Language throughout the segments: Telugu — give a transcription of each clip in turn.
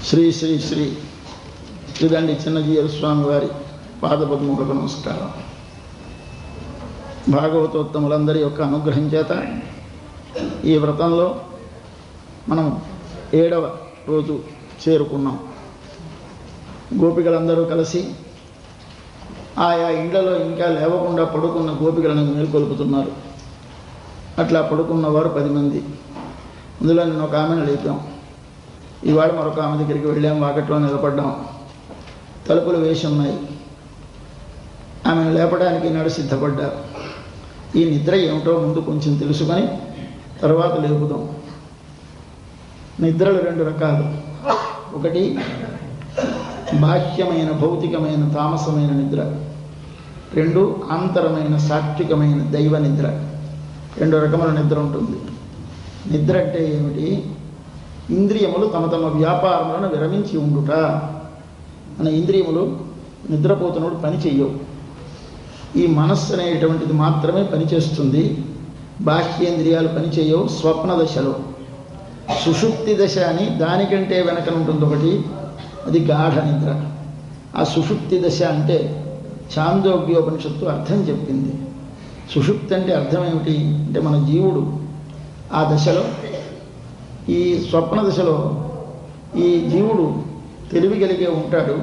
శ్రీ శ్రీ శ్రీ శ్రీదండి చిన్నజీయర స్వామి వారి పాదపద్మములకు నమస్కారం. భాగవతోత్తములందరి యొక్క అనుగ్రహం చేత ఈ వ్రతంలో మనం 7వ రోజు చేరుకున్నాం. గోపికలందరూ కలిసి ఆయా ఇండ్లలో ఇంకా లేవకుండా పడుకున్న గోపికలను మేల్కొల్పుతున్నారు. అట్లా పడుకున్నవారు 10 మంది. అందులో నేను ఒక ఆమెను లేపాం. ఇవాళ మరొక ఆమె దగ్గరికి వెళ్ళాం. వాకట్లో నిలబడ్డాం. తలుపులు వేసి ఉన్నాయి. ఆమెను లేపడానికి ఈనాడు సిద్ధపడ్డారు. ఈ నిద్ర ఏమిటో ముందు కొంచెం తెలుసుకొని తర్వాత లేపుదాం. నిద్రలు 2 రకాలు. ఒకటి బాహ్యమైన భౌతికమైన తామసమైన నిద్ర, 2 ఆంతరమైన సాత్వికమైన దైవ నిద్ర. 2 రకముల నిద్ర ఉంటుంది. నిద్ర అంటే ఏమిటి? ఇంద్రియములు తమ తమ వ్యాపారములను విరమించి ఉండుట. మన ఇంద్రియములు నిద్రపోతున్నప్పుడు పని చెయ్యవు. ఈ మనస్సు అనేటువంటిది మాత్రమే పనిచేస్తుంది. బాహ్యేంద్రియాలు పనిచేయవు. స్వప్న దశలో సుషుప్తి దశ అని దానికంటే వెనక ఉంటుంది ఒకటి, అది గాఢ నిద్ర. ఆ సుషుప్తి దశ అంటే ఛాందోగ్యోపనిషత్తు అర్థం చెప్పింది. సుషుప్తి అంటే అర్థం ఏమిటి అంటే మన జీవుడు ఆ దశలో, ఈ స్వప్న దశలో ఈ జీవుడు తెలివి కలిగే ఉంటాడు.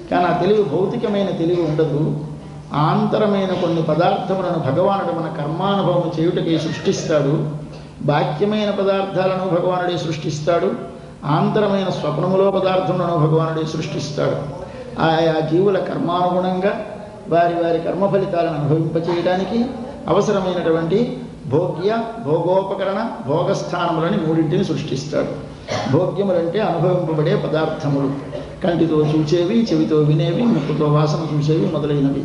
కానీ ఆ తెలివి భౌతికమైన తెలివి ఉండదు. ఆంతరమైన కొన్ని పదార్థములను భగవానుడు మన కర్మానుభవం చేయుటకే సృష్టిస్తాడు. బాహ్యమైన పదార్థాలను భగవానుడే సృష్టిస్తాడు. ఆంతరమైన స్వప్నములో పదార్థములను భగవానుడే సృష్టిస్తాడు. ఆయా జీవుల కర్మానుగుణంగా వారి వారి కర్మ ఫలితాలను అనుభవింపచేయడానికి అవసరమైనటువంటి భోగ్య భోగోపకరణ భోగస్థానములని 3 సృష్టిస్తాడు. భోగ్యములంటే అనుభవింపబడే పదార్థములు, కంటితో చూచేవి, చెవితో వినేవి, ముక్కుతో వాసన చూసేవి మొదలైనవి.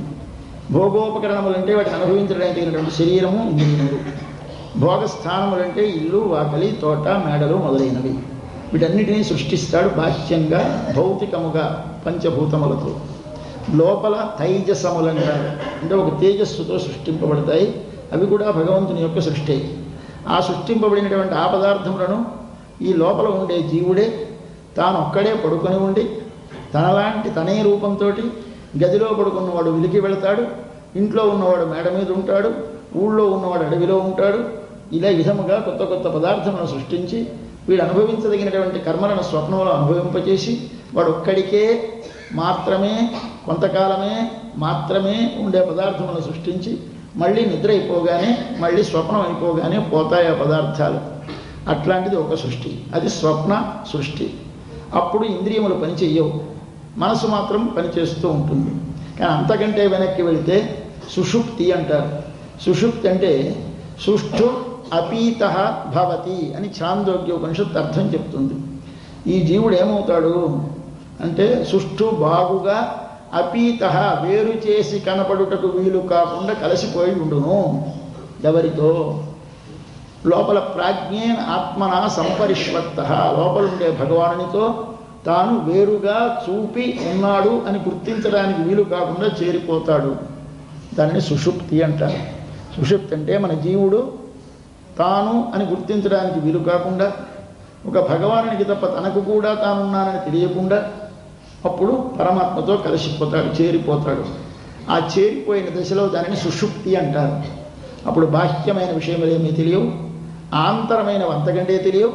భోగోపకరణములంటే వాటిని అనుభవించడానికి తగినటువంటి శరీరము, ఇంద్రియములు. భోగస్థానములంటే ఇల్లు, వాకలి, తోట, మేడలు మొదలైనవి. వీటన్నిటినీ సృష్టిస్తాడు బాహ్యంగా భౌతికముగా పంచభూతములతో. లోపల తైజసములంటారు, అంటే ఒక తేజస్సుతో సృష్టింపబడతాయి. అవి కూడా భగవంతుని యొక్క సృష్టి. ఆ సృష్టింపబడినటువంటి ఆ పదార్థములను ఈ లోపల ఉండే జీవుడే తాను ఒక్కడే పడుకొని ఉండి తనలాంటి తనే రూపంతో గదిలో పడుకున్నవాడు వెలికి వెళతాడు, ఇంట్లో ఉన్నవాడు మేడ మీద ఉంటాడు, ఊళ్ళో ఉన్నవాడు అడవిలో ఉంటాడు. ఇలా విధముగా కొత్త కొత్త పదార్థములను సృష్టించి వీడు అనుభవించదగినటువంటి కర్మలను స్వప్నంలో అనుభవింపచేసి వాడు ఒక్కడికే మాత్రమే కొంతకాలమే మాత్రమే ఉండే పదార్థములను సృష్టించి మళ్ళీ నిద్ర అయిపోగానే మళ్ళీ స్వప్నం అయిపోగానే పోతాయి ఆ పదార్థాలు. అట్లాంటిది ఒక సృష్టి, అది స్వప్న సృష్టి. అప్పుడు ఇంద్రియములు పనిచెయ్యవు, మనసు మాత్రం పనిచేస్తూ ఉంటుంది. కానీ అంతకంటే వెనక్కి వెళితే సుషుప్తి అంటారు. సుషుప్తి అంటే సుష్ఠు అపీత భవతి అని ఛాందోగ్యోపనిషత్తు అర్థం చెప్తుంది. ఈ జీవుడు ఏమవుతాడు అంటే సుష్ఠు బాగుగా, అపీత వేరు చేసి కనపడుటకు వీలు కాకుండా కలిసిపోయి ఉండును. ఎవరితో? లోపల ప్రాజ్ఞేన ఆత్మన సంపరిష్వక్త, లోపలుండే భగవానునితో తాను వేరుగా చూపి ఉన్నాడు అని గుర్తించడానికి వీలు కాకుండా చేరిపోతాడు. దానిని సుషుప్తి అంటారు. సుషుప్తి అంటే మన జీవుడు తాను అని గుర్తించడానికి వీలు కాకుండా, ఒక భగవానునికి తప్ప తనకు కూడా తానున్నానని తెలియకుండా అప్పుడు పరమాత్మతో కలిసిపోతాడు, చేరిపోతాడు. ఆ చేరిపోయిన దశలో దానిని సుషుప్తి అంటారు. అప్పుడు బాహ్యమైన విషయములేమీ తెలియవు, ఆంతరమైనవి అంతకంటే తెలియవు.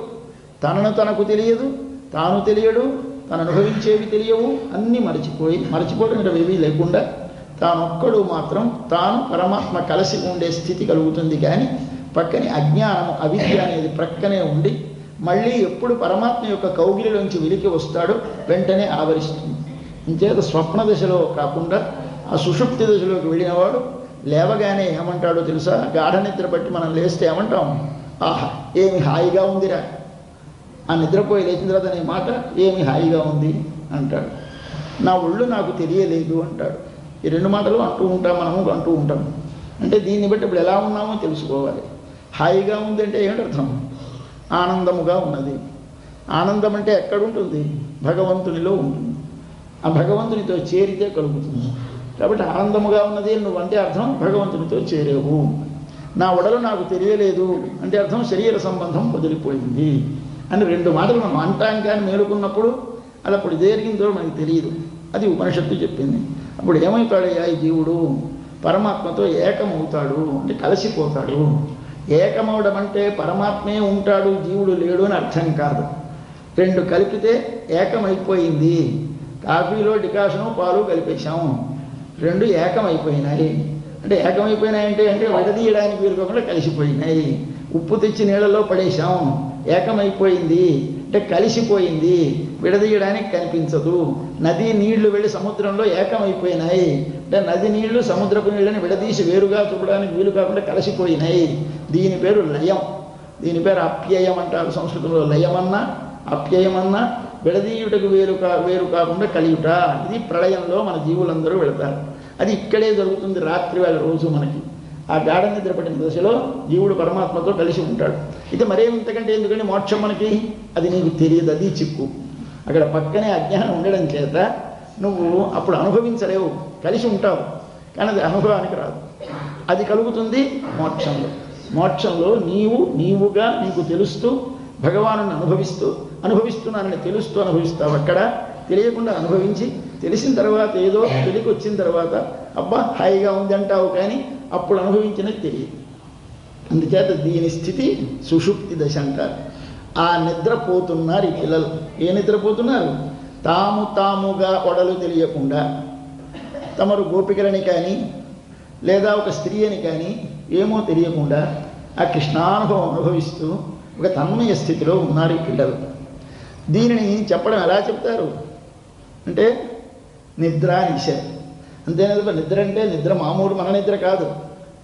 తనను తనకు తెలియదు, తాను తెలియడు, తను అనుభవించేవి తెలియవు. అన్నీ మరచిపోవడం ఏమీ లేకుండా తానొక్కడు మాత్రం తాను పరమాత్మ కలిసి ఉండే స్థితి కలుగుతుంది. కానీ పక్కనే అజ్ఞానము, అవిద్య అనేది ప్రక్కనే ఉండి మళ్ళీ ఎప్పుడు పరమాత్మ యొక్క కౌగిలిలోంచి వెలికి వస్తాడో వెంటనే ఆవరిస్తుంది. ఇంచేత స్వప్న దశలో కాకుండా ఆ సుషుప్తి దశలోకి వెళ్ళినవాడు లేవగానే ఏమంటాడో తెలుసా? గాఢ నిద్ర బట్టి మనం లేస్తే ఏమంటాం? ఆహా ఏమి హాయిగా ఉందిరా. ఆ నిద్రపోయి లేచిన తర్వాత అనే మాట ఏమి హాయిగా ఉంది అంటాడు. నా ఒళ్ళు నాకు తెలియలేదు అంటాడు. ఈ 2 మాటలు అంటూ ఉంటాం, మనము అంటూ ఉంటాం. అంటే దీన్ని బట్టి ఇప్పుడు ఎలా ఉన్నామో తెలుసుకోవాలి. హాయిగా ఉంది అంటే ఏమిటి అర్థం? ఆనందముగా ఉన్నది. ఆనందం అంటే ఎక్కడుంటుంది? భగవంతునిలో ఉంటుంది. ఆ భగవంతునితో చేరితే కలుగుతుంది. కాబట్టి ఆనందముగా ఉన్నది నువ్వంటే అర్థం భగవంతునితో చేరేవు. నా ఒడలు నాకు తెలియలేదు అంటే అర్థం శరీర సంబంధం వదిలిపోయింది అని 2 మాటలు మనం అంటాం. కానీ మేలుకున్నప్పుడు అలా అప్పుడు జరిగిందో మనకు తెలియదు, అది ఉపనిషత్తు చెప్పింది. అప్పుడు ఏమవుతాడయ్యా ఈ జీవుడు? పరమాత్మతో ఏకమవుతాడు, అంటే కలిసిపోతాడు. ఏకమవడం అంటే పరమాత్మే ఉంటాడు జీవుడు లేడు అని అర్థం కాదు. రెండు కలిపితే ఏకమైపోయింది. కాఫీలో డికాషను పాలు కలిపేశాము, రెండు ఏకమైపోయినాయి. అంటే ఏకమైపోయినాయంటే అంటే విడదీయడానికి వీలుకోకుండా కలిసిపోయినాయి. ఉప్పు తెచ్చి నీళ్ళలో పడేశాం, ఏకమైపోయింది అంటే కలిసిపోయింది, విడదీయడానికి కనిపించదు. నది నీళ్లు వెళ్ళి సముద్రంలో ఏకమైపోయినాయి అంటే నది నీళ్లు సముద్రపు నీళ్ళని విడదీసి వేరుగా చూడడానికి వీలు కాకుండా కలిసిపోయినాయి. దీని పేరు లయం. దీని పేరు అప్యయం అంటారు సంస్కృతంలో. లయమన్నా అప్యయమన్నా విడదీయుటకు వేరు కాకుండా కలియుట. ఇది ప్రళయంలో మన జీవులందరూ వెళతారు. అది ఇక్కడే జరుగుతుంది రాత్రి వేళ రోజు మనకి. ఆ గాఢ నిద్రపడిన దశలో జీవుడు పరమాత్మతో కలిసి ఉంటాడు. ఇది మరేమి ఇంతకంటే ఎందుకంటే మోక్షం మనకి అది నీకు తెలియదు, అది చిక్కు. అక్కడ పక్కనే అజ్ఞానం ఉండడం చేత నువ్వు అప్పుడు అనుభవించలేవు, కలిసి ఉంటావు కానీ అది అనుభవానికి రాదు. అది కలుగుతుంది మోక్షంలో. మోక్షంలో నీవుగా నీకు తెలుస్తూ భగవాను అనుభవిస్తున్నానని తెలుస్తూ అనుభవిస్తావు. అక్కడ తెలియకుండా అనుభవించి తెలిసిన తర్వాత ఏదో తెలికి వచ్చిన తర్వాత అబ్బా హాయిగా ఉంది అంటావు, కానీ అప్పుడు అనుభవించినది తెలియదు. అందుచేత దీని స్థితి సుషుప్తి దశ అంటారు. ఆ నిద్రపోతున్నారు ఈ పిల్లలు. ఏ నిద్రపోతున్నారు? తాముగా ఒడలు తెలియకుండా తమరు గోపికలని కానీ లేదా ఒక స్త్రీ అని కానీ ఏమో తెలియకుండా ఆ కృష్ణానుభవం అనుభవిస్తూ ఒక తన్మయ స్థితిలో ఉన్నారు ఈ పిల్లలు. దీనిని చెప్పడం ఎలా చెప్తారు అంటే నిద్ర నిశ. అంతేనా? నిద్ర అంటే నిద్ర మామూలు మన నిద్ర కాదు.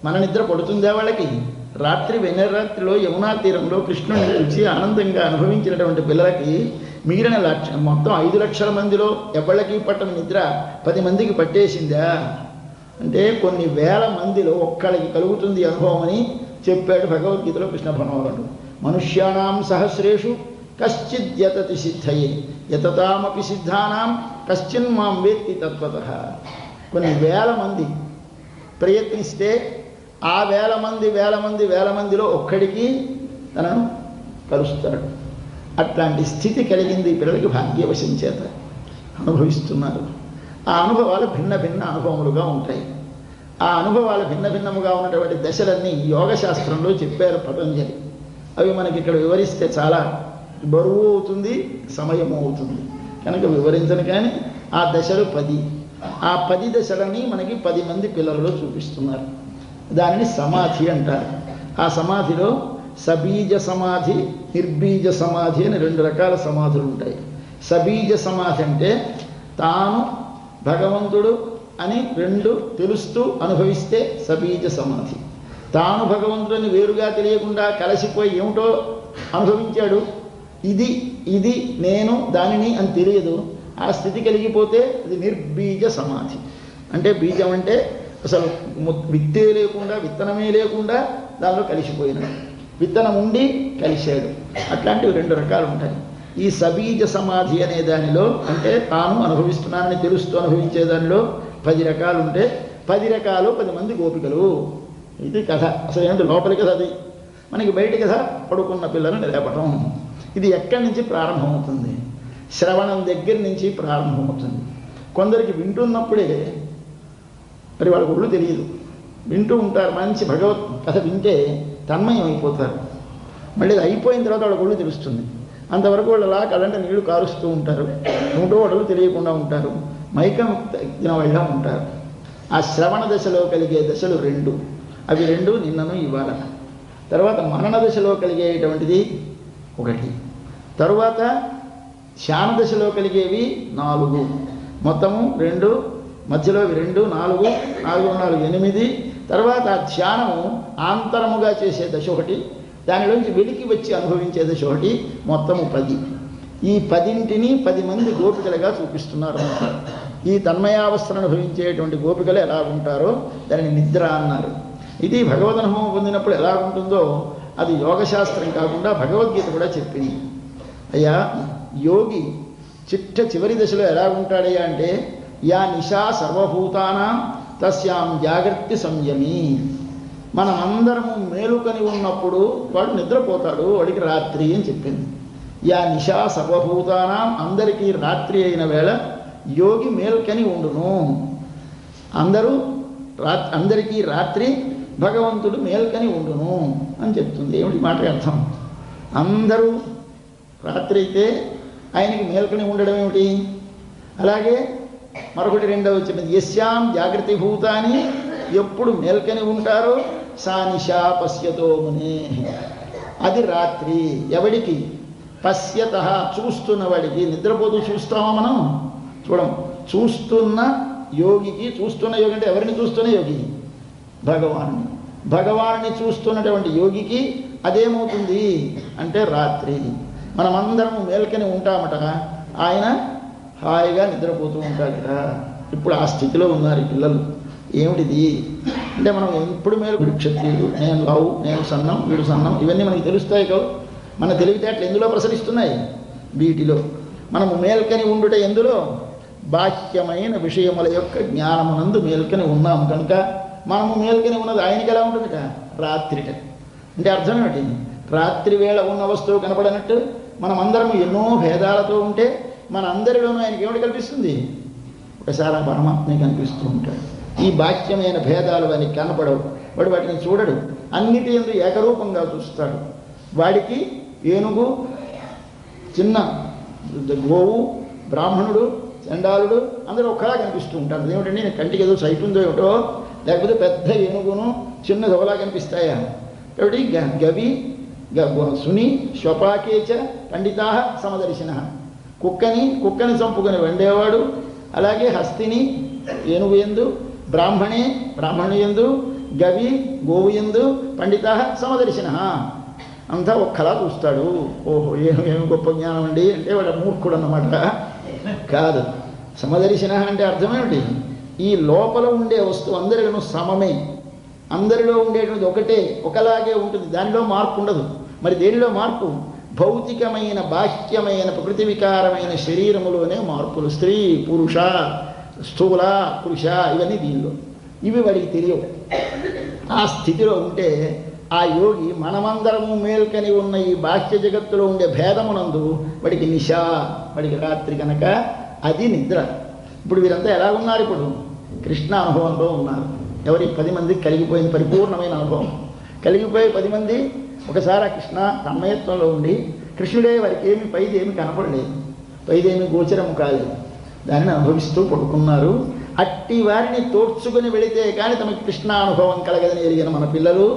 మన నిద్ర పడుతుందే వాళ్ళకి. రాత్రి వెన్నరాత్రిలో యమునా తీరంలో కృష్ణుని చూసి ఆనందంగా అనుభవించినటువంటి పిల్లలకి మిగిలిన మొత్తం 5 లక్షల మందిలో ఎవళ్ళకి పట్టని నిద్ర 10 మందికి పట్టేసిందా అంటే కొన్ని వేల మందిలో ఒక్కడికి కలుగుతుంది అనుభవం అని చెప్పాడు భగవద్గీతలో కృష్ణ భగవానుడు. మనుష్యానాం సహస్రేషు కశ్చిద్యతతి సిద్ధయే యతతామపి సిద్ధానాం కశ్చిన్ మాం వేత్తి తత్వతః. కొన్ని వేల మంది ప్రయత్నిస్తే ఆ వేల మందిలో ఒక్కడికి తనను కలుస్తాడు. అట్లాంటి స్థితి కలిగింది పిల్లలకి భాగ్యవశం చేత అనుభవిస్తున్నారు. ఆ అనుభవాలు భిన్న అనుభవములుగా ఉంటాయి. ఆ అనుభవాలు భిన్నముగా ఉన్నటువంటి దశలన్నీ యోగశాస్త్రంలో చెప్పారు పతంజలి. అవి మనకి ఇక్కడ వివరిస్తే చాలా బరువు అవుతుంది, సమయము అవుతుంది కనుక వివరించను. కానీ ఆ దశలు 10. ఆ 10 దశలని మనకి 10 మంది పిల్లలలో చూపిస్తున్నారు. దానిని సమాధి అంటారు. ఆ సమాధిలో సబీజ సమాధి, నిర్బీజ సమాధి అని 2 రకాల సమాధులు ఉంటాయి. సబీజ సమాధి అంటే తాను భగవంతుడు అని 2 తెలుస్తూ అనుభవిస్తే సబీజ సమాధి. తాను భగవంతుడిని వేరుగా తెలియకుండా కలిసిపోయి ఏమిటో అనుభవించాడు, ఇది నేను దానిని అని తెలియదు. ఆ స్థితి కలిగిపోతే అది నిర్బీజ సమాధి. అంటే బీజం అంటే అసలు విత్తే లేకుండా, విత్తనమే లేకుండా దానిలో కలిసిపోయినాడు. విత్తనం ఉండి కలిశాడు. అట్లాంటివి 2 రకాలు ఉంటాయి. ఈ సబీజ సమాధి అనే దానిలో అంటే తాను అనుభవిస్తున్నానని తెలుస్తూ అనుభవించే దానిలో 10 రకాలు ఉంటే 10 రకాలు 10 మంది గోపికలు. ఇది కథ. అసలు ఏంటి లోపలి కథ అది. మనకి బయట కథ పడుకున్న పిల్లలను లేపటం. ఇది ఎక్కడి నుంచి ప్రారంభమవుతుంది? శ్రవణం దగ్గర నుంచి ప్రారంభమవుతుంది. కొందరికి వింటున్నప్పుడే మరి వాళ్ళకు ఒళ్ళు తెలియదు, వింటూ ఉంటారు. మంచి భగవత్ కథ వింటే తన్మయం అయిపోతారు. మళ్ళీ అది అయిపోయిన తర్వాత వాళ్ళకు ఒళ్ళు తెలుస్తుంది. అంతవరకు వాళ్ళు అలా కదంటే నీళ్లు కారుస్తూ ఉంటారు, నూటో ఒడలు తెలియకుండా ఉంటారు, మైకం తగ్గిన వాళ్ళ ఉంటారు. ఆ శ్రవణ దశలో కలిగే దశలు 2. అవి 2 నిన్నను ఇవాళ. తర్వాత మనన దశలో కలిగేటువంటిది 1. తరువాత ధ్యాన దశలో కలిగేవి 4. మొత్తము 2, మధ్యలో 2, 4, 4, 8. తర్వాత ఆ ధ్యానము ఆంతరముగా చేసే దశ 1, దానిలోంచి వెలికి వచ్చి అనుభవించే దశ 1, మొత్తము 10. ఈ 10ంటిని 10 మంది గోపికలుగా చూపిస్తున్నారు. ఈ తన్మయావస్థను అనుభవించేటువంటి గోపికలు ఎలా ఉంటారో దానిని నిద్ర అన్నారు. ఇది భగవదనుభవం పొందినప్పుడు ఎలా ఉంటుందో అది యోగశాస్త్రం కాకుండా భగవద్గీత కూడా చెప్పింది. అయ్యా యోగి చివరి దశలో ఎలా ఉంటాడయ్యా అంటే యా నిశా సర్వభూతానాం తస్యాం జాగర్తి సంయమి. మనమందరము మేలుకొని ఉన్నప్పుడు వాడు నిద్రపోతాడు, వాడికి రాత్రి అని చెప్పింది. యా నిశా సర్వభూతానాం, అందరికీ రాత్రి అయిన వేళ యోగి మేల్కని ఉండును. అందరికీ రాత్రి భగవంతుడు మేల్కని ఉండును అని చెప్తుంది. ఏమిటి మాటకి అర్థం? అందరూ రాత్రి అయితే ఆయనకి మేల్కొని ఉండడం ఏమిటి? అలాగే మరొకటి రెండవ వచ్చినది యస్యాం జాగృతి భూతాన్ని, ఎప్పుడు మేల్కొని ఉంటారో సా నిశా పశ్యతో మునే, అది రాత్రి. ఎవడికి? పశ్యత, చూస్తున్నవాడికి. నిద్రపోతూ చూస్తామా మనం? చూడం. చూస్తున్న యోగికి, చూస్తున్న యోగి అంటే ఎవరిని చూస్తున్న యోగి? భగవాను. భగవాన్ని చూస్తున్నటువంటి యోగికి అదేమవుతుంది అంటే రాత్రి. మనమందరం మేల్కొని ఉంటామట, ఆయన హాయిగా నిద్రపోతూ ఉంటాడట. ఇప్పుడు ఆ స్థితిలో ఉన్నారు పిల్లలు. ఏమిటిది అంటే మనం ఎప్పుడు మేలుకుడు క్షత్రియుడు, నేను లావు, నేను సన్నం, వీడు సన్నం, ఇవన్నీ మనకి తెలుస్తాయి కదా. మన తెలివితేటలు ఎందులో ప్రసరిస్తున్నాయి? వీటిలో. మనము మేల్కొని ఉండుట ఎందులో? బాహ్యమైన విషయముల యొక్క జ్ఞానమునందు మేల్కొని ఉన్నాము కనుక మనము మేల్కొని ఉన్నది ఆయనకి ఎలా ఉంటుందిట? రాత్రిట. అంటే అర్థం ఏమిటి? రాత్రి వేళ ఉన్న వస్తువు కనపడనట్టు మనమందరము ఎన్నో భేదాలతో ఉంటే మన అందరిలోనూ ఆయనకి ఏమిటి కల్పిస్తుంది? ఒకసారి ఆ పరమాత్మే కనిపిస్తూ ఉంటాడు. ఈ బాహ్యమైన భేదాలు వానికి కనపడవు, వాడు వాటిని చూడడు, అన్నిటి యందు ఏకరూపంగా చూస్తాడు. వాడికి ఏనుగు, చిన్న గోవు, బ్రాహ్మణుడు, చండాలుడు అందరూ ఒక్కలా కనిపిస్తూ ఉంటారు. ఏమిటంటే నేను కంటికి ఏదో సైట్ ఉందో ఏమిటో, లేకపోతే పెద్ద ఏనుగును చిన్న దొవలా కనిపిస్తాయా? కాబట్టి గవి సుని శ్వపాకేచ పండితా సమదర్శిన, కుక్కని చంపుకొని వండేవాడు, అలాగే హస్తిని ఏనుగు ఎందు, బ్రాహ్మణు ఎందు, గవి గోవు ఎందు, పండితా సమదర్శిన, అంతా ఒక్కలా చూస్తాడు. ఓహో ఏమి గొప్ప జ్ఞానం అండి అంటే వాడు మూర్ఖుడు అన్నమాట కాదు. సమదర్శిన అంటే అర్థమేమిటి? ఈ లోపల ఉండే వస్తువు అందరిలోనూ సమమే, అందరిలో ఉండేటువంటి ఒకటే, ఒకలాగే ఉంటుంది, దానిలో మార్పు ఉండదు. మరి దేనిలో మార్పు? భౌతికమైన బాహ్యమైన ప్రకృతి వికారమైన శరీరములోనే మార్పులు. స్త్రీ, పురుష, స్థూల, పురుష, ఇవన్నీ దీనిలో. ఇవి వాడికి తెలియవు. ఆ స్థితిలో ఉంటే ఆ యోగి మనమందరము మేల్కొని ఉన్న ఈ బాహ్య జగత్తులో ఉండే భేదమునందు వాడికి నిశా, వాడికి రాత్రి కనుక అది నిద్ర. ఇప్పుడు వీరంతా ఎలా ఉన్నారు? ఇప్పుడు కృష్ణ అనుభవంలో ఉన్నారు. ఎవరి 10 మంది కలిగిపోయిన పరిపూర్ణమైన అనుభవం. కలిగిపోయి 10 మంది ఒకసారి ఆ కృష్ణ తన్మయత్వంలో ఉండి కృష్ణుడే వారికి ఏమి పైదేమి కనపడలేదు, పైదేమి గోచరము కాలేదు, దానిని అనుభవిస్తూ పడుకున్నారు. అట్టి వారిని తోడ్చుకుని వెళితే కానీ తమకు కృష్ణ అనుభవం కలగదని ఎరిగిన మన పిల్లలు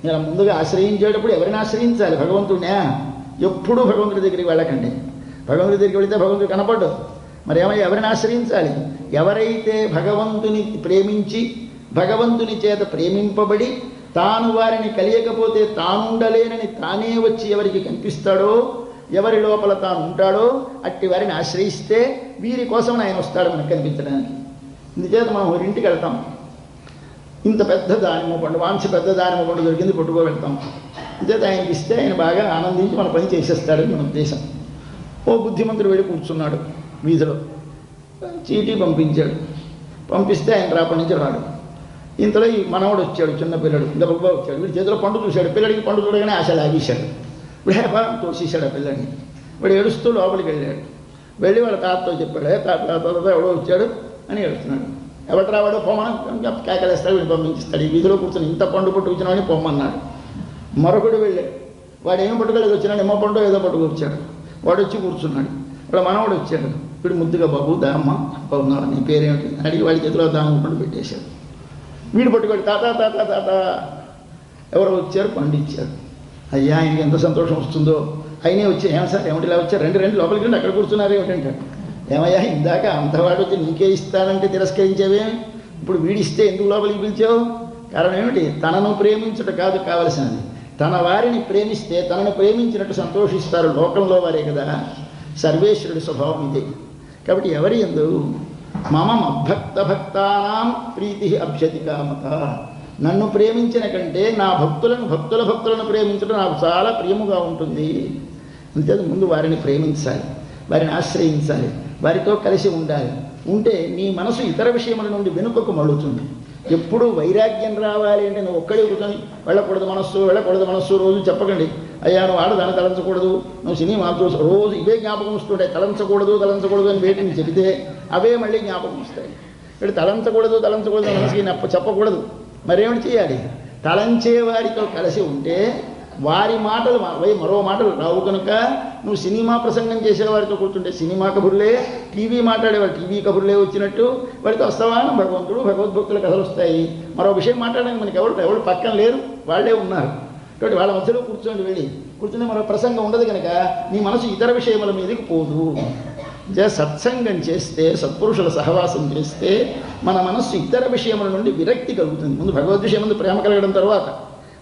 ఇలా ముందుగా ఆశ్రయించేటప్పుడు ఎవరిని ఆశ్రయించాలి? భగవంతుడినే. ఎప్పుడూ భగవంతుడి దగ్గరికి వెళ్ళకండి. భగవంతుడి దగ్గరికి వెళితే భగవంతుడు కనపడ్డు. మరి ఏమై ఎవరిని ఆశ్రయించాలి? ఎవరైతే భగవంతుని ప్రేమించి భగవంతుని చేత ప్రేమింపబడి తాను వారిని కలియకపోతే తానుండలేనని తానే వచ్చి ఎవరికి కనిపిస్తాడో, ఎవరి లోపల తాను ఉంటాడో అట్టి వారిని ఆశ్రయిస్తే వీరి కోసం ఆయన వస్తాడు మనకు కనిపించడానికి. ఇందుచేత మనం ఇంటికి వెళ్తాం, ఇంత పెద్ద దానిమ్మ పండు, పెద్ద దానిమ్మ పండు దొరికింది, పట్టుకో వెళ్తాం. ఇంతేత ఆయనకి ఇస్తే ఆయన బాగా ఆనందించి మన పని చేసేస్తాడని మన ఉద్దేశం. ఓ బుద్ధిమంతుడు వెళ్ళి కూర్చున్నాడు వీధిలో, చీటీ పంపించాడు. పంపిస్తే ఆయన రాపటి నుంచి రాడు. ఇంతలో ఈ మనవడు వచ్చాడు, చిన్న పిల్లడు, గబగబా వచ్చాడు. వీడి చేతిలో పండు చూశాడు. పిల్లడికి పండు చూడగానే ఆశ లాగేశాడు. వ్యాపారం తోసేశాడు ఆ పిల్లని. వాడు ఏడుస్తూ లోపలికి వెళ్ళాడు. వెళ్ళి వాళ్ళ తాతతో చెప్పాడు, తాత ఎవడో వచ్చాడు అని ఏడుస్తున్నాడు. ఎవరు రావాడో పొమ్మని కేకలేస్తాడు, వీడు పంపించిస్తాడు. ఈ వీధిలో కూర్చొని ఇంత పండు పట్టు వచ్చినాడని పొమ్మన్నాడు. మరొకడు వెళ్ళాడు. వాడు ఏం పట్టుకోలేదు, వచ్చినాడు, నిమ్మ పండు ఏదో పట్టుకొచ్చాడు. వాడు వచ్చి కూర్చున్నాడు. వాళ్ళ మనవాడు వచ్చాడు. వీడు ముద్దుగా బాబు దామ్మ బాగున్నాడు, నీ పేరేమిటి అడిగి వాడి చేతిలో దామ్మ పండు పెట్టేశాడు. వీడు పట్టుకోడు, తాత తాత తాత ఎవరో వచ్చారు, పండు ఇచ్చారు. అయ్యా ఆయనకి ఎంత సంతోషం వస్తుందో. అయినే వచ్చి ఏం సార్ ఏమిటి ఇలా వచ్చారు, రెండు లోపలికి రండి, అక్కడ కూర్చున్నారు ఏమిటంటాడు. ఏమయ్యా ఇందాక అంతవాడు వచ్చి నీకే ఇస్తానంటే తిరస్కరించేవేం, ఇప్పుడు వీడిస్తే ఎందుకు లోపలికి పిలిచావు? కారణం ఏమిటి? తనను ప్రేమించుట కాదు కావలసినది, తన వారిని ప్రేమిస్తే తనను ప్రేమించినట్టు సంతోషిస్తారు లోకంలో వారే కదా. సర్వేశ్వరుడి స్వభావం ఇదే. కాబట్టి ఎవరి యందు మమ మద్భక్త భక్తానాం ప్రీతి అభ్యతి కామత, నన్ను ప్రేమించిన కంటే నా భక్తులను ప్రేమించడం నాకు చాలా ప్రియముగా ఉంటుంది. అంతే ముందు వారిని ప్రేమించాలి, వారిని ఆశ్రయించాలి, వారితో కలిసి ఉండాలి. ఉంటే నీ మనసు ఇతర విషయముల నుండి వెనుకకు మళ్ళుతుంది. ఎప్పుడూ వైరాగ్యం రావాలి అంటే నువ్వు ఒక్కడే కూర్చొని వెళ్ళకూడదు మనస్సు రోజు చెప్పకండి. అయ్యా నువ్వు ఆడదాన్ని తలంచకూడదు, నువ్వు సినిమా చూసి రోజు ఇవే జ్ఞాపకం వస్తుంటాయి. తలంచకూడదు అని వేటిని చెబితే అవే మళ్ళీ జ్ఞాపకం వస్తాయి. ఇక్కడ తలంచకూడదు మనసుకి చెప్పకూడదు. మరేమిటి చేయాలి? తలంచేవారితో కలిసి ఉంటే వారి మాటలు మరో మాటలు రావు కనుక నువ్వు సినిమా ప్రసంగం చేసేవారితో కూర్చుంటే సినిమా కబుర్లే, టీవీ మాట్లాడేవాళ్ళు టీవీ కబుర్లే వచ్చినట్టు వాడితో వస్తావా? భగవంతుడు భగవద్భక్తుల కథలు వస్తాయి. మరో విషయం మాట్లాడడానికి మనకి ఎవరు పక్కన లేరు, వాళ్ళే ఉన్నారు. కాబట్టి వాళ్ళ మధ్యలో కూర్చుని మరో ప్రసంగం ఉండదు కనుక నీ మనసు ఇతర విషయముల మీదకి పోదు. సత్సంగం చేస్తే, సత్పురుషుల సహవాసం చేస్తే మన మనస్సు ఇతర విషయముల నుండి విరక్తి కలుగుతుంది. ముందు భగవద్ విషయం ముందు ప్రేమ కలగడం తర్వాత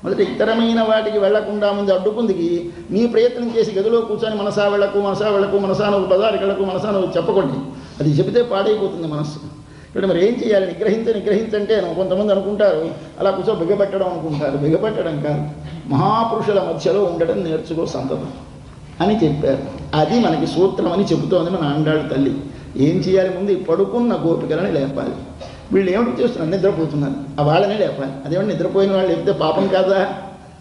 మొదట ఇతరమైన వాటికి వెళ్లకుండా ముందు అడ్డుకుందికి నీ ప్రయత్నం చేసి గదిలో కూర్చొని మనసా వెళ్ళకు మనసాను బజారుకెళ్ళకు మనసాను చెప్పకండి. అది చెబితే పాడైపోతుంది మనస్సు. ఇక్కడ మరి ఏం చేయాలి? నిగ్రహించంటే కొంతమంది అనుకుంటారు అలా కూర్చో బిగపెట్టడం అనుకుంటారు. బిగపెట్టడం కాదు, మహాపురుషుల మధ్యలో ఉండడం నేర్చుకో సంతతం అని చెప్పారు. అది మనకి సూత్రం అని చెబుతోంది మన ఆండాళ్ళ తల్లి. ఏం చేయాలి? ముందు పడుకున్న గోపికలని లేపాలి. వీళ్ళు ఏమిటి చేస్తున్నారు? నిద్రపోతున్నారు. వాళ్ళనే లేపాలి. అదేమంటే నిద్రపోయిన వాళ్ళు లేపితే పాపం కాదా?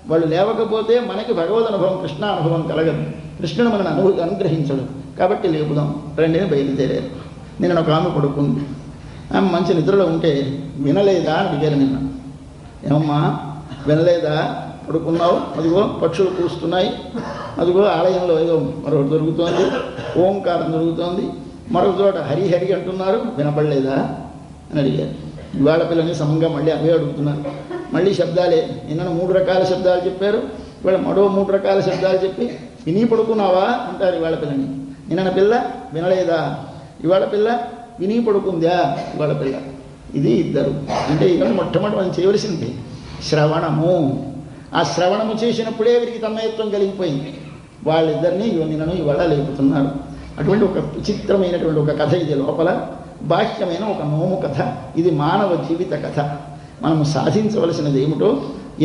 వాళ్ళు లేవకపోతే మనకి భగవద్ అనుభవం, కృష్ణ అనుభవం కలగదు. కృష్ణుడు మనల్ని అనుగ్రహించడు. కాబట్టి లేపుదాం రెండేని బయలుదేరారు. నిన్న ఒక ఆమె పడుకుంది. ఆమె మంచి నిద్రలో ఉంటే వినలేదా అని అడిగారు నిన్న. ఏమమ్మా వినలేదా? పడుకున్నావు, అదిగో పక్షులు కూస్తున్నాయి, అదిగో ఆలయంలో ఏదో మరొకటి దొరుకుతోంది, ఓంకారం దొరుకుతోంది, మరొక చోట హరి అంటున్నారు, వినపడలేదా అని అడిగారు. ఇవాళ పిల్లని సమంగా మళ్ళీ అవే అడుగుతున్నారు. మళ్ళీ శబ్దాలే. నిన్న 3 రకాల శబ్దాలు చెప్పారు, ఇవాళ మరో 3 రకాల శబ్దాలు చెప్పి విని పడుకున్నావా అంటారు ఇవాళ పిల్లని. నిన్న పిల్ల వినలేదా, ఇవాళ పిల్ల విని పడుకుందా. ఇవాళ పిల్ల ఇది ఇద్దరు. అంటే ఇవన్నీ మొట్టమొదటి మనం చేయవలసింది శ్రవణము. ఆ శ్రవణము చేసినప్పుడే వీరికి తన్మయత్వం కలిగిపోయింది. వాళ్ళిద్దరినీ నిన్నను ఇవాళ లేపుతున్నారు. అటువంటి ఒక విచిత్రమైనటువంటి ఒక కథ ఇది. లోపల బాహ్యమైన ఒక నోము కథ. ఇది మానవ జీవిత కథ. మనము సాధించవలసినది ఏమిటో,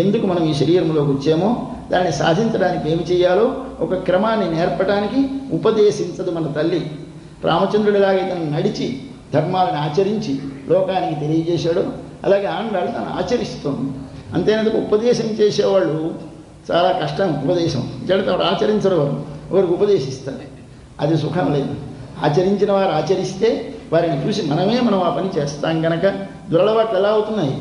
ఎందుకు మనం ఈ శరీరంలోకి వచ్చామో, దాన్ని సాధించడానికి ఏమి చేయాలో ఒక క్రమాన్ని నేర్పడానికి ఉపదేశించదు మన తల్లి. రామచంద్రుడిలాగే తను నడిచి ధర్మాలను ఆచరించి లోకానికి తెలియజేశాడు, అలాగే ఆండాళ్ళు తను ఆచరిస్తుంది. అంతేనందుకు ఉపదేశం చేసేవాళ్ళు చాలా కష్టం. ఉపదేశం జడతారు, ఆచరించరు. వారికి ఉపదేశిస్తారు, అది సుఖం లేదు. ఆచరించిన వారు ఆచరిస్తే వారిని చూసి మనం ఆ పని చేస్తాం కనుక దురలవాట్లు ఎలా అవుతున్నాయి?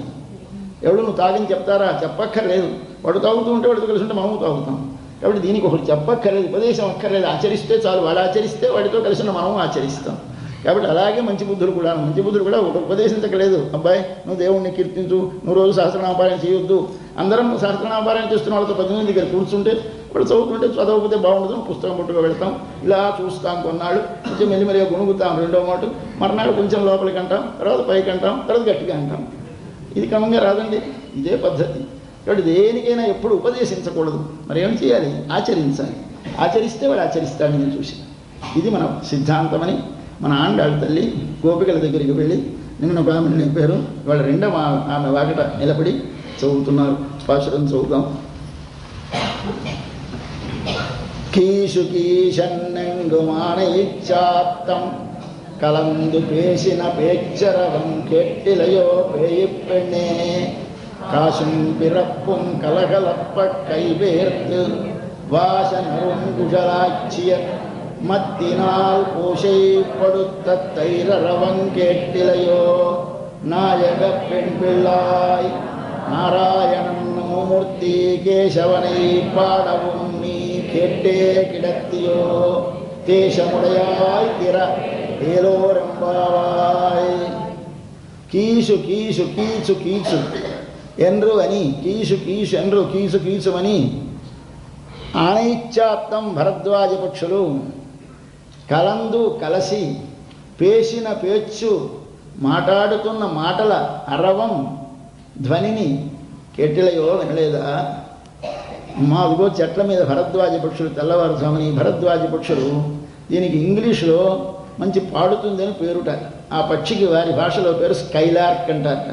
ఎవడు నువ్వు తాగని చెప్తారా? చెప్పక్కర్లేదు. వాడు తాగుతూ ఉంటే వాడితో కలిసి ఉంటే మనము తాగుతాం. కాబట్టి దీనికి ఒకటి చెప్పక్కర్లేదు, ఉపదేశం అక్కర్లేదు. ఆచరిస్తే చాలు. వాడు ఆచరిస్తే వాడితో కలిసి ఉన్న మనము ఆచరిస్తాం. కాబట్టి అలాగే మంచి బుద్ధులు కూడా ఒక ఉపదేశించకలేదు. అబ్బాయి నువ్వు దేవుణ్ణి కీర్తించు, నువ్వు రోజు సహస్రనామపారాయణ చేయొద్దు. అందరం సహస్రనామపారాయణ చేస్తున్న వాళ్ళతో 10 మంది దగ్గర కూర్చుంటే వాడు చదువుతుంటే చదవకపోతే బాగుండదు, పుస్తకం పట్టుకు వెళ్తాం, ఇలా చూస్తాం. కొన్నాళ్ళు కొంచెం మెల్లిమెల్లిగా గుణుగుతాం, రెండో మాట మర్నాడు కొంచెం లోపలికి అంటాం, తర్వాత పైకి అంటాం, తర్వాత గట్టిగా అంటాం. ఇది క్రమంగా రాదండి, ఇదే పద్ధతి. కాబట్టి దేనికైనా ఎప్పుడు ఉపదేశించకూడదు. మరి ఏం చేయాలి? ఆచరించాలి. ఆచరిస్తే వాడు ఆచరిస్తాడని చూసి ఇది మన సిద్ధాంతమని మన ఆండాళ్ళ తల్లి గోపికల దగ్గరికి వెళ్ళి నిన్న ఒక ఆమెను నింపారు. వాళ్ళ రెండవ ఆమె వాకట నిలబడి చదువుతున్నారు. పాశురం చదువుతాం. కీషు కీషన్నెంగుమానయిచ్చాత్తం కలందు పేసిన పేచ్చరవం కెట్టిలయో పేయి పెண்ணే కాశుం పిరప్పుం కలగలప్ప కైవేర్తు వాసనరుం కుశలాச்சிய மத்தினால் பூசை படுத்த தைரவங் கேட்டிலையோ நாயக பெண் பிள்ளாய் நாராயணன் மூர்த்தி கேசவனை பாடவும் நீ கேட்டே கிடத்தியோ தேசமுடையாய் திற ஏலோரம்பாவாய். కీసు కీసు కీచు కీచు ఎండ్రు అని కీసు కీసు ఎండ్రు కీసు కీచు అని ఆనైచ్చాత్తం భరద్వాజ పక్షులు కలందు కలిసి పేసిన పేచ్చు మాట్లాడుతున్న మాటల అరవం ధ్వనిని కెట్టిలయో వినలేదా? అదిగో చెట్ల మీద భరద్వాజ పక్షులు తెల్లవారుజాముని భరద్వాజ పక్షులు. దీనికి ఇంగ్లీషులో మంచి పాడుతుందని పేరుట. ఆ పక్షికి వారి భాషలో పేరు స్కైలార్క్ అంటారట.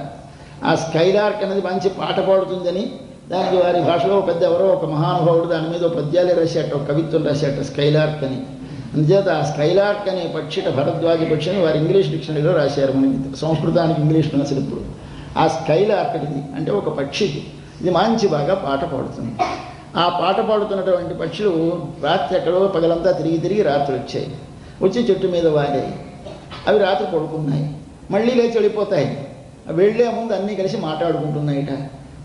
ఆ స్కైలార్క్ అనేది మంచి పాట పాడుతుందని దానికి వారి భాషలో పెద్ద ఎవరో ఒక మహానుభావుడు దాని మీద పద్యాలే రాశాట, ఒక కవిత్వం రాశాట స్కైలార్క్ అని. అందుచేత ఆ స్కైలార్క్ అనే పక్షిట భరద్వాజ పక్షిని వారి ఇంగ్లీష్ డిక్షనరీలో రాశారు. మనకి సంస్కృతానికి ఇంగ్లీష్ అసలు ఇప్పుడు ఆ స్కైలార్క్ ఇది అంటే ఒక పక్షికి ఇది మంచి బాగా పాట పాడుతుంది. ఆ పాట పాడుతున్నటువంటి పక్షులు రాత్రి ఎక్కడో పగలంతా తిరిగి తిరిగి రాత్రి వచ్చాయి, వచ్చి చెట్టు మీద వారాయి. అవి రాత్రి పడుకున్నాయి, మళ్ళీ లేచి వెళ్ళిపోతాయి. వెళ్ళే ముందు అన్నీ కలిసి మాట్లాడుకుంటున్నాయిట.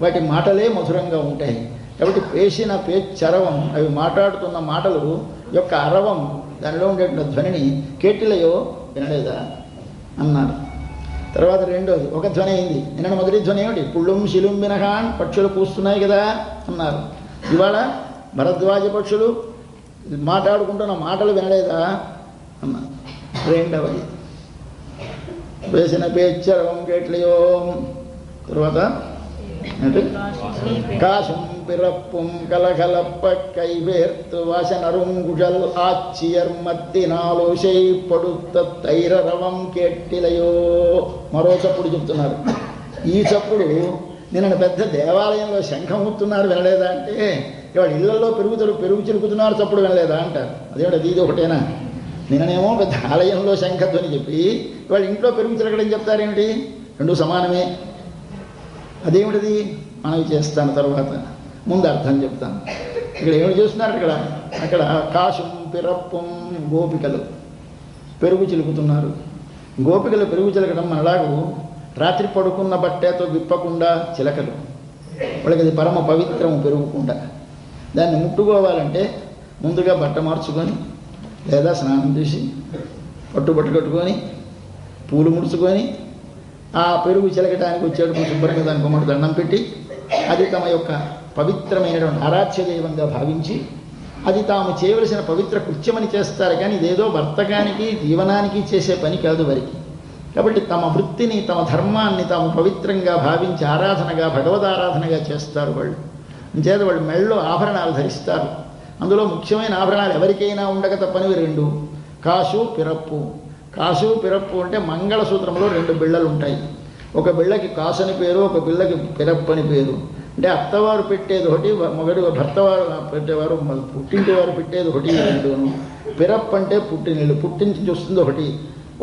వాటి మాటలే మధురంగా ఉంటాయి. కాబట్టి పేసిన పేచ్చరవం, అవి మాట్లాడుతున్న మాటలు యొక్క అరవం, దానిలో ఉండేటువంటి ధ్వనిని కేటిలయో వినలేదా అన్నారు. తర్వాత రెండోది ఒక ధ్వని అయింది. నిన్న మొదటి ధ్వని ఏమిటి? పుళ్ళుం శిలుం వినహాన్, పక్షులు కూస్తున్నాయి కదా అన్నారు. ఇవాళ భరద్వాజ పక్షులు మాట్లాడుకుంటున్న మాటలు వినలేదా అన్నారు. రెండవది వేసిన పేచ్చరవం కేట్లయో. తర్వాత காசும் பிறப்பும் கலகலப்ப கைவேர்த்து வாசனருங்குழல் ஆட்சியர் మత్తినాలోషై పడుత తైరరవం కేట్టిలయో. మరో చప్పుడు చెప్తున్నారు. ఈ చప్పుడు నిన్న పెద్ద దేవాలయంలో శంఖం ఊతున్నారు వినలేదా అంటే, ఇవాళ ఇళ్లలో పెరుగు చిలుకుతున్నారు చప్పుడు వినలేదా అంటారు. అదేమిటి ఇది ఒకటేనా? నిన్ననేమో పెద్ద ఆలయంలో శంఖధ్వని చెప్పి ఇవాళ ఇంట్లో పెరుగు చిలకడం చెప్తారేమిటి? రెండు సమానమే. అదేమిటిది మనవి చేస్తాను, తర్వాత ముందు అర్థం చెప్తాను. ఇక్కడ ఏమిటి చూస్తున్నారు? అక్కడ కాశం పిరప్పం, గోపికలు పెరుగు చిలుకుతున్నారు. గోపికలు పెరుగు చిలకడం మనలాగు రాత్రి పడుకున్న బట్టతో విప్పకుండా చిలకలు. వాళ్ళకి అది పరమ పవిత్రము పెరుగుకుండా. దాన్ని ముట్టుకోవాలంటే ముందుగా బట్ట మార్చుకొని లేదా స్నానం చేసి పట్టు కట్టుకొని పూలు ముడుచుకొని ఆ పెరుగు చిలకటానికి వచ్చేటప్పుడు శుభ్రంగా దానికి కొమ్మటి దండం పెట్టి అది తమ యొక్క పవిత్రమైనటువంటి ఆరాధ్య దైవంగా భావించి అది తాము చేయవలసిన పవిత్ర కృత్యమని చేస్తారు. కానీ ఇదేదో వర్తకానికి జీవనానికి చేసే పని కాదు వారికి. కాబట్టి తమ వృత్తిని, తమ ధర్మాన్ని తాము పవిత్రంగా భావించి ఆరాధనగా, భగవదారాధనగా చేస్తారు వాళ్ళు. అంచేత వాళ్ళు మెళ్ళలో ఆభరణాలు ధరిస్తారు. అందులో ముఖ్యమైన ఆభరణాలు ఎవరికైనా ఉండక తప్పనివి రెండు: కాసు, పిరప్పు. కాసు పిరప్పు అంటే మంగళసూత్రంలో రెండు బిళ్ళలు ఉంటాయి. ఒక బిళ్ళకి కాసు అని పేరు, ఒక బిళ్ళకి పిరప్పు అని పేరు. అంటే అత్తవారు పెట్టేది ఒకటి, మొగడు భర్తవారు పెట్టేవారు, పుట్టింటి వారు పెట్టేది ఒకటి. రెండును పిరప్పు అంటే పుట్టినీళ్ళు, పుట్టింటి నుంచి వస్తుంది ఒకటి,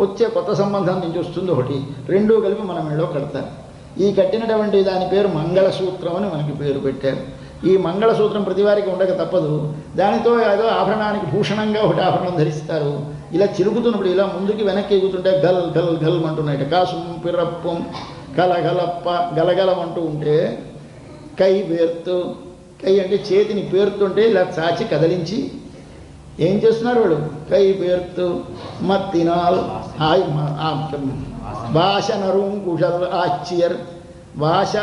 వచ్చే కొత్త సంబంధం నుంచి వస్తుంది ఒకటి. రెండూ కలిపి మన మెళ్ళో కడతారు. ఈ కట్టినటువంటి దాని పేరు మంగళసూత్రం అని మనకి పేరు పెట్టారు. ఈ మంగళసూత్రం ప్రతివారికి ఉండక తప్పదు. దానితో ఏదో ఆభరణానికి భూషణంగా ఒకటి ఆభరణం ధరిస్తారు. ఇలా చిలుకుతున్నప్పుడు ఇలా ముందుకి వెనక్కి ఎగుతుంటే గల్ గల్ గల్ అంటున్నాయి. కాసుం పిరప్పం కలగలప్ప గలగలమంటూ ఉంటే కై పేర్తు, కై అంటే చేతిని పేరుతుంటే ఇలా చాచి కదిలించి ఏం చేస్తున్నారు వాళ్ళు? కై పేర్తు మత్తినాల్ వాసనరుం కుషల్ ఆశ్చర్య. వాస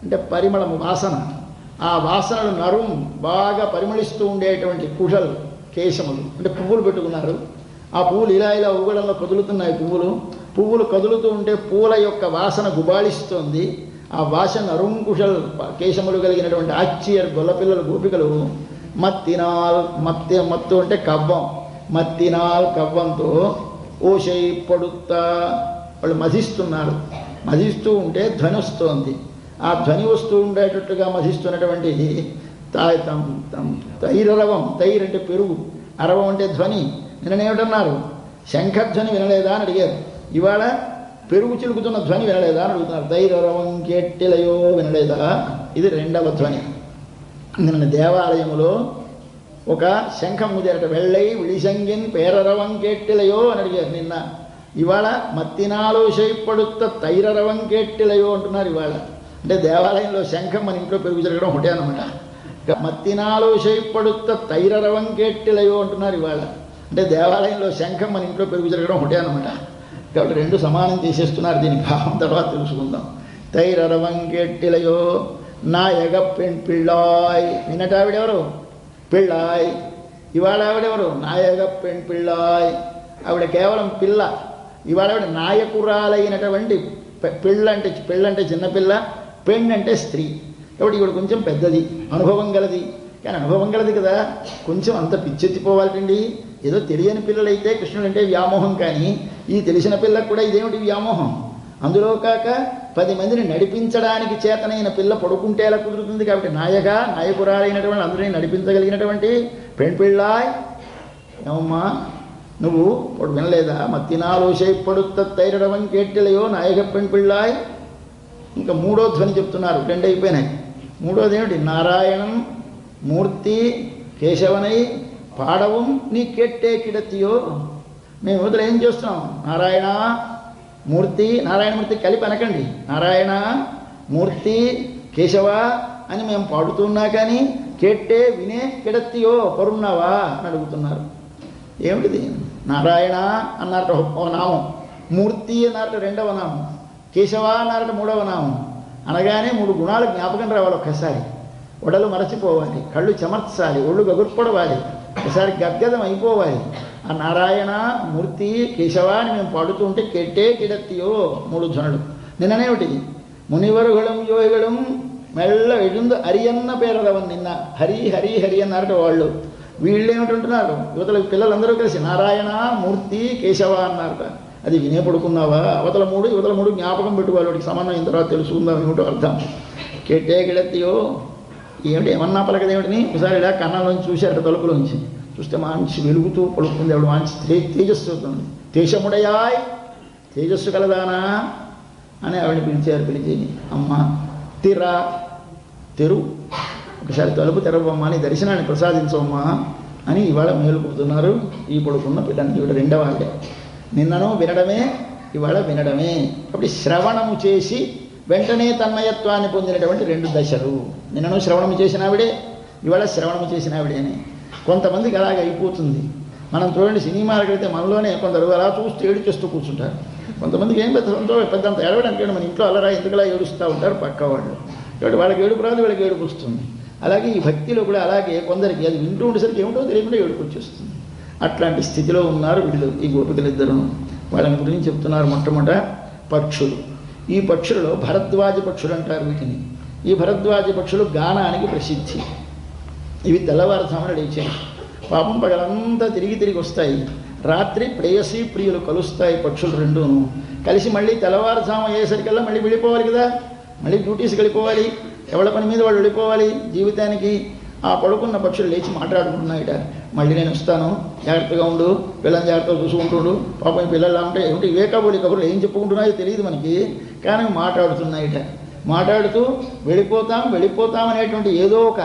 అంటే పరిమళము, వాసన. ఆ వాసనలు నరుం బాగా పరిమళిస్తూ ఉండేటువంటి కుషల్ కేశములు అంటే పువ్వులు పెట్టుకున్నారు. ఆ పువ్వులు ఇలా ఇలా ఊగడంలో కదులుతున్నాయి. పువ్వులు కదులుతూ ఉంటే పూల యొక్క వాసన గుబాళిస్తోంది. ఆ వాసన నరుంకుశల్ కేశములు కలిగినటువంటి ఆశ్చర్య గొల్లపిల్లలు గోపికలు మత్తినాల్, మత్తు అంటే కవ్వం, మత్తినాల్ కవ్వంతో ఓషై పడుతా వాళ్ళు మధిస్తున్నారు. మధిస్తూ ఉంటే ధ్వని వస్తోంది. ఆ ధ్వని వస్తూ ఉండేటట్టుగా మధిస్తున్నటువంటి తైరరవం, తైర్ అంటే పెరుగు, అరవం అంటే ధ్వని. నిన్ననేమిటన్నారు? శంఖధ్వని వినలేదా అని అడిగారు. ఇవాళ పెరుగు చిలుకుతున్న ధ్వని వినలేదా అని అడుగుతున్నారు. తైరరవం కేట్టిలయో వినలేదా? ఇది రెండవ ధ్వని. నిన్న దేవాలయంలో ఒక శంఖం ముదేట వెళ్ళై విడిశంగిన్ పేరరవం కేట్టిలయో అని అడిగారు నిన్న. ఇవాళ మత్తినాలోషై పడుత తైరరవం కేట్టిలయో అంటున్నారు ఇవాళ. అంటే దేవాలయంలో శంఖం మన ఇంట్లో పెరుగు జరగడం ఒకటే అనమాట. మత్తినాలోషై పడుత తైరరవం కేట్టిలయో అంటున్నారు ఇవాళ. అంటే దేవాలయంలో శంఖం మన ఇంట్లో పెరుగు జరగడం ఒకటే అనమాట. కాబట్టి రెండు సమానం చేసేస్తున్నారు. దీని భావం తర్వాత తెలుసుకుందాం. తైరరవం కేట్టిలయో నాయగ పెణ్ పిళ్ళాయ్. నిన్నట ఆవిడెవరు? పిళ్ళాయ్. ఇవాళ ఆవిడెవరు? నాయగ పెణ్ పిళ్ళాయ్. ఆవిడ కేవలం పిల్ల. ఇవాళ ఆవిడ నాయకురాలైనటువంటి పెళ్ళంటే చిన్నపిల్ల, పెళ్ళంటే స్త్రీ. కాబట్టి ఇవిడ కొంచెం పెద్దది, అనుభవం గలది. కానీ అనుభవం గలది కదా, కొంచెం అంత పిచ్చెత్తిపోవాలండి. ఏదో తెలియని పిల్లలైతే కృష్ణుడు అంటే వ్యామోహం, కానీ ఈ తెలిసిన పిల్లకు కూడా ఇదేమిటి వ్యామోహం. అందులో కాక 10 మందిని నడిపించడానికి చేతనైన పిల్ల పడుకుంటే ఎలా కుదురుతుంది? కాబట్టి నాయకురాలైనటువంటి అందరినీ నడిపించగలిగినటువంటి పెళ్ళాయ్. ఏమమ్మా నువ్వు ఇప్పుడు వినలేదా? మత్తినాలోషై పడుత తైరడవం కేట్టిలయో నాయక పెళ్ళాయ్. ఇంకా మూడో ధ్వని చెప్తున్నారు. 2 అయిపోయినాయి. మూడోది ఏమిటి? నారాయణం మూర్తి కేశవనై పాడవం నీ కెట్టే కిడతియో. మేము యువతలు ఏం చేస్తున్నాం? నారాయణ మూర్తి, నారాయణమూర్తి కలిపి అనకండి, నారాయణ మూర్తి కేశవ అని మేము పాడుతున్నా కానీ కేట్టే వినే కిడతియో పరున్నావా అని అడుగుతున్నారు. ఏమిటిది? నారాయణ అన్నారట ఒక నామం, మూర్తి అన్నారట రెండవ నామం, కేశవ అన్నారట మూడవ నామం. అనగానే 3 గుణాలు జ్ఞాపకం రావాలి. ఒక్కసారి ఒడలు మరచిపోవాలి, కళ్ళు చెమర్చాలి, ఒళ్ళు గగుర్పడవాలి, ఒకసారి గద్గదం అయిపోవాలి. ఆ నారాయణ మూర్తి కేశవ అని మేము పాడుతూ ఉంటే కెట్టే కిడతియో 3 ధ్వనులు. నిన్ననేమిటి? మునివరుగళం యోగిగళం మెల్ల ఎడుందు అరియన్న పేరదవని నిన్న హరి హరి హరి అన్నారట వాళ్ళు. వీళ్ళు ఏమిటంటున్నారు? యువతల పిల్లలందరూ కలిసి నారాయణ మూర్తి కేశవ అన్నారట. అది వినే పడుకున్నావా? అవతల 3 యువతల 3 జ్ఞాపకం పెట్టుకోవాలి. వాడికి సమన్వయం తర్వాత తెలుసుకుందాం ఏమిటో అర్థం. కెట్టే కిడతియో ఏమిటి? ఏమన్నా పలకదేమిటిని ఒకసారి ఇలా కన్నంలోంచి చూశారట, తలుపులోంచి చూస్తే మంచి వెలుగుతూ పలుకుతుంది. ఆవిడ మంచి తేజస్సు అవుతుంది. తేజముడయాయ్ తేజస్సు కలదానా అని ఆవిడని పిలిచారు. పిలిచి అమ్మ తిరా తెరు, ఒకసారి తలుపు తెరవమ్మా, నీ దర్శనాన్ని ప్రసాదించవమ్మా అని ఇవాళ మేలుకుంటున్నారు. ఈ పడుకున్న పిల్లని ఇవిడ రెండవ ఆవిడ. నిన్నను వినడమే, ఇవాళ వినడమే. కాబట్టి శ్రవణము చేసి వెంటనే తన్మయత్వాన్ని పొందినటువంటి 2 దశలు. నిన్నను శ్రవణము చేసిన ఆవిడే, ఇవాళ శ్రవణము చేసిన ఆవిడే అని. కొంతమందికి అలాగే అయిపోతుంది. మనం చూడండి, సినిమాలకు వెళ్తే మనలోనే కొందరు అలా చూస్తూ ఏడుచేస్తూ కూర్చుంటారు. కొంతమందికి ఏం పెద్దంత ఏడవడానికి మన ఇంట్లో అలరా ఎందుకులా ఏడుస్తూ ఉంటారు పక్క వాళ్ళు. కాబట్టి వాళ్ళకి ఏడుపు రాదు, వాళ్ళకి ఏడుపు వస్తుంది. అలాగే ఈ భక్తిలో కూడా అలాగే కొందరికి అది వింటూ ఉండేసరికి ఏమిటో తెలియకుండా ఏడుపు వచ్చేస్తుంది. అట్లాంటి స్థితిలో ఉన్నారు వీళ్ళు, ఈ గోపికలిద్దరూ. వాళ్ళని గురించి చెప్తున్నారు. మొట్టమొదట పక్షులు. ఈ పక్షులలో భరద్వాజ పక్షులు అంటారు వీటిని. ఈ భరద్వాజ పక్షులు గానానికి ప్రసిద్ధి. ఇవి తెల్లవారుజామున లేచాయి. పాపం పగలంతా తిరిగి తిరిగి వస్తాయి. రాత్రి ప్రేయసి ప్రియులు కలుస్తాయి పక్షులు రెండూను. కలిసి మళ్ళీ తెల్లవారుజాము అయ్యేసరికల్లా మళ్ళీ వెళ్ళిపోవాలి కదా, మళ్ళీ డ్యూటీస్కి వెళ్ళిపోవాలి, ఎవరి పని మీద వాళ్ళు వెళ్ళిపోవాలి జీవితానికి. ఆ పడుకున్న పక్షులు లేచి మాట్లాడుకుంటున్నాయిట. మళ్ళీ నేను వస్తాను, జాగ్రత్తగా ఉండు, పిల్లల్ని జాగ్రత్తగా చూసుకుంటుండు. పాపం పిల్లలు ఉంటే ఏమిటి ఇవే కాబోలి కబుర్లు ఏం చెప్పుకుంటున్నాయో తెలియదు మనకి, కానీ మాట్లాడుతున్నాయిట. మాట్లాడుతూ వెళ్ళిపోతాం అనేటువంటి ఏదో ఒక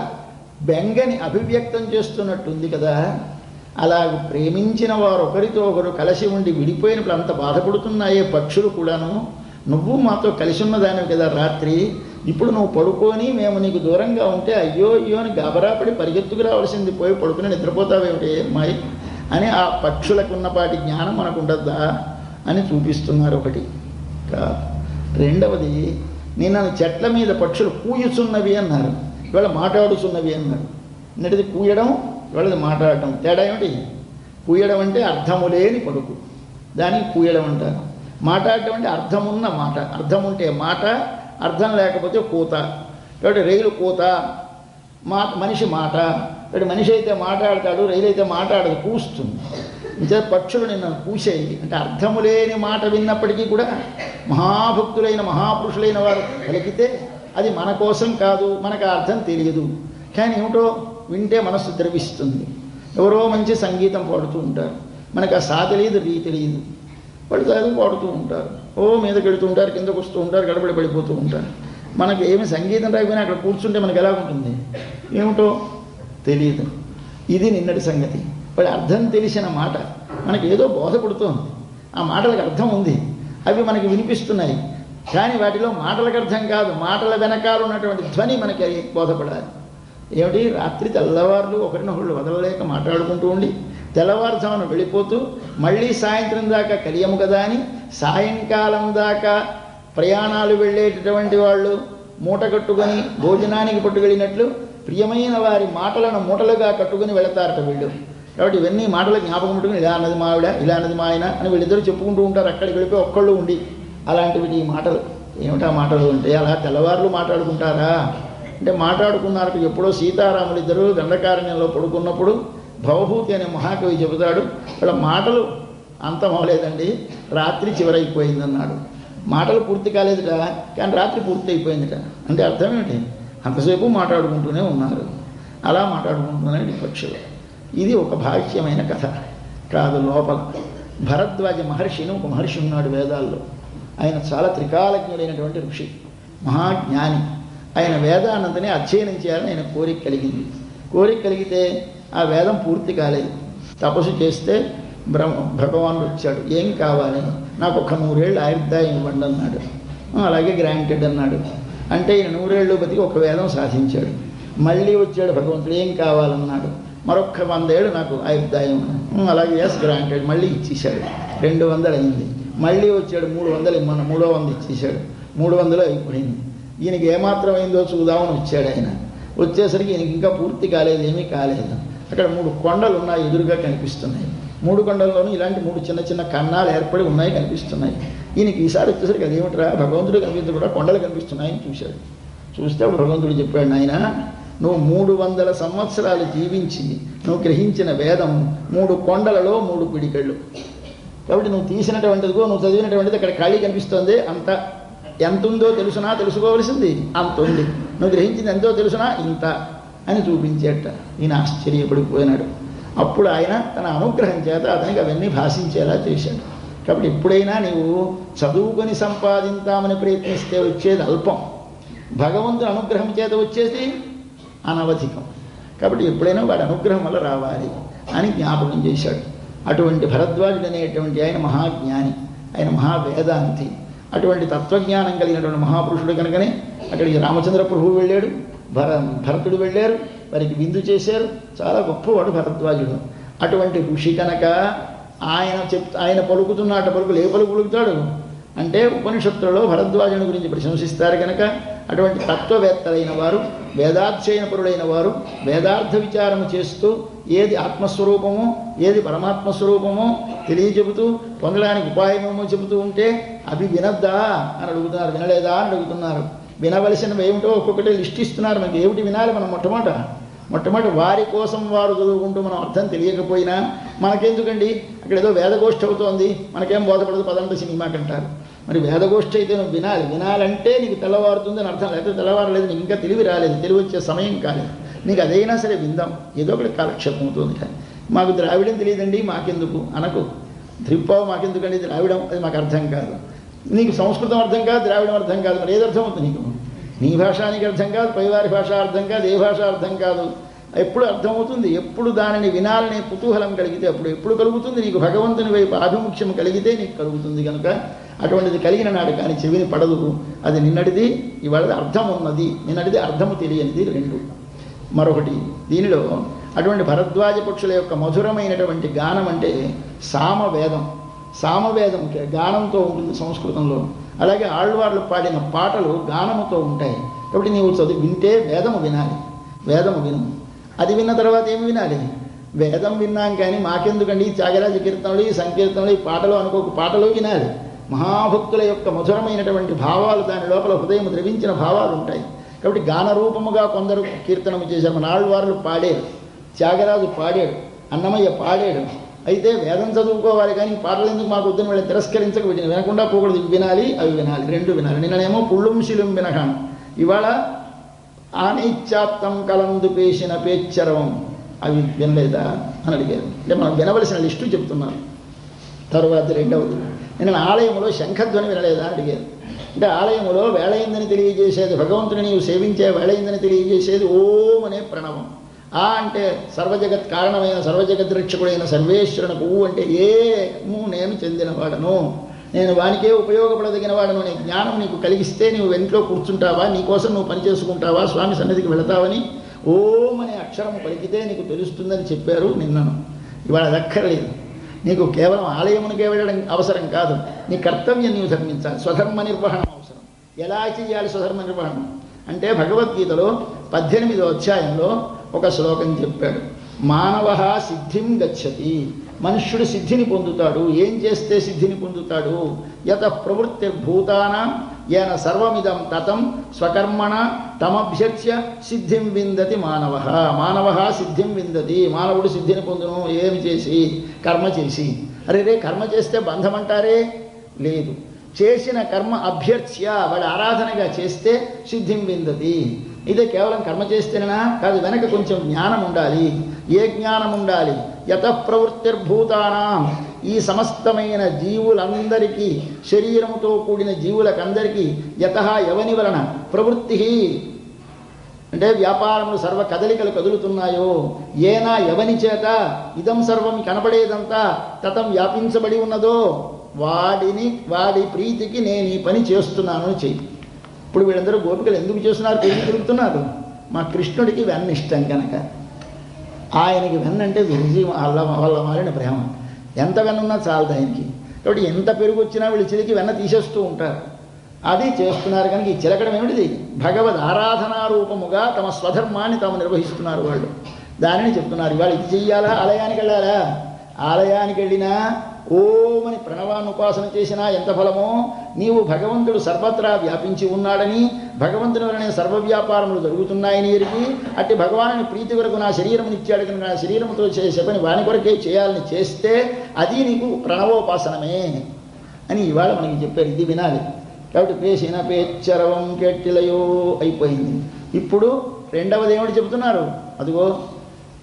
బెంగని అభివ్యక్తం చేస్తున్నట్టుంది కదా. అలాగ ప్రేమించిన వారు ఒకరితో ఒకరు కలిసి ఉండి విడిపోయినప్పుడు అంత బాధపడుతున్నాయే పక్షులు కూడాను. నువ్వు మాతో కలిసి ఉన్నదానివి కదా రాత్రి, ఇప్పుడు నువ్వు పడుకొని మేము నీకు దూరంగా ఉంటే అయ్యో అయ్యో అని గాబరాపడి పరిగెత్తుకు రావాల్సింది, పోయి పడుకుని నిద్రపోతావేమిటి అమ్మాయి అని ఆ పక్షులకు ఉన్నపాటి జ్ఞానం మనకు ఉండద్దా అని చూపిస్తున్నారు. ఒకటి. రెండవది, నేను చెట్ల మీద పక్షులు కూయుచున్నవి అన్నారు, ఇవాళ మాట్లాడుచున్నవి అన్నారు. నిన్నటిది కూయడం, ఇవాళది మాట్లాడటం. తేడా ఏమిటి? కూయడం అంటే అర్థము లేని పలుకు, దానికి కూయడం అంటారు. మాట్లాడటం అంటే అర్థమున్న మాట. అర్థం ఉంటే మాట, అర్థం లేకపోతే కూత. కాబట్టి రైలు కూత, మనిషి మాట. కాబట్టి మనిషి అయితే మాట్లాడతాడు, రైలు అయితే మాట్లాడదు, కూస్తుంది. ఇంతే పక్షులు నిన్న కూసాయి అంటే అర్థము లేని మాట విన్నప్పటికీ కూడా మహాభక్తులైన మహాపురుషులైన వారు పలికితే అది మన కోసం కాదు, మనకు ఆ అర్థం తెలియదు, కానీ ఏమిటో వింటే మనస్సు ద్రవిస్తుంది. ఎవరో మంచి సంగీతం పాడుతూ ఉంటారు, మనకు ఆ సా తెలియదు, రీ తెలియదు, వాళ్ళు చదువు పాడుతూ ఉంటారు, ఓ మీదకి వెళుతూ ఉంటారు, కిందకు వస్తూ ఉంటారు, గడబడి పడిపోతూ ఉంటారు. మనకి ఏమి సంగీతం రాకపోయినా అక్కడ కూర్చుంటే మనకు ఎలా ఉంటుంది ఏమిటో తెలియదు. ఇది నిన్నటి సంగతి. వాడి అర్థం తెలిసిన మాట మనకి ఏదో బోధపడుతోంది, ఆ మాటలకు అర్థం ఉంది, అవి మనకి వినిపిస్తున్నాయి, కానీ వాటిలో మాటలకు అర్థం కాదు, మాటల వెనకాల ఉన్నటువంటి ధ్వని మనకి బోధపడాలి. ఏమిటి? రాత్రి తెల్లవారులు ఒకరినొకళ్ళు వదలలేక మాట్లాడుకుంటూ ఉండి తెల్లవారుజామున వెళ్ళిపోతూ మళ్ళీ సాయంత్రం దాకా కలియము కదా అని సాయంకాలం దాకా ప్రయాణాలు వెళ్ళేటటువంటి వాళ్ళు మూట కట్టుకొని భోజనానికి పట్టుకెళ్ళినట్లు ప్రియమైన వారి మాటలను మూటలుగా కట్టుకుని వెళతారట వీళ్ళు. కాబట్టి ఇవన్నీ మాటలు జ్ఞాపకం పెట్టుకుని ఇలా అన్నది మా ఆవిడ, ఇలా అన్నది మా ఆయన అని వీళ్ళిద్దరూ చెప్పుకుంటూ ఉంటారు. అక్కడికి వెళ్ళిపోయి ఒక్కళ్ళు ఉండి అలాంటివి ఈ మాటలు. ఏమిటా మాటలు అంటే అలా తెల్లవారులు మాట్లాడుకుంటారా అంటే మాట్లాడుకున్నారు. ఎప్పుడో సీతారాములు ఇద్దరు దండకారణ్యంలో పడుకున్నప్పుడు భవభూతి అనే మహాకవి చెబుతాడు, వాళ్ళ మాటలు అంతం అవ్వలేదండి, రాత్రి చివరైపోయిందన్నాడు. మాటలు పూర్తి కాలేదుట, కానీ రాత్రి పూర్తి అయిపోయిందిట. అంటే అర్థం ఏమిటి? అంతసేపు మాట్లాడుకుంటూనే ఉన్నారు. అలా మాట్లాడుకుంటూనే పక్షులు. ఇది ఒక భాష్యమైన కథ కాదు. లోపల భరద్వాజ మహర్షిని ఒక మహర్షి ఉన్నాడు వేదాల్లో. ఆయన చాలా త్రికాలజ్ఞుడైనటువంటి ఋషి, మహాజ్ఞాని. ఆయన వేదానంతనే అధ్యయనం చేయాలని ఆయన కోరిక కలిగింది. కోరిక కలిగితే ఆ వేదం పూర్తి కాలేదు. తపస్సు చేస్తే భగవానుడు వచ్చాడు, ఏం కావాలి, నాకు ఒక 100 ఏళ్ళు ఆయుర్దాయం ఇవ్వండి అన్నాడు. అలాగే గ్రాంటెడ్ అన్నాడు. అంటే ఈయన 100 ఏళ్ళు బతికి ఒక వేదం సాధించాడు. మళ్ళీ వచ్చాడు భగవంతుడు, ఏం కావాలన్నాడు. మరొక 100 ఏళ్ళు నాకు ఆయుర్దాయం, అలాగే ఎస్ గ్రాంటెడ్, మళ్ళీ ఇచ్చేశాడు. 200 అయింది. మళ్ళీ వచ్చాడు, 300 ఇమ్మన్నా, 300 ఇచ్చేశాడు. 300 అయిపోయింది. ఈయనకి ఏమాత్రం అయిందో చూద్దామని వచ్చాడు. ఆయన వచ్చేసరికి ఈయనకి ఇంకా పూర్తి కాలేదు, ఏమీ కాలేదు. అక్కడ 3 కొండలు ఉన్నాయి, ఎదురుగా కనిపిస్తున్నాయి. 3 కొండల్లోనూ ఇలాంటి 3 చిన్న చిన్న కన్నాలు ఏర్పడి ఉన్నాయి, కనిపిస్తున్నాయి. ఈయనకి ఈసారి వచ్చేసరికి అదేమిట్రా భగవంతుడు కనిపించకుండా కొండలు కనిపిస్తున్నాయని చూశాడు. చూస్తే అప్పుడు భగవంతుడు చెప్పాడు, నాయన నువ్వు 300 సంవత్సరాలు జీవించి నువ్వు గ్రహించిన వేదం 3 కొండలలో 3 పిడికళ్ళు. కాబట్టి నువ్వు తీసినటువంటిదిగో, నువ్వు చదివినటువంటిది అక్కడ ఖాళీ కనిపిస్తుంది. అంత ఎంత ఉందో తెలుసునా, తెలుసుకోవలసింది అంత ఉంది. నువ్వు గ్రహించింది ఎంతో తెలుసునా, ఇంత అని చూపించేట. ఈయన ఆశ్చర్యపడిపోయినాడు. అప్పుడు ఆయన తన అనుగ్రహం చేత అతనికి అవన్నీ భాషించేలా చేశాడు. కాబట్టి ఎప్పుడైనా నీవు చదువుకొని సంపాదించామని ప్రయత్నిస్తే వచ్చేది అల్పం, భగవంతుని అనుగ్రహం చేత వచ్చేసి అనవధికం. కాబట్టి ఎప్పుడైనా వాడి అనుగ్రహం వల్ల రావాలి అని జ్ఞాపకం చేశాడు. అటువంటి భరద్వాజుడు అనేటువంటి ఆయన మహాజ్ఞాని, ఆయన మహావేదాంతి, అటువంటి తత్వజ్ఞానం కలిగినటువంటి మహాపురుషుడు కనుకనే అక్కడికి రామచంద్ర ప్రభువు వెళ్ళాడు, భరతుడు వెళ్ళారు, వారికి విందు చేశారు. చాలా గొప్పవాడు భరద్వాజుడు. అటువంటి ఋషి కనుక ఆయన పలుకుతున్నట పలుకులు ఏ పలుకు పలుకుతాడు అంటే ఉపనిషత్తులలో భరద్వాజుని గురించి ప్రశంసిస్తారు కనుక అటువంటి తత్వవేత్తలైన వారు, వేదాధ్యయన పరుడైన వారు వేదార్థ విచారము చేస్తూ ఏది ఆత్మస్వరూపమో ఏది పరమాత్మస్వరూపమో తెలియచెబుతూ పొందడానికి ఉపాయమేమో చెబుతూ ఉంటే అవి వినద్దా అని అడుగుతున్నారు, వినలేదా అని అడుగుతున్నారు. వినవలసినవి ఏమిటో ఒక్కొక్కటి లిస్ట్ ఇస్తున్నారు. మనకి ఏమిటి వినాలి? మనం మొట్టమొదటి వారి కోసం వారు చదువుకుంటూ మనం అర్థం తెలియకపోయినా మనకెందుకండి, అక్కడ ఏదో వేదగోష్ఠి అవుతోంది, మనకేం బోధపడదు, పదంత సినిమాకంటారు. మరి వేదగోష్ఠి అయితే నువ్వు వినాలంటే నీకు తెల్లవారుతుంది అని అర్థం. లేకపోతే తెల్లవారలేదు, నీకు ఇంకా తెలివి రాలేదు, తెలివి వచ్చే సమయం కాలేదు. నీకు అదైనా సరే విందాం, ఏదో ఒకటి కాలక్షేపం అవుతుంది. కానీ మాకు ద్రావిడం తెలియదండి, మాకెందుకు అనకు. త్రిప్పావు మాకెందుకండి, ద్రావిడం అది మాకు అర్థం కాదు. నీకు సంస్కృతం అర్థం కాదు, ద్రావిడం అర్థం కాదు, మరి ఏది అర్థం అవుతుంది నీకు? నీ భాష నీకు అర్థం కాదు, పైవారి భాష అర్థం కాదు, ఏ భాష అర్థం కాదు. ఎప్పుడు అర్థమవుతుంది? ఎప్పుడు దానిని వినాలనే కుతూహలం కలిగితే అప్పుడు ఎప్పుడు కలుగుతుంది నీకు? భగవంతుని వైపు ఆభిముఖ్యం కలిగితే నీకు కలుగుతుంది. కనుక అటువంటిది కలిగిన నాడు కానీ చెవిని పడదు. అది నిన్నటిది, ఇవాళది అర్థం ఉన్నది, నిన్నటిది అర్థము తెలియనిది, 2. మరొకటి దీనిలో అటువంటి భరద్వాజ పక్షుల యొక్క మధురమైనటువంటి గానం అంటే సామవేదం. సామవేదం గానంతో ఉంటుంది సంస్కృతంలో. అలాగే ఆళ్వార్లు పాడిన పాటలు గానముతో ఉంటాయి. కాబట్టి నీవు వింటే వేదము వినాలి, వేదము విను. అది విన్న తర్వాత ఏమి వినాలి? వేదం విన్నాం కానీ మాకెందుకండి త్యాగరాజ కీర్తనలు, ఈ సంకీర్తనలు, ఈ పాటలు అనుకోకు, పాటలు వినాలి. మహాభక్తుల యొక్క మధురమైనటువంటి భావాలు, దాని లోపల హృదయం ద్రవించిన భావాలు ఉంటాయి. కాబట్టి గానరూపముగా కొందరు కీర్తనము చేశారు. మన ఆళ్వార్లు పాడారు, త్యాగరాజు పాడాడు, అన్నమయ్య పాడాడు. అయితే వేదం చదువుకోవాలి కానీ పాటలు ఎందుకు మాకు వద్దని వాళ్ళని తిరస్కరించక వీటిని వినకుండా పోకూడదు. ఇవి వినాలి, అవి వినాలి, 2 వినాలి. నిన్ననేమో పుళ్ళుం శిలుం వినగాను, ఇవాళ ఆనైత్యాత్తం కలందు పేసిన పేచ్చరవం అవి వినలేదా అని అడిగారు. అంటే మనం వినవలసిన లిస్టు చెప్తున్నాను. తర్వాత 2వది, నిన్న ఆలయంలో శంఖధ్వని వినలేదా అని అడిగారు. అంటే ఆలయంలో వేళయిందని తెలియజేసేది, భగవంతుని నీవు సేవించే వేళయిందని తెలియజేసేది ఓం అనే ప్రణవం. ఆ అంటే సర్వజగత్ కారణమైన సర్వజగద్రక్షకుడైన సర్వేశ్వరునకు, ఊ అంటే ఏము నేను చెందినవాడను, నేను వానికే ఉపయోగపడదగిన వాడను అనే జ్ఞానం నీకు కలిగిస్తే నీవు వెంట్లో కూర్చుంటావా, నీకోసం నువ్వు పనిచేసుకుంటావా, స్వామి సన్నిధికి వెళతావని ఓం అనే అక్షరము పలికితే నీకు తెలుస్తుందని చెప్పారు నిన్నను. ఇవాళ అది అక్కర్లేదు. నీకు కేవలం ఆలయమునికే వెళ్ళడం అవసరం కాదు, నీ కర్తవ్యం నీవు ధర్మించాలి. స్వధర్మ నిర్వహణం అవసరం. ఎలా చేయాలి స్వధర్మ నిర్వహణం అంటే భగవద్గీతలో 18వ అధ్యాయంలో ఒక శ్లోకం చెప్పాడు. మానవ సిద్ధిం గచ్చతి, మనుష్యుడు సిద్ధిని పొందుతాడు. ఏం చేస్తే సిద్ధిని పొందుతాడు? యత ప్రవృత్తిర్భూతానాం ఏన సర్వమిదం తతం స్వకర్మణ తమభ్యర్చ్య సిద్ధిం విందతి మానవ. మానవ సిద్ధిం విందతి, మానవుడు సిద్ధిని పొందును ఏమి చేసి? కర్మ చేసి. అరే కర్మ చేస్తే బంధం అంటారే, లేదు. చేసిన కర్మ అభ్యర్చ్య, వాడి ఆరాధనగా చేస్తే సిద్ధిం విందతి. ఇదే కేవలం కర్మ చేస్తేనా కాదు, వెనక కొంచెం జ్ఞానం ఉండాలి. ఏ జ్ఞానం ఉండాలి? యత ప్రవృత్తిర్భూతానాం, ఈ సమస్తమైన జీవులందరికీ, శరీరముతో కూడిన జీవులకందరికీ, యత ఎవని వలన, ప్రవృత్తి అంటే వ్యాపారములు సర్వ కదలికలు కదులుతున్నాయో, ఏనా ఎవని చేత ఇదం సర్వం కనపడేదంతా తతం వ్యాపించబడి ఉన్నదో వాడి ప్రీతికి నేను ఈ పని చేస్తున్నాను చెయ్యి. ఇప్పుడు వీళ్ళందరూ గోపికలు ఎందుకు చేస్తున్నారు, తిరుగుతున్నారు? మా కృష్ణుడికి వెన్న ఇష్టం కనుక. ఆయనకి వెన్న అంటే విరిగి వాళ్ళ మారిన ప్రేమ. ఎంత వెన్న ఉన్నా చాలదు ఆయనకి. కాబట్టి ఎంత పెరుగు వచ్చినా వీళ్ళు చిలికి వెన్న తీసేస్తూ ఉంటారు. అది చేస్తున్నారు కనుక ఈ చిలకడం ఏమిటిది? భగవద్ ఆరాధనారూపముగా తమ స్వధర్మాన్ని తాము నిర్వహిస్తున్నారు వాళ్ళు. దానిని చెప్తున్నారు. ఇవాళ ఇది చెయ్యాలా, ఆలయానికి వెళ్ళాలా? ఆలయానికి వెళ్ళినా ఓమని ప్రణవాన్ని ఉపాసన చేసినా ఎంత ఫలమో, నీవు భగవంతుడు సర్వత్రా వ్యాపించి ఉన్నాడని, భగవంతుని వలనే సర్వవ్యాపారములు జరుగుతున్నాయని ఎరిగి, అట్టి భగవాను ప్రీతి కొరకు నా శరీరం ఇచ్చాడు కనుక నా శరీరంతో చేసే పని వాని కొరకే చేయాలని చేస్తే అది నీకు ప్రణవోపాసనమే అని ఇవాళ మనకి చెప్పారు. ఇది వినాలి. కాబట్టి పేసిన పేచ్చరవం కెట్టిలయో అయిపోయింది. ఇప్పుడు రెండవది ఏమిటి చెబుతున్నారు? అదిగో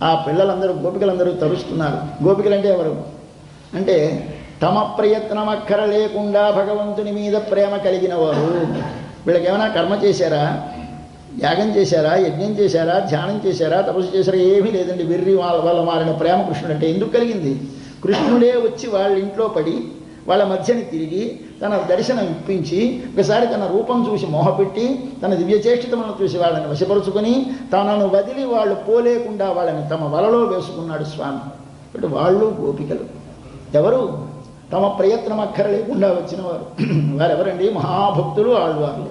ఆ పిల్లలందరూ గోపికలందరూ తరుస్తున్నారు. గోపికలంటే ఎవరు అంటే తమ ప్రయత్నం అక్కర లేకుండా భగవంతుని మీద ప్రేమ కలిగిన వారు. వీళ్ళకి ఏమైనా కర్మ చేశారా, యాగం చేశారా, యజ్ఞం చేశారా, ధ్యానం చేశారా, తపస్సు చేశారా? ఏమీ లేదండి. వెర్రి వాళ్ళ మారిన ప్రేమ కృష్ణుడు అంటే ఎందుకు కలిగింది? కృష్ణుడే వచ్చి వాళ్ళ ఇంట్లో పడి వాళ్ళ మధ్యని తిరిగి తన దర్శనం ఇప్పించి ఒకసారి తన రూపం చూసి మోహపెట్టి తన దివ్యచేష్టితములను చూసి వాళ్ళని వశపరుచుకొని తనను వదిలి వాళ్ళు పోలేకుండా వాళ్ళని తమ వలలో వేసుకున్నాడు స్వామి. అంటే వాళ్ళు గోపికలు. ఎవరు? తమ ప్రయత్నం అక్కర లేకుండా వచ్చిన వారు. వారెవరండి? మహాభక్తులు ఆళ్వార్లు.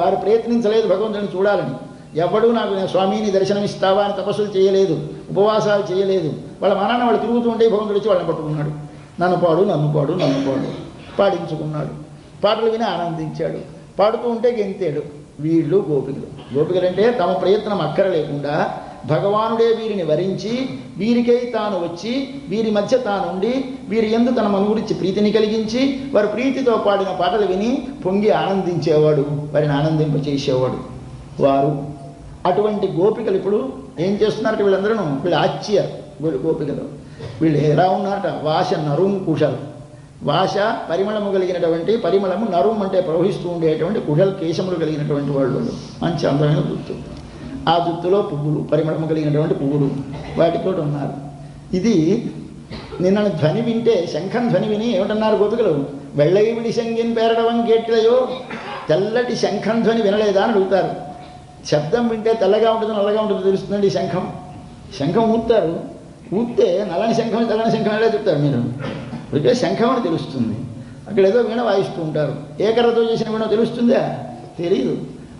వారు ప్రయత్నించలేదు భగవంతుని చూడాలని. ఎవడూ నాకు స్వామిని దర్శనం ఇస్తావా అని తపస్సులు చేయలేదు, ఉపవాసాలు చేయలేదు. వాళ్ళ మానాన్న వాళ్ళు తిరుగుతూ ఉంటే భగవంతుడు వచ్చి వాళ్ళని పట్టుకున్నాడు. నన్ను పాడు నన్ను పాడు నన్ను పాడు పాడించుకున్నాడు. పాటలు విని ఆనందించాడు. పాడుతూ ఉంటే గెంతాడు. వీళ్ళు గోపికలు. గోపికలంటే తమ ప్రయత్నం అక్కర లేకుండా భగవానుడే వీరిని వరించి వీరికై తాను వచ్చి వీరి మధ్య తానుండి వీరి యందు తన మన గురించి ప్రీతిని కలిగించి వారి ప్రీతితో పాడిన పాటలు విని పొంగి ఆనందించేవాడు, వారిని ఆనందింపచేసేవాడు వారు. అటువంటి గోపికలు ఇప్పుడు ఏం చేస్తున్నారట? వీళ్ళందరూ వీళ్ళు ఆచ్య గోపికలు. వీళ్ళు ఎలా ఉన్నారట? వాస నరుం కుశల్. వాస పరిమళము కలిగినటువంటి, పరిమళము నరుం అంటే ప్రవహిస్తూ ఉండేటువంటి, కుశల్ కేశములు కలిగినటువంటి వాళ్ళు. మంచి అందమైన జుత్తు. ఆ జుత్తులో పువ్వులు, పరిమళము కలిగినటువంటి పువ్వులు వాటితో ఉన్నారు. ఇది నిన్న ధ్వని వింటే, శంఖం ధ్వని విని ఏమిటన్నారు గోపికలు? వెள்ளైవిడి శంగిన్ పేరడవం గేట్లయో. తెల్లటి శంఖం ధ్వని వినలేదా అని అడుగుతారు. శబ్దం వింటే తెల్లగా ఉంటుంది నల్లగా ఉంటుందో తెలుస్తుందండి. శంఖం ఊపుతారు. ఊపితే నల్లని శంఖం తెల్లని శంఖం ఎలా చెప్తారు మీరు? అయితే శంఖం అని తెలుస్తుంది. అక్కడ ఏదో వీణ వాయిస్తూ ఉంటారు. ఏ కర్రతో చేసిన వీణ తెలుస్తుందా? తెలియదు.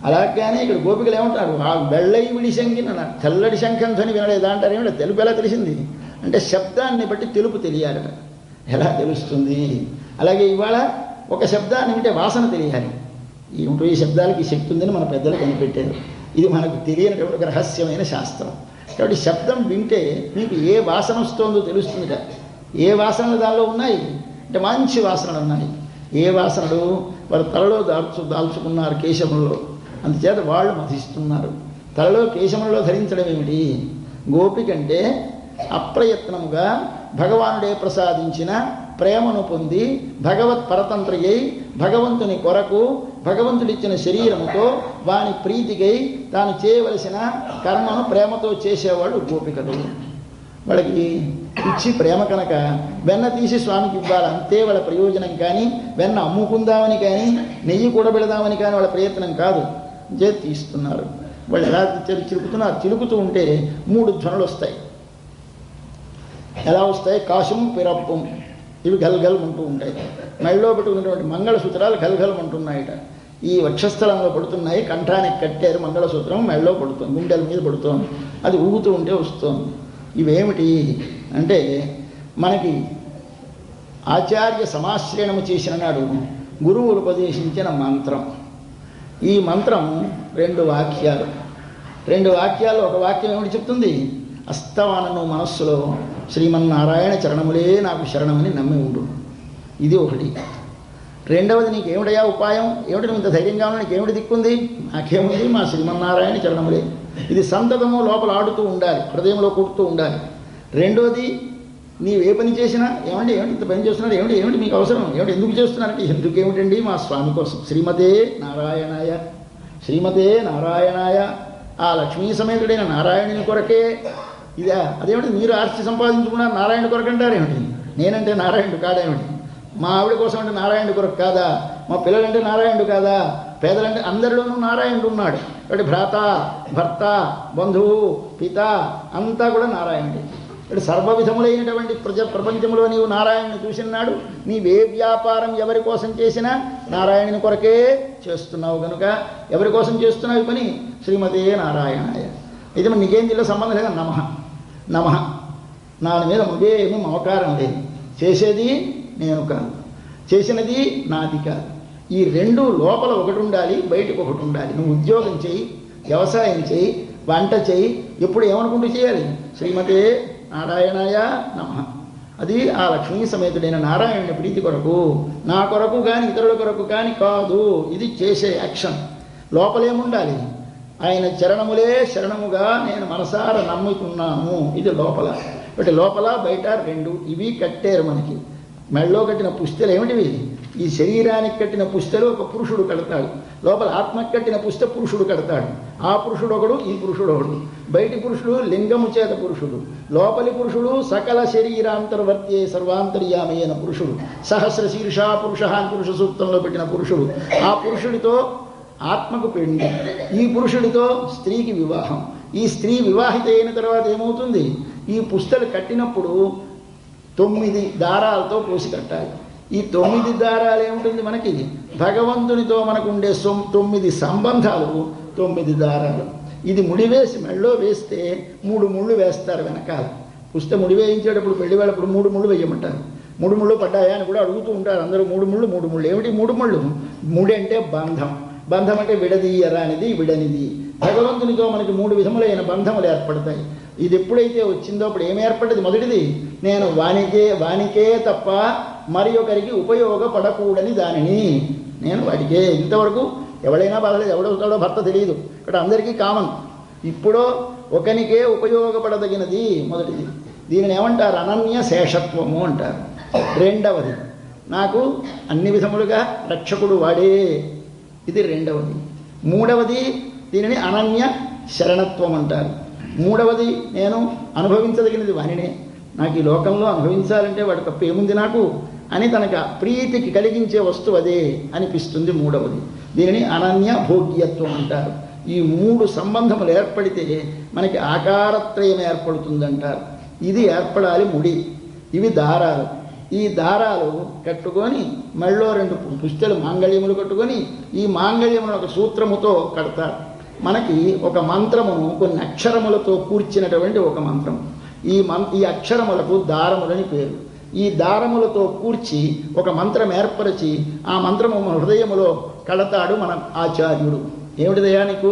అలాగానే ఇక్కడ గోపికలు ఏమంటారు? ఆ వెள்ளై విడి శంఖిని అన్నారు. తెల్లటి శంఖం ధ్వని వినలేదా అంటారు. ఏమిటో తెలుపు ఎలా తెలిసింది అంటే శబ్దాన్ని బట్టి తెలుపు తెలియాలట. ఎలా తెలుస్తుంది? అలాగే ఇవాళ ఒక శబ్దాన్ని వింటే వాసన తెలియాలి. ఈ శబ్దాలకి శక్తి ఉందని మన పెద్దలు కనిపెట్టారు. ఇది మనకు తెలియనటువంటి ఒక రహస్యమైన శాస్త్రం. కాబట్టి శబ్దం వింటే మీకు ఏ వాసన వస్తుందో తెలుస్తుందిట. ఏ వాసనలు దానిలో ఉన్నాయి అంటే మంచి వాసనలు ఉన్నాయి. ఏ వాసనలు? వారు తలలో దాల్చుకున్నారు కేశములలో, అందుచేత వాళ్ళు మధిస్తున్నారు. తలలో కేశములలో ధరించడం ఏమిటి? గోపికంటే అప్రయత్నముగా భగవానుడే ప్రసాదించిన ప్రేమను పొంది భగవత్ పరతంత్రయ్యై భగవంతుని కొరకు భగవంతుడిచ్చిన శరీరముతో వాని ప్రీతికై తాను చేయవలసిన కర్మను ప్రేమతో చేసేవాడు గోపికలు. వాళ్ళకి ఇచ్చి ప్రేమ కనుక వెన్న తీసి స్వామికి ఇవ్వాలి అంతే వాళ్ళ ప్రయోజనం. కానీ వెన్న అమ్ముకుందామని కానీ నెయ్యి కూడబెడదామని కానీ వాళ్ళ ప్రయత్నం కాదు. తీస్తున్నారు. వాళ్ళు ఎలా చిలుకుతున్నారు? చిలుకుతూ ఉంటే 3 ధ్వనులు వస్తాయి. ఎలా వస్తాయి? కాశం పిరప్పం. ఇవి గల్గల్మంటూ ఉంటాయి. మెళ్ళలో పెట్టుకున్నటువంటి మంగళసూత్రాలు గల్గల్మంటున్నాయట. ఈ వక్షస్థలంలో పడుతున్నాయి. కంఠానికి కట్టారు మంగళసూత్రం, మెళ్ళలో పడుతుంది, గుండెల మీద పడుతోంది. అది ఊగుతూ ఉంటే వస్తుంది. ఇవేమిటి అంటే మనకి ఆచార్య సమాశ్రయణము చేసిన నాడు గురువులు ఉపదేశించిన మంత్రం. ఈ మంత్రం 2 వాక్యాలు. 2 వాక్యాలు. ఒక వాక్యం ఏమిటి చెప్తుంది? అస్తమానను మనస్సులో శ్రీమన్నారాయణ చరణములే నాకు శరణమని నమ్మి ఉండు. ఇది ఒకటి. రెండవది, నీకేమిటయా ఉపాయం? ఏమిటి నువ్వు ఇంత ధైర్యంగా ఉన్నా? నీకేమిటి దిక్కుంది? నాకేముంది? మా శ్రీమన్నారాయణ చరణములే. ఇది సంతతము లోపల ఆడుతూ ఉండాలి, హృదయంలో కూడుతూ ఉండాలి. రెండోది, నీవు ఏ పని చేసినా ఏమిటి ఇంత పని చేస్తున్నారు? ఏమిటి మీకు అవసరం? ఎందుకు చేస్తున్నారంటే ఎందుకేమిటండి? మా స్వామి కోసం. శ్రీమతే నారాయణాయ శ్రీమతే నారాయణాయ ఆ లక్ష్మీ సమేతుడైన నారాయణుని కొరకే ఇదా. అదేమిటి మీరు ఆస్తి సంపాదించుకున్నారు నారాయణ కొరకు అంటారేమిటి? నేనంటే నారాయణుడు కాడేమిటి? మా ఆవిడ కోసం అంటే నారాయణుడు కొరకు కాదా? మా పిల్లలంటే నారాయణుడు కాదా? పేదలంటే అందరిలోనూ నారాయణుడు ఉన్నాడు. కాబట్టి భ్రాత, భర్త, బంధువు, పిత అంతా కూడా నారాయణుడే. అంటే సర్వవిధములైనటువంటి ప్రపంచంలో నీవు నారాయణుని చూసినాడు. నీవే వ్యాపారం ఎవరి కోసం చేసినా నారాయణుని కొరకే చేస్తున్నావు కనుక ఎవరి కోసం చేస్తున్నావు పని? శ్రీమతే నారాయణాయ. అయితే మరి నీకేం జిల్లా సంబంధం లేదా? నమః నమః. నా మీద మగేమీ మమకారం లేదు. చేసేది నేను కాదు, చేసినది నాది కాదు. ఈ రెండు లోపల ఒకటి ఉండాలి, బయటకు ఒకటి ఉండాలి. నువ్వు ఉద్యోగం చేయి, వ్యవసాయం చేయి, వంట చేయి, ఎప్పుడు ఏమనుకుంటూ చేయాలి? శ్రీమతే నారాయణాయ నమః. అది ఆ లక్ష్మీ సమేతుడైన నారాయణుని ప్రీతి కొరకు, నా కొరకు కానీ ఇతరుల కొరకు కానీ కాదు. ఇది చేసే యాక్షన్. లోపలేముండాలి? ఆయన చరణములే శరణముగా నేను మనసారా నమ్ముతున్నాను. ఇది లోపల. అంటే లోపల బయట రెండు. ఇవి కట్టారు మనకి. మెళ్ళలో కట్టిన పుస్తలు ఏమిటివి? ఈ శరీరానికి కట్టిన పుస్తలు ఒక పురుషుడు కడతాడు. లోపల ఆత్మకు కట్టిన పుస్త పురుషుడు కడతాడు. ఆ పురుషుడు ఒకడు, ఈ పురుషుడు ఒకడు. బయటి పురుషుడు లింగము చేత పురుషుడు, లోపలి పురుషుడు సకల శరీరాంతర్వర్తి సర్వాంతర్యామి అయిన పురుషుడు. సహస్ర శీర్ష పురుష అని పురుష సూక్తంలో పెట్టిన పురుషుడు. ఆ పురుషుడితో ఆత్మకు పెండి, ఈ పురుషుడితో స్త్రీకి వివాహం. ఈ స్త్రీ వివాహిత అయిన తర్వాత ఏమవుతుంది? ఈ పుస్తలు కట్టినప్పుడు 9 దారాలతో పోసి కట్టాలి. ఈ 9 దారాలు ఏముంటుంది మనకి? భగవంతునితో మనకు ఉండే 9 సంబంధాలు 9 దారాలు. ఇది ముడివేసి మెళ్ళో వేస్తే 3 ముళ్ళు వేస్తారు వెనకాల. పుస్తకం ముడి వేయించేటప్పుడు పెళ్లి వాళ్ళప్పుడు 3 ముళ్ళు వేయమంటారు. 3 ముళ్ళు పడ్డాయా అని కూడా అడుగుతూ ఉంటారు అందరూ. 3 ముళ్ళు 3 ముళ్ళు ఏమిటి 3 ముళ్ళు? ముడి అంటే బంధం, బంధం అంటే విడదీయరానిది, విడనిది. భగవంతునితో మనకి 3 విధములైన బంధములు ఏర్పడతాయి. ఇది ఎప్పుడైతే వచ్చిందో అప్పుడు ఏమి ఏర్పడ్డది? మొదటిది, నేను వానికే తప్ప మరి ఒకరికి ఉపయోగపడకూడని దానిని. నేను వాడికే. ఇంతవరకు ఎవడైనా బాధలేదు, ఎవడవుతాడో భర్త తెలియదు. ఇక్కడ అందరికీ కామన్. ఇప్పుడో ఒకనికే ఉపయోగపడదగినది మొదటిది. దీనిని ఏమంటారు? అనన్య శేషత్వము అంటారు. రెండవది, నాకు అన్ని విధములుగా రక్షకుడు వాడే. ఇది రెండవది. మూడవది, దీనిని అనన్య శరణత్వం అంటారు. మూడవది, నేను అనుభవించదగినది వానినే. నాకు ఈ లోకంలో అనుభవించాలంటే వాడు తప్ప ఏముంది నాకు అని తనకు ప్రీతికి కలిగించే వస్తువు అదే అనిపిస్తుంది మూడవది. దీనిని అనన్య భోగ్యత్వం అంటారు. ఈ 3 సంబంధములు ఏర్పడితే మనకి ఆకారత్రయం ఏర్పడుతుందంటారు. ఇది ఏర్పడాలి ముడి. ఇవి దారాలు. ఈ దారాలు కట్టుకొని మెళ్ళో 2 పుస్తలు మాంగళ్యములు కట్టుకొని ఈ మాంగళ్యమును ఒక సూత్రముతో కడతారు. మనకి ఒక మంత్రమును కొన్ని అక్షరములతో కూర్చినటువంటి ఒక మంత్రం. ఈ అక్షరములకు దారములని పేరు. ఈ దారములతో కూర్చి ఒక మంత్రం ఏర్పరిచి ఆ మంత్రము మన హృదయములో కడతాడు మన ఆచార్యుడు. ఏమిటిదయా నీకు?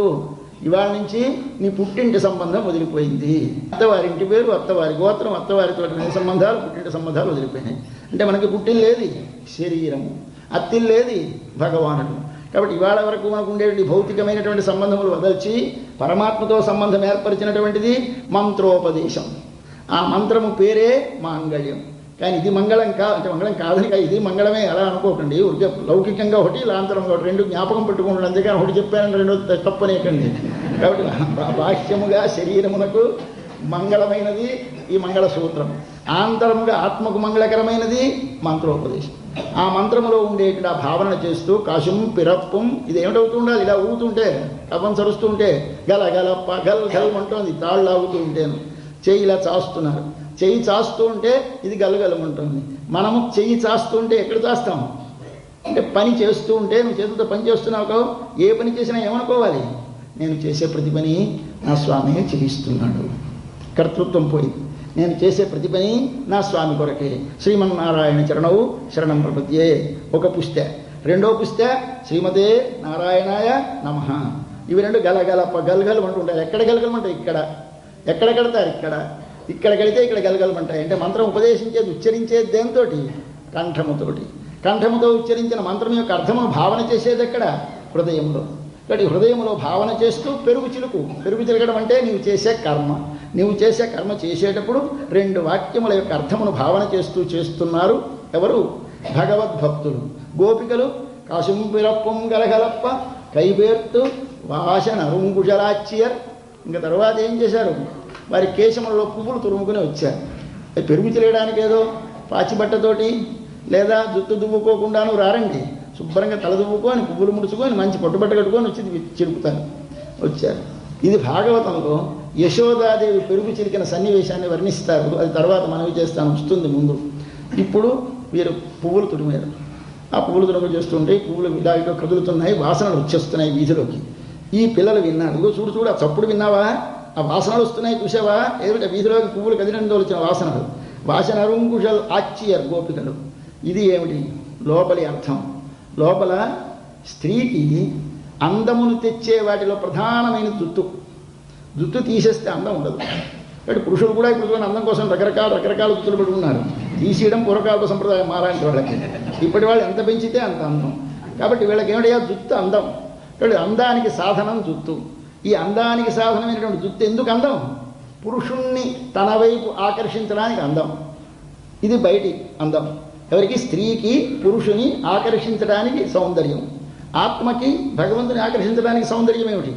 ఇవాళ నుంచి నీ పుట్టింటి సంబంధం వదిలిపోయింది. అత్తవారింటి పేరు, అత్తవారి గోత్రం, అత్తవారితో సంబంధాలు, పుట్టింటి సంబంధాలు వదిలిపోయినాయి. అంటే మనకి పుట్టిల్లేది శరీరము, అత్తిల్లేది భగవానుడు. కాబట్టి ఇవాళ వరకు మనకు ఉండేటువంటి భౌతికమైనటువంటి సంబంధములు వదల్చి పరమాత్మతో సంబంధం ఏర్పరిచినటువంటిది మంత్రోపదేశం. ఆ మంత్రము పేరే మాంగళ్యం. కానీ ఇది మంగళం అంటే మంగళం కాదని కాదు, ఇది మంగళమే అలా అనుకోకండి. లౌకికంగా ఒకటి, లాంతరంగా ఒకటి, 2 జ్ఞాపకం పెట్టుకుంటాడు. అంతేకాని ఒకటి చెప్పానని 2 తప్పనేకండి. కాబట్టి బాహ్యముగా శరీరమునకు మంగళమైనది ఈ మంగళసూత్రం, ఆంతరముగా ఆత్మకు మంగళకరమైనది మంత్రోపదేశం. ఆ మంత్రములో ఉండేట భావన చేస్తూ కాశం పిరప్పం ఇది ఏమిటవుతూ ఉండాలి? ఇలా ఊగుతుంటే, కపం సరుస్తూ ఉంటే గల గలప్ప గల్ గల్ అంటోంది. తాళ్ళు లాగుతూ ఉంటేను చెయ్యి ఇలా చాస్తున్నారు. చెయ్యి చాస్తూ ఉంటే ఇది గలగలమంటుంది. మనము చెయ్యి చాస్తూ ఉంటే ఎక్కడ చాస్తాము? అంటే పని చేస్తూ ఉంటే నువ్వు చేతులతో పని చేస్తున్నావు కావు, ఏ పని చేసినా ఏమనుకోవాలి? నేను చేసే ప్రతి పని నా స్వామి చేయిస్తున్నాడు. కర్తృత్వం పోయింది. నేను చేసే ప్రతి పని నా స్వామి కొరకే. శ్రీమన్నారాయణ చరణవు శరణం ప్రపద్యే ఒక పుస్తె. రెండో పుస్తె శ్రీమతే నారాయణాయ నమః. ఇవి 2 గలగలప గలగలం అంటుంటారు. ఎక్కడ గలగలమంటాయి? ఇక్కడ. ఎక్కడ కడతారు? ఇక్కడ. ఇక్కడ కడితే ఇక్కడ గలగలమంటాయి. అంటే మంత్రం ఉపదేశించేది, ఉచ్చరించేది దేంతో? కంఠముతోటి. కంఠముతో ఉచ్చరించిన మంత్రం యొక్క అర్థమును భావన చేసేది ఎక్కడ? హృదయంలో. కాబట్టి హృదయంలో భావన చేస్తూ పెరుగు చిలకడం అంటే నీవు చేసే కర్మ. నీవు చేసే కర్మ చేసేటప్పుడు 2 వాక్యముల యొక్క అర్థమును భావన చేస్తున్నారు ఎవరు? భగవద్భక్తులు. గోపికలు కాశంపిరప్పం గలగలప్ప కైబేర్తు వాసన రుంగుజలాచ్చియర్ ఇంకా తర్వాత ఏం చేశారు, వారి కేశములలో పువ్వులు తురుముకుని వచ్చారు. పెరుగు తెలియడానికి ఏదో పాచిబట్టతోటి లేదా జుట్టు దువ్వుకోకుండాను రారండి. శుభ్రంగా తల దువ్వుకొని పువ్వులు ముడుచుకొని మంచి పట్టుబట్ట కట్టుకొని వచ్చి చిరుపుతారు వచ్చారు. ఇది భాగవతంలో యశోదాదేవి పెరుగు చిరికిన సన్నివేశాన్ని వర్ణిస్తారు. అది తర్వాత మనవి చేస్తాను, వస్తుంది ముందు. ఇప్పుడు వీరు పువ్వులు తుడిమారు. ఆ పువ్వులు తుడుము చేస్తుంటే పువ్వులు ఇలా ఇటో కదులుతున్నాయి, వాసనలు వచ్చేస్తున్నాయి వీధిలోకి. ఈ పిల్లలు విన్నారు. చూడు చూడు, ఆ చప్పుడు విన్నావా, ఆ వాసనలు వస్తున్నాయి చూసావా, ఏమిటా వీధిలోకి పువ్వులు కదిలినందుకు వచ్చిన వాసనలు. వాసనరుంకుశల్ ఆశ్చర్య గోపికలు. ఇది ఏమిటి లోపలి అర్థం. లోపల స్త్రీకి అందమును తెచ్చే వాటిలో ప్రధానమైన జుత్తు తీసేస్తే అందం ఉండదు. కాబట్టి పురుషులు కూడా ఇప్పుడు అందం కోసం రకరకాల జుత్తులు పెట్టుకున్నారు. తీసేయడం పూర్వకాల సంప్రదాయం మారాంటి వాళ్ళకి. ఇప్పటి వాళ్ళు ఎంత పెంచితే అంత అందం. కాబట్టి వీళ్ళకి ఏమిటయ్యా జుత్తు అందం. కాబట్టి అందానికి సాధనం జుత్తు. ఈ అందానికి సాధనమైనటువంటి జుత్తు ఎందుకు అందం? పురుషుణ్ణి తన వైపు ఆకర్షించడానికి అందం. ఇది బయటి అందం. ఎవరికి? స్త్రీకి పురుషుని ఆకర్షించడానికి సౌందర్యం. ఆత్మకి భగవంతుని ఆకర్షించడానికి సౌందర్యం ఏమిటి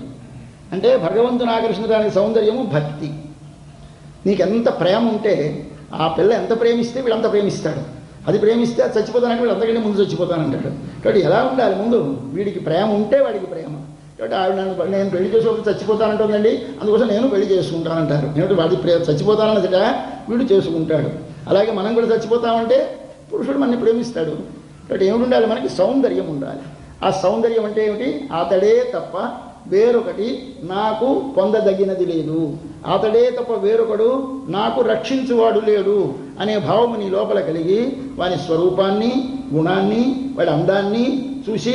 అంటే, భగవంతుని ఆకర్షించడానికి సౌందర్యము భక్తి. నీకెంత ప్రేమ ఉంటే, ఆ పిల్ల ఎంత ప్రేమిస్తే వీడంత ప్రేమిస్తాడు. అది ప్రేమిస్తే అది చచ్చిపోతానంటే వీడు అంతకంటే ముందు చచ్చిపోతానంటాడు. కాబట్టి ఎలా ఉండాలి? ముందు వీడికి ప్రేమ ఉంటే వాడికి ప్రేమ. కాబట్టి ఆవిడ నేను పెళ్లి చేసుకోకపోతే చచ్చిపోతానంటుందండి, అందుకోసం నేను పెళ్లి చేసుకుంటానంటారు. ఏమిటి? వాడి చచ్చిపోతానన్నదిట వీడు చేసుకుంటాడు. అలాగే మనం కూడా చచ్చిపోతామంటే పురుషుడు మనని ప్రేమిస్తాడు. కాబట్టి ఏమిటి ఉండాలి? మనకి సౌందర్యం ఉండాలి. ఆ సౌందర్యం అంటే ఏమిటి? అతడే తప్ప వేరొకటి నాకు పొందదగినది లేదు, అతడే తప్ప వేరొకడు నాకు రక్షించువాడు లేడు అనే భావము నీ లోపల కలిగి వాని స్వరూపాన్ని, గుణాన్ని, వాడి అందాన్ని చూసి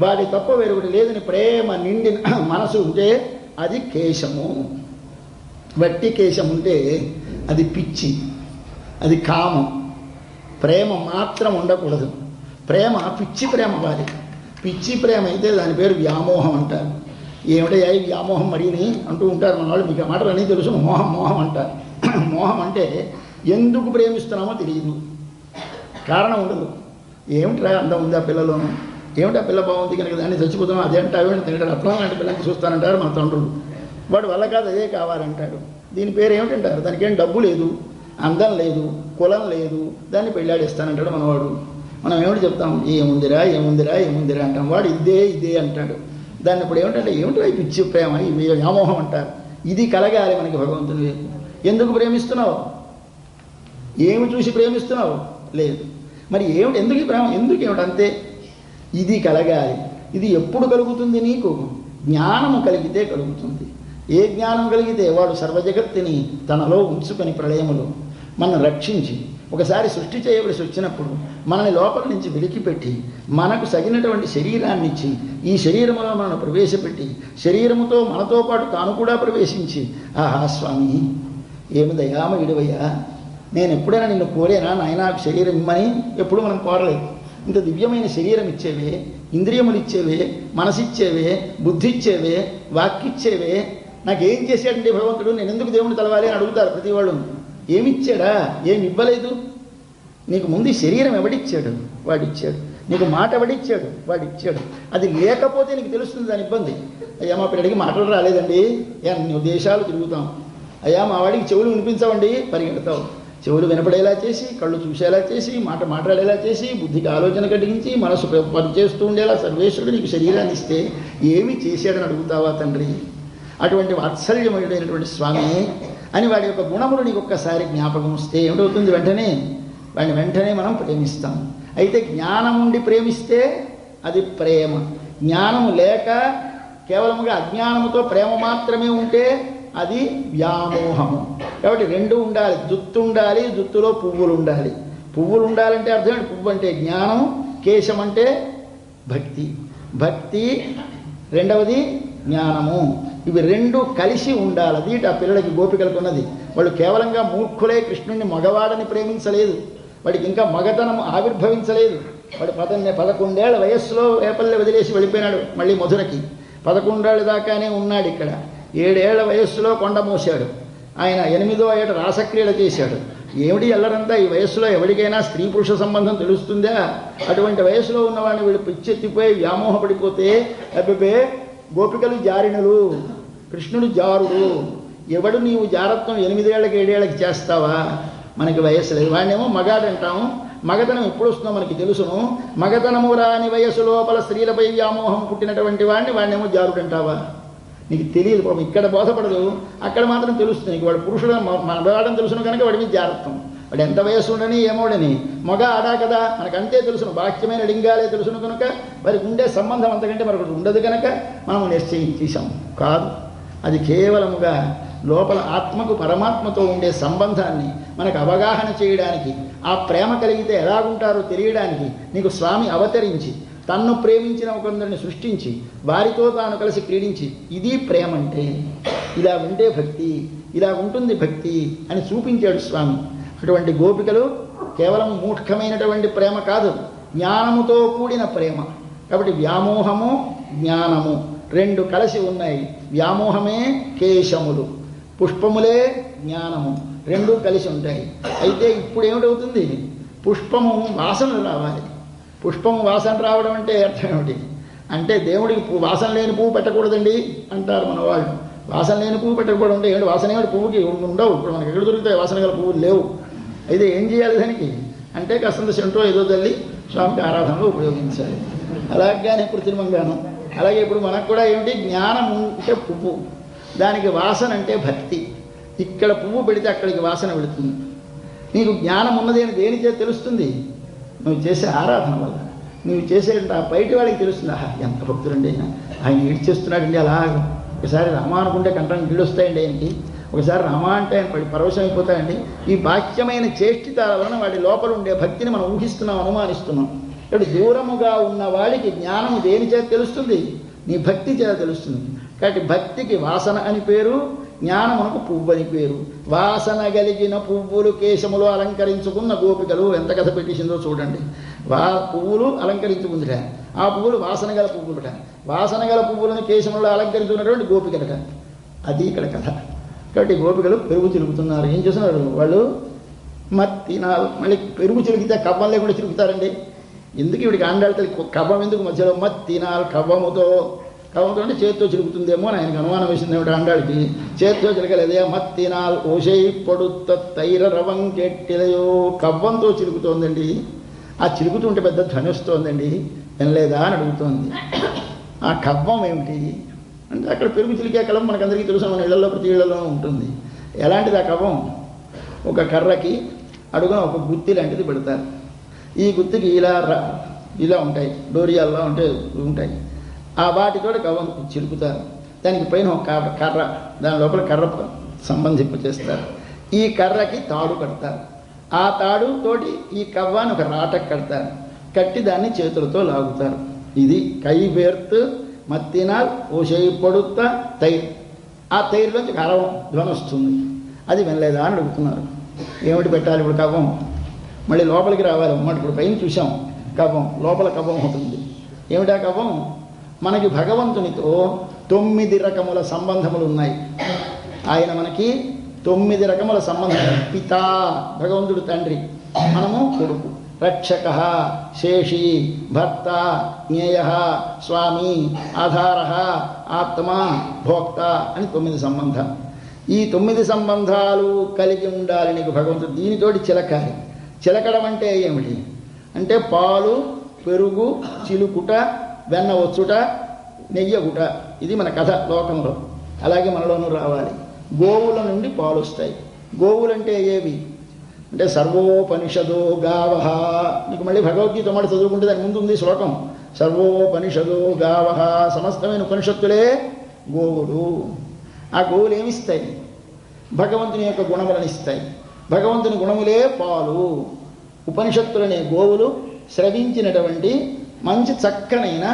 వాడి తప్ప వేరొకటి లేదని ప్రేమ నిండిన మనసు ఉంటే అది కేశము. వట్టి కేశం ఉంటే అది పిచ్చి, అది కామం. ప్రేమ మాత్రం ఉండకూడదు. ప్రేమ పిచ్చి ప్రేమ వారి. పిచ్చి ప్రేమ అయితే దాని పేరు వ్యామోహం అంటారు. ఏమిటయ్యా ఈ వ్యామోహం మరిని అంటూ ఉంటారు మన వాళ్ళు. మీకు ఆ మాటలు అన్నీ తెలుసు. మోహం అంటారు. మోహం అంటే ఎందుకు ప్రేమిస్తున్నామో తెలియదు, కారణం ఉండదు. ఏమిట్రా అందం ఉంది ఆ పిల్లలోనూ, ఏమిటి ఆ పిల్ల బాగుంది కనుక దాన్ని చచ్చిపోతున్నాం, అదేంటే అవేంటి తింటాడు, అట్లా లాంటి పిల్లలకి చూస్తానంటారు మన తండ్రులు. వాడు వల్ల కాదు అదే కావాలంటాడు. దీని పేరు ఏమిటంటారు? దానికి ఏం డబ్బు లేదు, అందం లేదు, కులం లేదు, దాన్ని పెళ్ళాడేస్తానంటాడు మనవాడు. మనం ఏమిటి చెప్తాం? ఏముందిరా అంటాం. వాడు ఇదే అంటాడు. దాన్ని ఇప్పుడు ఏమిటంటే ఏమిటో ఈ పిచ్చి ప్రేమ, ఈ వ్యామోహం అంటారు. ఇది కలగాలి మనకి భగవంతుని వైపు. ఎందుకు ప్రేమిస్తున్నావు? ఏమి చూసి ప్రేమిస్తున్నావు? లేదు. మరి ఏమిటి? ఎందుకు ఈ ప్రేమ? ఏమిటి అంతే. ఇది కలగాలి. ఇది ఎప్పుడు కలుగుతుంది? నీకు జ్ఞానము కలిగితే కలుగుతుంది. ఏ జ్ఞానం కలిగితే? వాడు సర్వజగత్తుని తనలో ఉంచుకొని ప్రళయములో మనం రక్షించి ఒకసారి సృష్టి చేయవలసి వచ్చినప్పుడు మనని లోపల నుంచి వెలికిపెట్టి మనకు సగినటువంటి శరీరాన్ని ఇచ్చి ఈ శరీరంలో మనను ప్రవేశపెట్టి శరీరముతో మనతో పాటు తాను కూడా ప్రవేశించి, ఆహా స్వామి ఏమి దయామయుడివయ్యా, నేను ఎప్పుడైనా నిన్ను కోరేనా నాయనా శరీరం ఇమ్మని? ఎప్పుడు మనం కోరలేదు. ఇంత దివ్యమైన శరీరం ఇచ్చేవే, ఇంద్రియములు ఇచ్చేవే, మనసిచ్చేవే, బుద్ధి ఇచ్చేవే, వాక్కిచ్చేవే, నాకేం చేశాడండి భగవంతుడు, నేను ఎందుకు దేవుని తలవాలి అని అడుగుతారు ప్రతి వాళ్ళు. ఏమిచ్చాడా? ఏమి ఇవ్వలేదు. నీకు ముందు శరీరం ఎవడిచ్చాడు? వాడిచ్చాడు. నీకు మాట ఎవడిచ్చాడు? వాడిచ్చాడు. అది లేకపోతే నీకు తెలుస్తుంది దాని ఇబ్బంది. అయ్యా మా పిల్లడికి మాటలు రాలేదండి, అన్ని దేశాలు తిరుగుతాం. అయ్యా మా వాడికి చెవులు వినిపించవండి, పరిగెడతావు. చెవులు వినపడేలా చేసి, కళ్ళు చూసేలా చేసి, మాట్లాడేలా చేసి, బుద్ధికి ఆలోచన కలిగించి, మనసు పనిచేస్తూ ఉండేలా సర్వేశ్వరుడు నీకు శరీరాన్ని ఇస్తే ఏమి చేశాడని అడుగుతావా తండ్రి? అటువంటి వాత్సల్యమయుడైనటువంటి స్వామి అని వాడి యొక్క గుణములు నీకు ఒక్కసారి జ్ఞాపకం వస్తే ఏమిటవుతుంది? వాడిని వెంటనే మనం ప్రేమిస్తాం. అయితే జ్ఞానం ఉండి ప్రేమిస్తే అది ప్రేమ. జ్ఞానము లేక కేవలముగా అజ్ఞానముతో ప్రేమ మాత్రమే ఉంటే అది వ్యామోహము. కాబట్టి రెండు ఉండాలి. జుత్తు ఉండాలి, జుత్తులో పువ్వులు ఉండాలి. పువ్వులు ఉండాలంటే అర్థం ఏంటి? పువ్వు అంటే జ్ఞానం, కేశం అంటే భక్తి, రెండవది జ్ఞానము. ఇవి రెండు కలిసి ఉండాలి. అది ఆ పిల్లలకి గోపికలకు ఉన్నది. వాళ్ళు కేవలంగా మూర్ఖులే కృష్ణుడిని మగవాడని ప్రేమించలేదు. వాడికి ఇంకా మగతనం ఆవిర్భవించలేదు. వాడు 11 ఏళ్ల వయస్సులో వేపల్లె వదిలేసి వెళ్ళిపోయినాడు మళ్ళీ మధురకి. 11 ఏళ్ళ దాకానే ఉన్నాడు ఇక్కడ. 7 ఏళ్ల వయస్సులో కొండ మోసాడు. ఆయన 8వ ఏట రాసక్రీడ చేశాడు. ఏమిటి అల్లరంతా? ఈ వయస్సులో ఎవరికైనా స్త్రీ పురుష సంబంధం తెలుస్తుందా? అటువంటి వయస్సులో ఉన్నవాడిని వీళ్ళు పిచ్చెత్తిపోయి వ్యామోహపడిపోతే అబ్బే గోపికలు జారిణులు, కృష్ణుడు జారుడు. ఎవడు నీవు జారత్వం 8 ఏళ్ళకి 7 ఏళ్ళకి చేస్తావా? మనకి వయస్సు లేదు. వాడినేమో మగాడంటాము. మగతనం ఎప్పుడు వస్తుందో మనకి తెలుసును. మగతనము రాని వయస్సు లోపల స్త్రీలపై వ్యామోహం పుట్టినటువంటి వాడినేమో జారుడంటావా? నీకు తెలియదు పాపం. ఇక్కడ బోధపడదు, అక్కడ మాత్రం తెలుస్తుంది నీకు. వాడు పురుషుడు మగవాడని తెలుసును కనుక వాడి మీద జారత్వం. వాడు ఎంత వయస్సు ఉండని ఏమోడని మగ ఆడా కదా మనకంతే తెలుసును. బాహ్యమైన లింగాలే తెలుసును కనుక వారికి ఉండే సంబంధం అంతకంటే మరొకటి ఉండదు కనుక మనం నిశ్చయించేశాం. కాదు, అది కేవలముగా లోపల ఆత్మకు పరమాత్మతో ఉండే సంబంధాన్ని మనకు అవగాహన చేయడానికి, ఆ ప్రేమ కలిగితే ఎలాగుంటారో తెలియడానికి నీకు స్వామి అవతరించి తన్ను ప్రేమించిన కొందరిని సృష్టించి వారితో తాను కలిసి క్రీడించి ఇది ప్రేమ అంటే, ఇలా ఉంటే భక్తి, ఇలా ఉంటుంది భక్తి అని చూపించాడు స్వామి. అటువంటి గోపికలు కేవలం మూఢమైనటువంటి ప్రేమ కాదు, జ్ఞానముతో కూడిన ప్రేమ. కాబట్టి వ్యామోహము జ్ఞానము రెండు కలిసి ఉన్నాయి. వ్యామోహమే కేశములు, పుష్పములే జ్ఞానము, రెండూ కలిసి ఉంటాయి. అయితే ఇప్పుడు ఏమిటవుతుంది? పుష్పము వాసన రావాలి. పుష్పము వాసన రావడం అంటే అర్థం ఏమిటి? అంటే దేవుడికి వాసన లేని పువ్వు పెట్టకూడదండి అంటారు మన వాళ్ళు. వాసన లేని పువ్వు పెట్టకపోవడం అంటే ఏమిటి? వాసన ఏమిటి? పువ్వుకి ఉండవు. ఇప్పుడు మనకి ఎక్కడ దొరుకుతాయి వాసన గల పువ్వులు? లేవు. అయితే ఏం చేయాలి దానికి అంటే కాస్తంత సెంటో ఏదో తల్లి స్వామికి ఆరాధనలో ఉపయోగించాలి. అలాగే కృత్రిమంగాను. అలాగే ఇప్పుడు మనకు కూడా ఏమిటి? జ్ఞానం అంటే పువ్వు, దానికి వాసన అంటే భక్తి. ఇక్కడ పువ్వు పెడితే అక్కడికి వాసన వెళుతుంది. నీకు జ్ఞానం ఉన్నది అని దేని చేత తెలుస్తుంది? నువ్వు చేసే ఆరాధన వల్ల. నువ్వు చేసే ఆ బయట వాడికి తెలుస్తుంది. ఆహా ఎంత భక్తుడండి, ఆయన ఈడ్చేస్తున్నాడండి. అలా ఒకసారి రామా అనుకుంటే కంఠం గీడొస్తాయండి ఆయనకి, ఒకసారి రామా అంటే ఆయన పరవశం అయిపోతాయండి. ఈ బాహ్యమైన చేష్టితాల వలన వాడి లోపల ఉండే భక్తిని మనం ఊహిస్తున్నాం, అనుమానిస్తున్నాం. ఇప్పుడు దూరముగా ఉన్న వాడికి జ్ఞానం దేని చేత తెలుస్తుంది? నీ భక్తి చేత తెలుస్తుంది. కాబట్టి భక్తికి వాసన అని పేరు, జ్ఞానమునకు పువ్వు అని పేరు. వాసన కలిగిన పువ్వులు కేశములు అలంకరించుకున్న గోపికలు ఎంత కథ పెట్టేసిందో చూడండి. పువ్వులు అలంకరించుకుందిట, ఆ పువ్వులు వాసన గల పువ్వులుట. వాసన గల పువ్వులను కేశములు అలంకరించుకున్నటువంటి గోపికలట. అది ఇక్కడ కథ. కాబట్టి గోపికలు పెరుగు చిలుకుతున్నారు. ఏం చేస్తున్నారు వాళ్ళు? మత్తినాలు. మళ్ళీ పెరుగు చిలికితే కవ్వం లేకుండా చిలుకుతారండి. ఎందుకు ఇవిడికి ఆండాళ్ళ కవ్వం ఎందుకు మధ్యలో? మత్తినాలు కవ్వముతో. కవ్వంతో అంటే చేతితో చిలుకుతుందేమో అని ఆయనకు అనుమానం వేసింది. ఏమిటి ఆండాళ్ళకి? చేతితో చిలకలేదే. మత్తినాల్ ఓషై పొడుత తైర రవం కెట్టిలయో. కవ్వంతో చిలుకుతోందండి. ఆ చిలుకుతుంటే పెద్ద ధ్వని వస్తోందండి, వినలేదా అని అడుగుతోంది. ఆ కవ్వం ఏమిటి అంటే అక్కడ పెరుగు చిలికే కలం మనకందరికీ తెలుసు, మన ఇళ్లలో ప్రతి ఇళ్లలో ఉంటుంది. ఎలాంటిది ఆ కవ్వం? ఒక కర్రకి అడుగున ఒక గుత్తి లాంటిది పెడతారు. ఈ గుత్తికి ఇలా ఉంటాయి, డోరియాల్లో ఉంటాయి. ఆ వాటితో కవ్వం చిలుకుతారు. దానికి పైన ఒక కర్ర, దాని లోపల కర్ర సంబంధింపు చేస్తారు. ఈ కర్రకి తాడు కడతారు. ఆ తాడుతోటి ఈ కవ్వాన్ని ఒక రాటకు కడతారు. కట్టి దాన్ని చేతులతో లాగుతారు. ఇది కైవేర్త్ మత్తినాల్ ఓషై పొడుత తైర్. ఆ తైరులోంచి కరవం ధ్వని వస్తుంది. అది వినలేదా అని అడుగుతున్నారు. ఏమిటి పెట్టాలి ఇప్పుడు? కవ్వం మళ్ళీ లోపలికి రావాలి అన్నమాట. ఇప్పుడు పైన చూసాం కవ్వం, లోపల కవ్వం ఉంటుంది. ఏమిటా కవ్వం? మనకి భగవంతునితో 9 రకముల సంబంధములు ఉన్నాయి. ఆయన మనకి 9 రకముల సంబంధం. పితా భగవంతుడు తండ్రి, మనము కొడుకు. రక్షక శేషి భర్త జ్ఞేయ స్వామి ఆధార ఆత్మ భోక్త అని 9 సంబంధాలు. ఈ 9 సంబంధాలు కలిగి ఉండాలి నీకు భగవంతుడు. దీనితోటి చిలకాలి. చిలకడం అంటే ఏమిటి అంటే పాలు పెరుగు చిలుకుట, వెన్న వచ్చుట, నెయ్యగుట. ఇది మన కథ లోకంలో. అలాగే మనలోనూ రావాలి. గోవుల నుండి పాలు వస్తాయి. గోవులంటే ఏవి అంటే సర్వోపనిషదో గావః. నీకు మళ్ళీ భగవద్గీత మాట చదువుకుంటే దాని ముందు ఉంది శ్లోకం. సర్వోపనిషదో గావః. సమస్తమైన ఉపనిషత్తులే గోవులు. ఆ గోవులు ఏమిస్తాయి? భగవంతుని యొక్క గుణములను ఇస్తాయి. భగవంతుని గుణములే పాలు. ఉపనిషత్తులనే గోవులు స్రవించినటువంటి మంచి చక్కనైన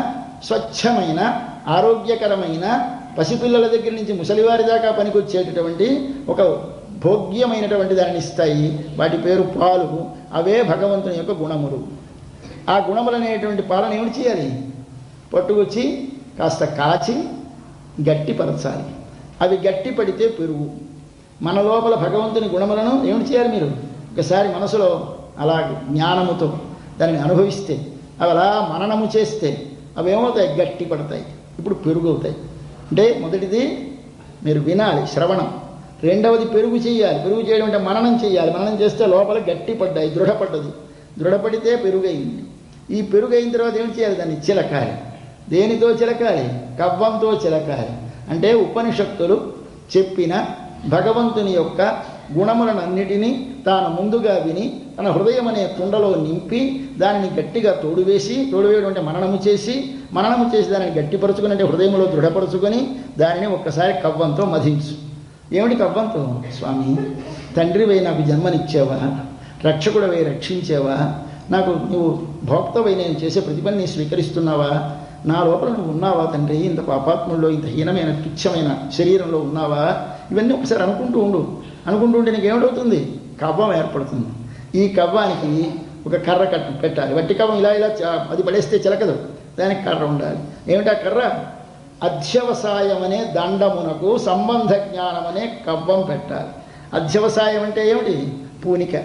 స్వచ్ఛమైన ఆరోగ్యకరమైన పసిపిల్లల దగ్గర నుంచి ముసలివారి దాకా పనికొచ్చేటటువంటి ఒక భోగ్యమైనటువంటి దానిని ఇస్తాయి. వాటి పేరు పాలు. అవే భగవంతుని యొక్క గుణములు. ఆ గుణములనేటువంటి పాలను ఏమిటి చేయాలి? పట్టుకొచ్చి కాస్త కాచి గట్టిపరచాలి. అవి గట్టి పడితే పెరుగు. మన లోపల భగవంతుని గుణములను ఏమిటి చేయాలి? మీరు ఒకసారి మనసులో అలా జ్ఞానముతో దానిని అనుభవిస్తే, అవి అలా మననము చేస్తే అవి ఏమవుతాయి? గట్టి పడతాయి. ఇప్పుడు పెరుగు అవుతాయి. అంటే మొదటిది మీరు వినాలి, శ్రవణం. రెండవది పెరుగు చేయాలి. పెరుగు చేయడం అంటే మననం చేయాలి. మననం చేస్తే లోపల గట్టి పడ్డాయి, దృఢపడ్డది. దృఢపడితే పెరుగైంది. ఈ పెరుగు అయిన తర్వాత ఏం చేయాలి? దాన్ని చిలకాలి. దేనితో చిలకాలి? కవ్వంతో చిలకాలి. అంటే ఉపనిషత్తులు చెప్పిన భగవంతుని యొక్క గుణములనన్నిటినీ తాను ముందుగా విని తన హృదయం అనే కుండలో నింపి దానిని గట్టిగా తోడువేయడం అంటే మననము చేసి దానిని గట్టిపరుచుకుని అంటే హృదయంలో దృఢపరుచుకొని దానిని ఒక్కసారి కవ్వంతో మధించు. ఏమిటి కవ్వంతో? స్వామి, తండ్రివై నాకు జన్మనిచ్చావా, రక్షకుడవై రక్షించావా, నాకు నువ్వు భోక్తవై నేను చేసే ప్రతి పని స్వీకరిస్తున్నావా, నా లోపల నువ్వు ఉన్నావా తండ్రి, ఇంత పాపాత్ముల్లో ఇంత హీనమైన తుచ్చమైన శరీరంలో ఉన్నావా, ఇవన్నీ ఒకసారి అనుకుంటూ ఉంటే నీకు ఏమిటవుతుంది? కవ్వం ఏర్పడుతుంది. ఈ కవ్వానికి ఒక కర్ర పెట్టాలి. వట్టి కవ్వం ఇలా అది పడేస్తే చిలకదు, దానికి కర్ర ఉండాలి. ఏమిటా కర్ర? అధ్యవసాయం అనే దండమునకు సంబంధ జ్ఞానం అనే కవ్వం పెట్టాలి. అధ్యవసాయం అంటే ఏమిటి? పూనిక.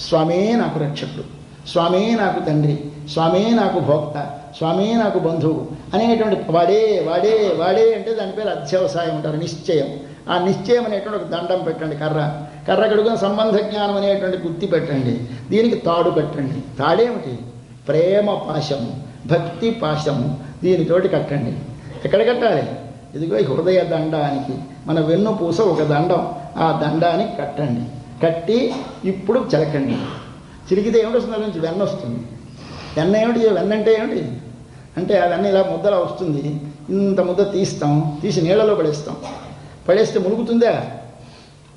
స్వామే నాకు రక్షకుడు, స్వామే నాకు తండ్రి, స్వామే నాకు భోక్త, స్వామే నాకు బంధువు అనేటువంటి వాడే అంటే దాని పేరు అధ్యవసాయం అంటారు. నిశ్చయం. ఆ నిశ్చయం అనేటువంటి ఒక దండం పెట్టండి. కర్ర కడుగున సంబంధ జ్ఞానం అనేటువంటి గుర్తి పెట్టండి. దీనికి తాడు పెట్టండి. తాడేమిటి? ప్రేమ పాశము, భక్తి పాశము. దీనితోటి కట్టండి. ఎక్కడ కట్టాలి? ఇదిగో హృదయ దండానికి, మన వెన్నుపూస ఒక దండం, ఆ దండానికి కట్టండి. కట్టి ఇప్పుడు చిలకండి. చిలికితే ఏమిటి వస్తుంది? నుంచి వెన్న వస్తుంది. వెన్న ఏమిటి? వెన్న అంటే ఏమిటి అంటే ఆ వెన్న ఇలా ముద్దలా వస్తుంది. ఇంత ముద్ద తీసి నీళ్ళలో పడేస్తే ములుగుతుందా?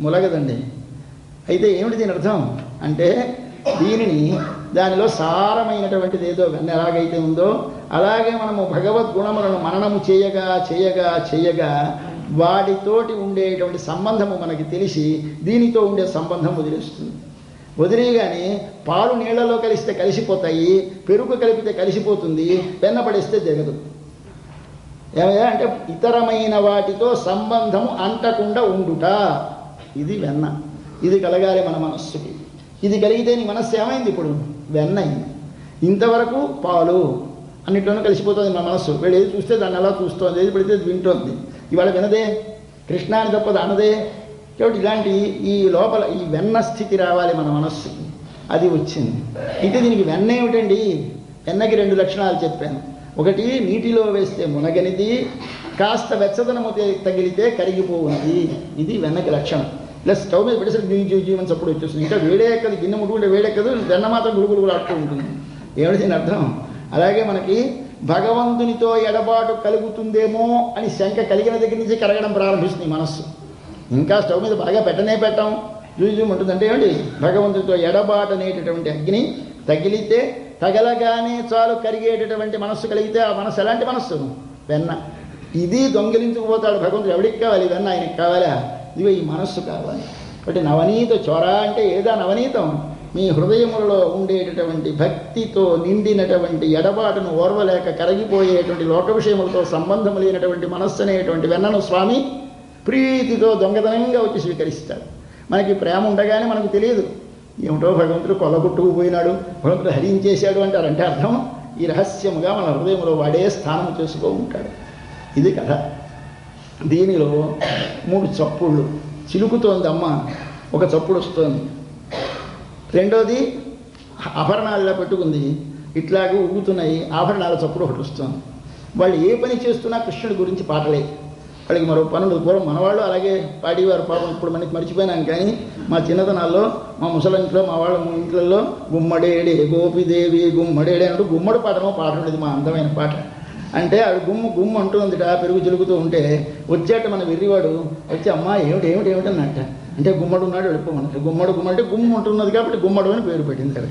ములగదండి. అయితే ఏమిటి దీని అర్థం అంటే దీనిని దానిలో సారమైనటువంటిది ఏదో వెన్న ఎలాగైతే ఉందో అలాగే మనము భగవద్గుణములను మననము చేయగా వాటితోటి ఉండేటువంటి సంబంధము మనకి తెలిసి దీనితో ఉండే సంబంధం వదిలేయగానే పాలు నీళ్లలో కలిస్తే కలిసిపోతాయి, పెరుగు కలిపితే కలిసిపోతుంది, వెన్న పడేస్తే జరగదు. ఏమయ్యా అంటే ఇతరమైన వాటితో సంబంధము అంటకుండా ఉండుట, ఇది వెన్న. ఇది కలగాలి మన మనస్సుకి. ఇది కలిగితే నీ మనస్సు ఏమైంది? ఇప్పుడు వెన్న అయింది. ఇంతవరకు పాలు అన్నిట్లోనూ కలిసిపోతుంది మన మనస్సు. వీళ్ళు ఏది చూస్తే దాన్ని అలా చూస్తోంది, ఏది పడితే వింటోంది. ఇవాళ వినదే, కృష్ణ అని తప్పదు అనదే. కాబట్టి ఇలాంటి ఈ లోపల ఈ వెన్న స్థితి రావాలి మన మనస్సుకి. అది వచ్చింది. అయితే దీనికి వెన్న ఏమిటండి? వెన్నకి 2 లక్షణాలు చెప్పాను. ఒకటి, నీటిలో వేస్తే మునగనిది, కాస్త వెచ్చదనము తగిలితే కరిగిపోవునది. ఇది వెన్నకి లక్షణం. ఇలా స్టవ్ మీద పెట్టేసరికి జీవన్స్ అప్పుడు వచ్చేస్తుంది. ఇంకా వేడెక్కదు, గిన్నె ముట్టుకుంటే వేడెక్కదు, వెన్న మాత్రం గురుగులు ఆడుతూ ఉంటుంది. ఏమిటి దీని అర్థం? అలాగే మనకి భగవంతునితో ఎడబాటు కలుగుతుందేమో అని శంక కలిగిన దగ్గర నుంచి కరగడం ప్రారంభిస్తుంది మనస్సు. ఇంకా స్టవ్ మీద బాగా పెట్టాం జూజుమంటుందంటే ఏమిటి? భగవంతునితో ఎడబాటు అనేటటువంటి అగ్ని తగిలితే తగలగానే చాలు కరిగేటటువంటి మనస్సు కలిగితే ఆ మనస్సు ఎలాంటి మనస్సు? వెన్న. ఇది దొంగిలించుకుపోతాడు భగవంతుడు. ఎవరికి కావాలి వెన్న? ఆయనకి కావాలా? ఇదిగో ఈ మనస్సు కావాలి. కాబట్టి నవనీత చొర అంటే ఏదా నవనీతం? మీ హృదయములలో ఉండేటటువంటి భక్తితో నిండినటువంటి ఎడబాటును ఓర్వలేక కరిగిపోయేటువంటి లోక విషయములతో సంబంధము లేనటువంటి మనస్సు అనేటువంటి వెన్నను స్వామి ప్రీతితో దొంగతనంగా వచ్చి స్వీకరిస్తాడు. మనకి ప్రేమ ఉండగానే మనకు తెలియదు. ఏమిటో భగవంతుడు కొల్లగొట్టుకుపోయినాడు, భగవంతుడు హరించేశాడు అంటారు. అంటే అర్థం ఈ రహస్యముగా మన హృదయంలో వాడే స్థానం చేసుకో ఉంటాడు. ఇది కథ. దీనిలో 3 చప్పుళ్ళు. చిలుకుతోంది అమ్మ, ఒక చప్పుడు వస్తోంది. రెండోది ఆభరణాల్లో పెట్టుకుంది, ఇట్లాగే ఊగుతున్నాయి, ఆభరణాల చప్పుడు ఒకటి వస్తుంది. వాళ్ళు ఏ పని చేస్తున్నా కృష్ణుడి గురించి పాటలే. వాళ్ళకి మరో పనులు. పూర్వం మనవాళ్ళు అలాగే పాడేవారు. పాపం ఇప్పుడు మనకి మర్చిపోయినాం. కానీ మా చిన్నతనాల్లో మా ముసలింట్లో మా వాళ్ళ ఇంట్లో గుమ్మడేడే గోపిదేవి గుమ్మడేడే అంటూ గుమ్మడి పాటనో పాట ఉండేది. మా అందమైన పాట. అంటే ఆడు గుమ్మ అంటుందిట పెరుగు చిలుకుతూ ఉంటే వచ్చేట మన వెర్రివాడు వచ్చి అమ్మ ఏమిటి అన్నట్ట. అంటే గుమ్మడు ఉన్నాడు వెళ్ళిపోమన్నట్టు. గుమ్మడు అంటే గుమ్మ ఉంటున్నది కాబట్టి గుమ్మడు అని పేరు పెట్టింది కదా.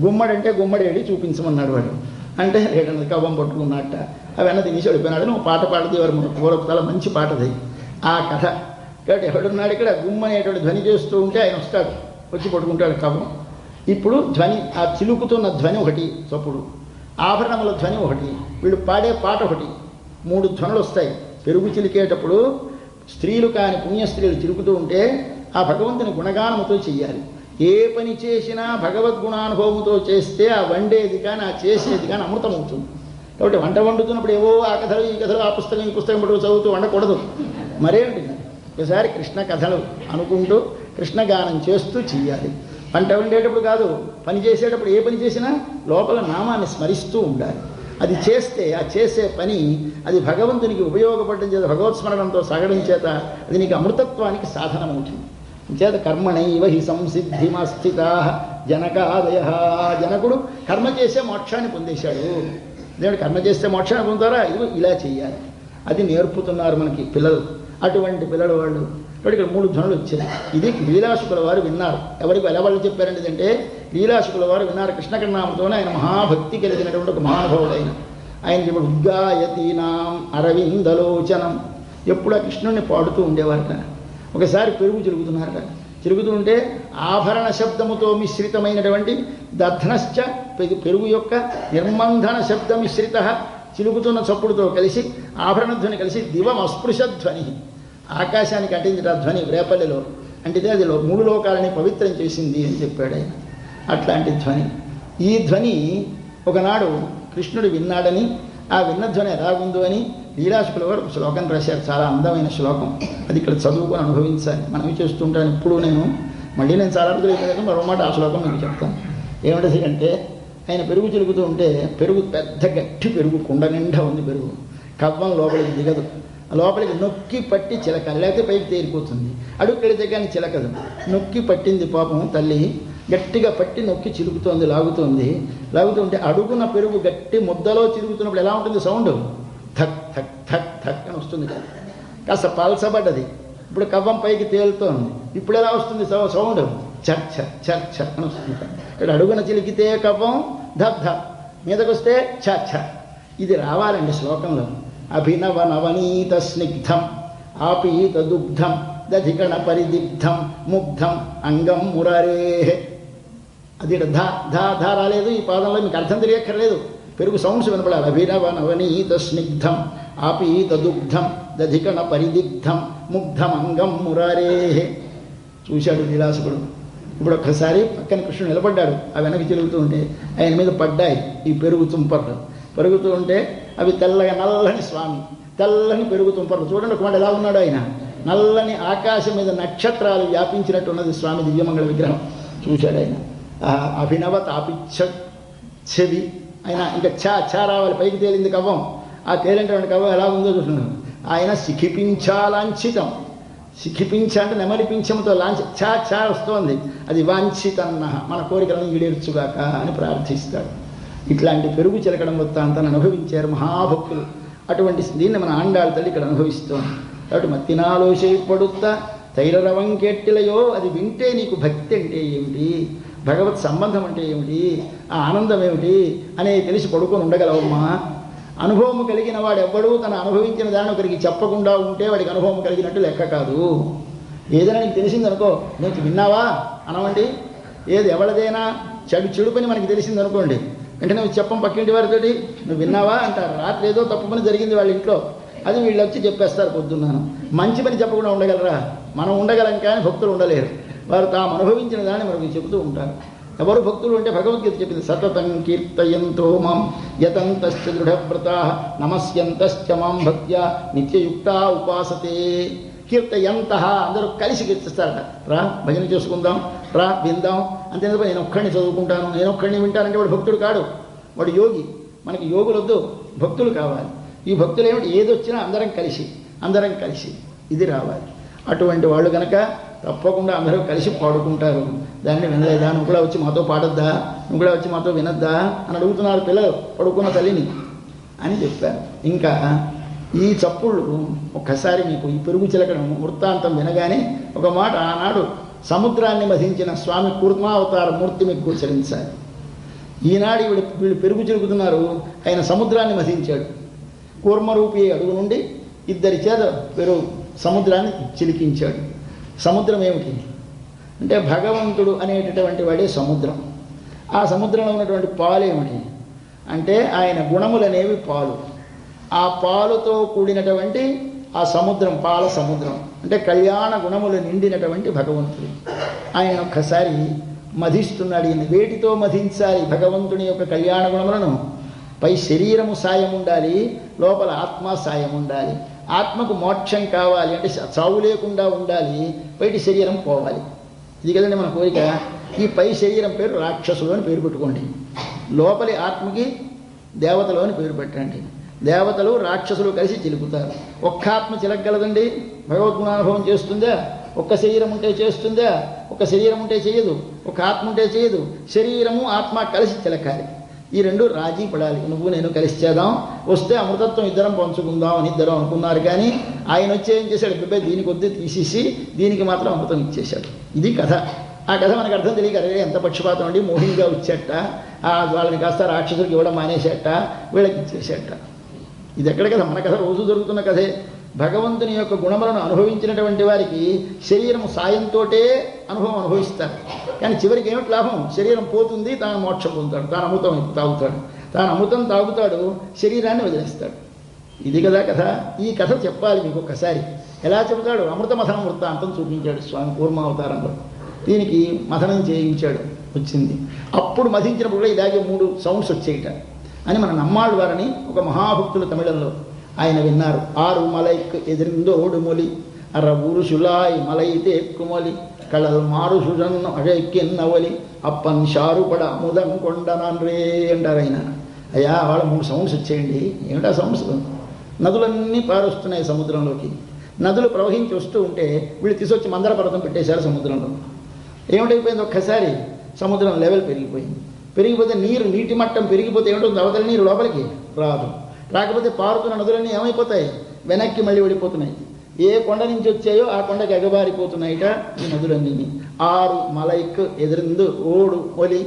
గుమ్మడు అంటే గుమ్మడేడి చూపించమన్నాడు వాడు. అంటే రేటన్నది కవ్వం పట్టుకున్నట్ట. అవన్నీ తినేసి వెళ్ళిపోయినాడు. నువ్వు పాట పాడది ఎవరు పూర్వకాల మంచి పాటది ఆ కథ. కాబట్టి ఎవడున్నాడు ఇక్కడ? గుమ్మ అనేటువంటి ధ్వని చేస్తూ ఉంటే ఆయన వస్తాడు, వచ్చి పట్టుకుంటాడు కవ్వం. ఇప్పుడు ధ్వని, ఆ చిలుకుతున్న ధ్వని ఒకటి చప్పుడు, ఆభరణముల ధ్వని ఒకటి, వీళ్ళు పాడే పాట ఒకటి. 3 ధ్వనులు వస్తాయి. పెరుగు చిలికేటప్పుడు స్త్రీలు కాని పుణ్యస్త్రీలు చిలుకుతూ ఉంటే ఆ భగవంతుని గుణగానముతో చెయ్యాలి. ఏ పని చేసినా భగవద్గుణానుభవముతో చేస్తే ఆ వండేది కానీ ఆ చేసేది కానీ అమృతం అవుతుంది. కాబట్టి వంట వండుతున్నప్పుడు ఏవో ఆ కథలు ఈ కథలు ఆ పుస్తకం ఈ పుస్తకం పట్టుకు చదువుతూ వండకూడదు. మరేమిటి ఒకసారి కృష్ణ కథలు అనుకుంటూ కృష్ణగానం చేస్తూ చెయ్యాలి. పంట వండేటప్పుడు కాదు, పని చేసేటప్పుడు ఏ పని చేసినా లోపల నామాన్ని స్మరిస్తూ ఉండాలి. అది చేస్తే ఆ చేసే పని అది భగవంతునికి ఉపయోగపడడం చేత, భగవత్స్మరణంతో సాగడం చేత అది నీకు అమృతత్వానికి సాధనమవుతుంది. చేత కర్మణైవ హి సంసిద్ధిమస్థితా జనకాదయ. జనకుడు కర్మ చేసే మోక్షాన్ని పొందేశాడు. దేవుడు కర్మ చేస్తే మోక్షాన్ని పొందుతారా, ఇది ఇలా చెయ్యాలి. అది నేర్పుతున్నారు మనకి పిల్లలు. అటువంటి పిల్లలు వాళ్ళు ఇక్కడ 3 ధ్వనులు వచ్చాయి. ఇది లీలాశుకుల వారు విన్నారు. ఎవరికి ఎలా వాళ్ళు చెప్పారండి అంటే, లీలాశుకుల వారు విన్నారు. కృష్ణకర్ణామతోనే ఆయన మహాభక్తి కలిగినటువంటి ఒక మహానుభావుడైన ఆయన ఇప్పుడు ఉద్గాయతీనాం అరవిందలోచనం, ఎప్పుడు ఆ కృష్ణుడిని పాడుతూ ఉండేవారట. ఒకసారి పెరుగు చిలుగుతున్నారట. చిలుగుతూ ఉంటే ఆభరణ శబ్దముతో మిశ్రితమైనటువంటి దధ్నశ్చ, పెరుగు యొక్క నిర్మంధన శబ్ద మిశ్రిత, చిలుగుతున్న చప్పుడుతో కలిసి ఆభరణ ధ్వని కలిసి దివం అస్పృశ ధ్వని, ఆకాశానికి అంటించిన ధ్వని రేపల్లిలో అంటితే అది 3 లోకాలని పవిత్రం చేసింది అని చెప్పాడు ఆయన. అట్లాంటి ధ్వని. ఈ ధ్వని ఒకనాడు కృష్ణుడు విన్నాడని, ఆ విన్న ధ్వని ఎలాగుందో అని లీలాశుకుల వారు ఒక శ్లోకం రాశారు. చాలా అందమైన శ్లోకం. అది ఇక్కడ చదువుకొని అనుభవించాలి. మనం చేస్తుంటాను ఇప్పుడు మళ్ళీ నేను చాలా రోజులు అయిపోయాక మరో మాట ఆ శ్లోకం మీకు చెప్తాను. ఏమిటది అంటే, ఆయన పెరుగు చిలుకుతూ ఉంటే పెరుగు పెద్ద గట్టి పెరుగు, కుండ నిండా ఉంది పెరుగు. కవ్వం లోపలికి దిగదు. లోపలికి నొక్కి పట్టి చిలకాలి, లేకపోతే పైకి తేలిపోతుంది. అడుగు పెడితే కానీ చిలకదు. నొక్కి పట్టింది పాపం తల్లి, గట్టిగా పట్టి నొక్కి చిలుకుతోంది, లాగుతుంటే అడుగున పెరుగు గట్టి ముద్దలో చిలుకుతున్నప్పుడు ఎలా ఉంటుంది సౌండ్? ధక్ ధక్ ధక్ ధక్ అని వస్తుంది. కాస్త పల్చబడ్డది. ఇప్పుడు కవ్వం పైకి తేలుతోంది. ఇప్పుడు ఎలా వస్తుంది సౌండ్? చక్ చక్ చక్ చక్ అని వస్తుంది. ఇక్కడ అడుగున చిలికితే కవ్వం ధక్ ధక్, మీదకి వస్తే చ చ. ఇది రావాలండి శ్లోకంలో. అభినవ నవనీత స్నిగ్ధం ఆపీత దుగ్ధం దధికణ పరిదిగ్ధం ముగ్ధం అంగం మురారే. అది ధా ధా ధా రాలేదు ఈ పాదంలో, మీకు అర్థం తెలియక్కర్లేదు, పెరుగు సౌండ్స్ వినపడాలి. అభినవ నవనీత స్నిగ్ధం ఆపీత దుగ్ధం దధికణ పరిదిగ్ధం ముగ్ధం అంగం మురారే. చూశాడు లీలాసుకుడు. ఇప్పుడు ఒక్కసారి పక్కన కృష్ణుడు నిలబడ్డాడు. ఆ వెనక్కి తిరుగుతూ ఉంటే ఆయన మీద పడ్డాయి ఈ పెరుగు తుంపర్లు. పెరుగుతూ ఉంటే అవి తెల్లగా నల్లని స్వామి, తెల్లని పెరుగు తుంపర్లు. చూడండి ఒక మాట ఎలా ఉన్నాడు ఆయన. నల్లని ఆకాశం మీద నక్షత్రాలు వ్యాపించినట్టున్నది స్వామి దివ్యమంగళ విగ్రహం. చూశాడు ఆయన. అభినవ తాపిచ్చ చెవి ఆయన ఇంకా చా రావాలి, పైకి తేలింది కవ్వం. ఆ తేలినటువంటి కవ్వం ఎలా ఉందో చూస్తున్నాడు ఆయన. శిఖిపించాలాంఛితం, శిఖిపించ అంటే నెమలిపించంతో లాంఛ చా వస్తోంది. అది వాంఛితన్న, మన కోరికలను ఈడేర్చుగాక అని ప్రార్థిస్తాడు. ఇట్లాంటి పెరుగు చిలకడం వృత్తాంతాన్ని అనుభవించారు మహాభక్తులు. అటువంటి దీన్ని మన ఆండాళ్ళ తల్లి ఇక్కడ అనుభవిస్తోంది. కాబట్టి మత్తినాలోషై పడుతా తైలరవం కేట్టిలయో, అది వింటే నీకు భక్తి అంటే ఏమిటి, భగవత్ సంబంధం అంటే ఏమిటి, ఆ ఆనందం ఏమిటి అనేది తెలిసి పడుకొని ఉండగలవమ్మా. అనుభవం కలిగిన వాడు ఎవ్వడూ తన అనుభవించిన దాన్ని ఒకరికి చెప్పకుండా ఉంటే వాడికి అనుభవం కలిగినట్టు లెక్క కాదు. ఏదైనా నీకు తెలిసిందనుకో, నీకు విన్నావా అనవండి. ఏది ఎవరిదైనా చెడు పని మనకి తెలిసిందనుకోండి, వెంటనే నువ్వు చెప్పం పక్కింటి వారితోటి, నువ్వు విన్నావా అంటారు. రాత్రి ఏదో తప్పు పని జరిగింది వాళ్ళ ఇంట్లో, అది వీళ్ళు వచ్చి చెప్పేస్తారు పొద్దున్నాను. మంచి పని చెప్పకుండా ఉండగలరా? మనం ఉండగలం కానీ భక్తులు ఉండలేరు. వారు తాము అనుభవించిన దాన్ని మనకు చెబుతూ ఉంటారు. ఎవరు భక్తులు అంటే భగవద్గీత చెప్పింది, సతతం కీర్తయంతో మాం యతంతశ్చ దృఢవ్రతా నమస్యంతశ్చ మాం భక్త్యా నిత్యయుక్తా ఉపాసతే. కీర్తయంత, అందరూ కలిసి కీర్తిస్తారట. రా భజన చేసుకుందాం, రా విందాం. అంతేందుకు నేను ఒక్కడిని చదువుకుంటాను, నేను ఒక్కడిని వింటానంటే వాడు భక్తుడు కాడు, వాడు యోగి. మనకి యోగులు వద్దు, భక్తులు కావాలి. ఈ భక్తులు ఏమిటి, ఏదొచ్చినా అందరం కలిసి ఇది రావాలి. అటువంటి వాళ్ళు కనుక తప్పకుండా అందరూ కలిసి పాడుకుంటారు. దాన్ని వినలేదా, నువ్వు కూడా వచ్చి మాతో పాడొద్దా, నువ్వు కూడా వచ్చి మాతో వినొద్దా అని అడుగుతున్నారు పిల్లలు పడుకున్న తల్లిని అని చెప్పారు. ఇంకా ఈ చప్పుళ్ళు ఒక్కసారి మీకు ఈ పెరుగు చిలకడం వృత్తాంతం వినగానే ఒక మాట, ఆనాడు సముద్రాన్ని మధించిన స్వామి కూర్మావతార మూర్తి మీకు గోచరించాలి. ఈనాడు వీళ్ళు పెరుగు చిలుకుతున్నారు, ఆయన సముద్రాన్ని మధించాడు. కూర్మరూపి అడుగు నుండి 2 చేత సముద్రాన్ని చిలికించాడు. సముద్రం ఏమిటి అంటే భగవంతుడు అనేటటువంటి వాడే సముద్రం. ఆ సముద్రంలో ఉన్నటువంటి పాలు ఏమిటి అంటే ఆయన గుణములనేవి పాలు. ఆ పాలుతో కూడినటువంటి ఆ సముద్రం, పాల సముద్రం అంటే కళ్యాణ గుణములు నిండినటువంటి భగవంతుడు. ఆయన ఒక్కసారి మధిస్తున్నాడు. ఈయన వేటితో మధించాలి భగవంతుని యొక్క కళ్యాణ గుణములను? పై శరీరము సాయం ఉండాలి, లోపల ఆత్మ సాయం ఉండాలి. ఆత్మకు మోక్షం కావాలి అంటే చావు లేకుండా ఉండాలి, బయటి శరీరం పోవాలి. ఇది కదండి మన కోరిక. ఈ పై శరీరం పేరు రాక్షసులు అని పేరు పెట్టుకోండి, లోపలి ఆత్మకి దేవతలు అని పేరు పెట్టండి. దేవతలు రాక్షసులు కలిసి చిలుకుతారు. ఒక్క ఆత్మ చిలకగలదండి? భగవద్గుణానుభవం చేస్తుందా? ఒక్క శరీరం ఉంటే చేస్తుందా? ఒక శరీరం ఉంటే చేయదు, ఒక ఆత్మ ఉంటే చేయదు. శరీరము ఆత్మ కలిసి చిలకాలి. ఈ రెండు రాజీ పడాలి. నువ్వు నేను కలిసి చేద్దాం, వస్తే అమృతత్వం ఇద్దరం పంచుకుందాం అని ఇద్దరం అనుకున్నారు. కానీ ఆయన వచ్చి ఏం చేశాడు? బిబ్బాయి దీనికి వద్దే తీసేసి దీనికి మాత్రం అమృతం ఇచ్చేశాడు. ఇది కథ. ఆ కథ మనకు అర్థం తెలియక అరే ఎంత పక్షపాతం అండి, మోహినిగా వచ్చేట, వాళ్ళని కాస్త రాక్షసులకు ఇవ్వడం మానేసేట, వీళ్ళకి ఇచ్చేసేట. ఇది ఎక్కడ కథ? మన కథ రోజు జరుగుతున్న కథే. భగవంతుని యొక్క గుణములను అనుభవించినటువంటి వారికి శరీరం సాయంతో అనుభవం అనుభవిస్తారు. కానీ చివరికి ఏమిటి లాభం? శరీరం పోతుంది, తాను మోక్షం పొందుతాడు, తాను అమృతం తాగుతాడు, తాను అమృతం తాగుతాడు, శరీరాన్ని వదిలేస్తాడు. ఇది కదా కథ. ఈ కథ చెప్పాలి మీకు ఒక్కసారి. ఎలా చెబుతాడు? అమృత మథనం వృత్తాంతం చూపించాడు స్వామి కూర్మావతారంలో. దీనికి మథనం చేయించాడు, వచ్చింది. అప్పుడు మథించినప్పుడు కూడా ఇలాగే 3 సౌండ్స్ వచ్చేయట అని మన నమ్మాళ్ళు వారని ఒక మహాభక్తులు తమిళంలో ఆయన విన్నారు. 6 మలైక్ ఎదిరిందోడు మొలి అర ఊరుషులాయ్ మలైతే ఎక్కుమొలి కళల్ మారు సుజన్ను అழைకెన్నవలి అప్పన్ షారుపడ ముదం కొండనాన్రే అంటారు ఆయన. అయ్యా వాళ్ళ 3 సౌండ్స్ వచ్చేయండి. ఏమిటా సౌండ్స్? నదులన్నీ పారొస్తున్నాయి సముద్రంలోకి. నదులు ప్రవహించి వస్తూ ఉంటే వీళ్ళు తీసుకొచ్చి మందర పర్వతం పెట్టేశారు సముద్రంలో. ఏమిటైపోయింది? ఒక్కసారి సముద్రం లెవెల్ పెరిగిపోయింది. పెరిగిపోతే నీటి మట్టం పెరిగిపోతే ఏమిటో అవతల నీరు లోపలికి రాదు. రాకపోతే పారుతున్న నదులన్నీ ఏమైపోతాయి? వెనక్కి మళ్ళీ వెళ్ళిపోతున్నాయి. ఏ కొండ నుంచి వచ్చాయో ఆ కొండకి ఎగబారిపోతున్నాయిట ఈ నదులన్నీ. 6 మలైక్ ఎదిరిందు ఓడు ఒలి.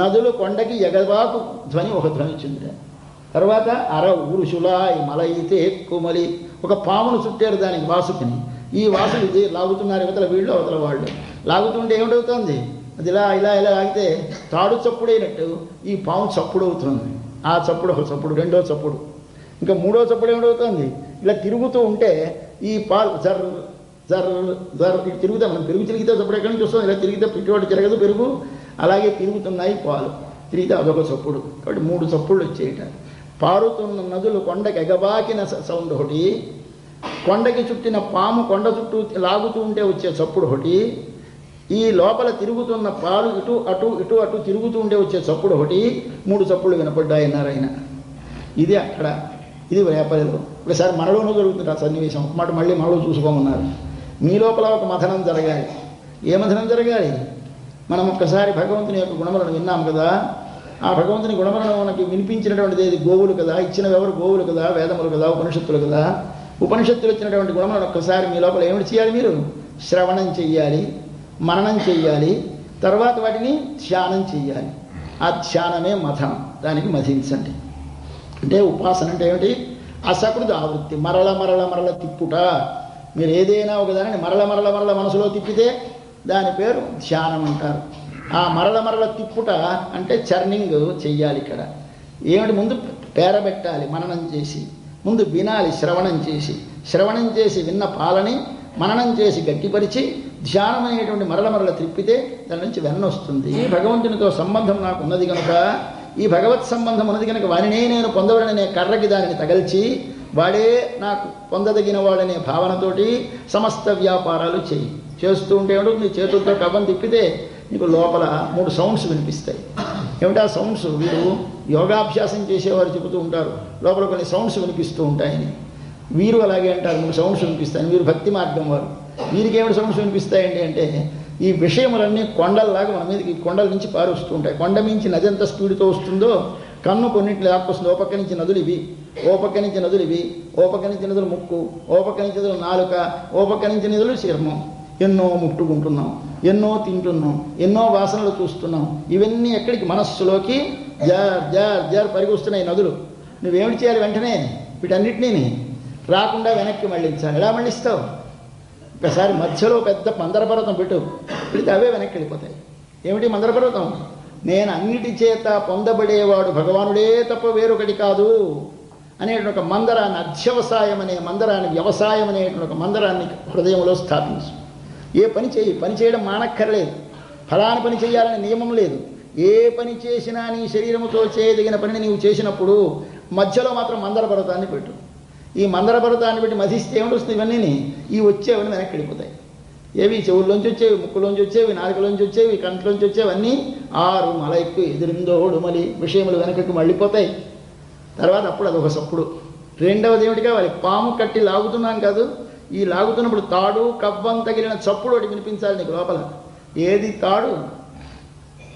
నదులు కొండకి ఎగబాకు ధ్వని ఒక ధ్వని వచ్చింది. తర్వాత అర ఊరుషులాయ్ మలైతే ఎక్కుమలి. ఒక పామును చుట్టారు దానికి వాసుకుని. ఈ వాసులు ఇది లాగుతున్నారు, అవతల వీళ్ళు అవతల వాళ్ళు. లాగుతుంటే ఏమిటవుతుంది? అది ఇలా ఇలా ఇలా లాగితే తాడు చప్పుడైనట్టు ఈ పాము చప్పుడు అవుతుంది. ఆ చప్పుడు ఒక చప్పుడు, రెండో చప్పుడు, ఇంకా మూడో చప్పుడు ఏమిటవుతుంది? ఇలా తిరుగుతూ ఉంటే ఈ పాలు జర్ జర్ జర్ తిరుగుతాం. మనం పెరుగు తిరిగితే చప్పుడు ఎక్కడి నుంచి వస్తుంది? ఇలా తిరిగితే పిట్టువాడు తిరగదు పెరుగు. అలాగే తిరుగుతున్నాయి పాలు, తిరిగితే అదొక చప్పుడు. కాబట్టి 3 చప్పుళ్ళు వచ్చేయట. పారుతున్న నదులు కొండకి ఎగబాకిన సౌండ్ ఒకటి, కొండకి చుట్టిన పాము కొండ చుట్టూ లాగుతూ ఉంటే వచ్చే చప్పుడు ఒకటి, ఈ లోపల తిరుగుతున్న పాలు ఇటు అటు ఇటు అటు తిరుగుతూ ఉండే వచ్చే చప్పుడు ఒకటి. 3 చప్పుళ్ళు వినపడ్డాయన్నారు ఆయన. ఇది అక్కడ, ఇది వేపరిలో. ఒకసారి మనలోనూ జరుగుతుంది ఆ సన్నివేశం. మాట మళ్ళీ మనలో చూసుకోమన్నారు. మీ లోపల ఒక మథనం జరగాలి. ఏ మథనం జరగాలి? మనం ఒక్కసారి భగవంతుని యొక్క గుణములను విన్నాం కదా. ఆ భగవంతుని గుణములను మనకి వినిపించినటువంటిది ఏది? గోవులు కదా. ఇచ్చినవి ఎవరు? గోవులు కదా, వేదములు కదా, ఉపనిషత్తులు కదా. ఉపనిషత్తులు వచ్చినటువంటి గుణములను ఒక్కసారి మీ లోపల ఏమిటి చేయాలి? మీరు శ్రవణం చెయ్యాలి, మననం చెయ్యాలి, తర్వాత వాటిని ధ్యానం చెయ్యాలి. ఆ ధ్యానమే మథనం. దానికి మథించండి. అంటే ఉపాసన అంటే ఏమిటి? అసకృత ఆవృత్తి, మరల మరల మరల తిప్పుట. మీరు ఏదైనా ఒకదానిని మరల మరల మరల మనసులో తిప్పితే దాని పేరు ధ్యానం అంటారు. ఆ మరల మరల తిప్పుట అంటే చర్నింగ్ చెయ్యాలి. ఇక్కడ ఏమిటి? ముందు పేరబెట్టాలి మననం చేసి, ముందు వినాలి శ్రవణం చేసి, శ్రవణం చేసి విన్న పాలని మననం చేసి గట్టిపరిచి ధ్యానం అనేటువంటి మరల మరల త్రిప్పితే దాని నుంచి వెన్నొస్తుంది. భగవంతునితో సంబంధం నాకు ఉన్నది కనుక, ఈ భగవత్ సంబంధం ఉన్నది కనుక వారినే నేను పొందవడనే కర్రకి దానిని తగల్చి వాడే నాకు పొందదగిన వాడనే భావనతోటి సమస్త వ్యాపారాలు చేస్తూ ఉంటే నీ చేతులతో కవ్వం తిప్పితే నీకు లోపల 3 సౌండ్స్ వినిపిస్తాయి. ఏమిటా సౌండ్స్? వీరు యోగాభ్యాసం చేసేవారు చెబుతూ ఉంటారు, లోపల కొన్ని సౌండ్స్ వినిపిస్తూ ఉంటాయని. వీరు అలాగే అంటారు, 3 సౌండ్స్ వినిపిస్తాయని. వీరు భక్తి మార్గం వారు. వీరికి ఏమిటి సౌండ్స్ వినిపిస్తాయండి అంటే, ఈ విషయములన్నీ కొండల్లాగా మన మీదకి కొండల నుంచి పారుస్తూ ఉంటాయి. కొండ మించి నది ఎంత స్పీడ్తో వస్తుందో కన్ను కొన్నింటి లేకొస్తుంది. ఓ పక్క నుంచి నదులు ఇవి, ఓ పక్క నుంచి నదులు ఇవి, ఓ పక్క నుంచి నదులు ముక్కు, ఓ పక్క నుంచి నదులు నాలుక, ఓ పక్క నుంచి నదులు చర్మం. ఎన్నో ముట్టుకుంటున్నాం, ఎన్నో తింటున్నాం, ఎన్నో వాసనలు చూస్తున్నాం. ఇవన్నీ ఎక్కడికి? మనస్సులోకి జార్ జార్ జార్ పరిగొస్తున్నాయి నదులు. నువ్వేమిటి చేయాలి? వెంటనే వీటన్నిటినీ రాకుండా వెనక్కి మళ్ళించాలి. ఎలా మళ్ళిస్తావు? ఒకసారి మధ్యలో పెద్ద మందరపర్వతం పెడితే అవే వెనక్కి వెళ్ళిపోతాయి. ఏమిటి మందరపర్వతం? నేను అన్నిటి చేత పొందబడేవాడు భగవానుడే తప్ప వేరొకటి కాదు అనేటువంటి ఒక మందరాన్ని, అధ్యవసాయం అనే మందరాన్ని, వ్యవసాయం అనేటువంటి ఒక మందరాన్ని హృదయంలో స్థాపించు. ఏ పని చేయి, పని చేయడం మానక్కర్లేదు. ఫలాని పని చేయాలనే నియమం లేదు. ఏ పని చేసినా నీ శరీరముతో చేయదగిన పనిని నీవు చేసినప్పుడు మధ్యలో మాత్రం మందర పర్వతాన్ని పెట్టు. ఈ మందర పర్వతాన్ని పెట్టి మధిస్తే ఏమిటి వస్తుంది? ఇవన్నీ ఈ వచ్చేవన్నీ వెనక్కి వెళ్ళిపోతాయి. ఏవి? చెవుల్లోంచి వచ్చేవి, ముక్కులోంచి వచ్చేవి, నాలుకలోంచి వచ్చేవి, కంట్లోంచి వచ్చేవన్నీ 6 మలైక్కు ఎదురిందోడు మలి విషయములు వెనకకు మళ్ళీపోతాయి. తర్వాత అప్పుడు అదొక సప్పుడు. రెండవది ఏమిటి కావాలి? పాము కట్టి లాగుతున్నాం కాదు, ఈ లాగుతున్నప్పుడు తాడు కవ్వం తగిలిన చప్పుడు ఒకటి వినిపించాలి నీకు లోపల. ఏది తాడు?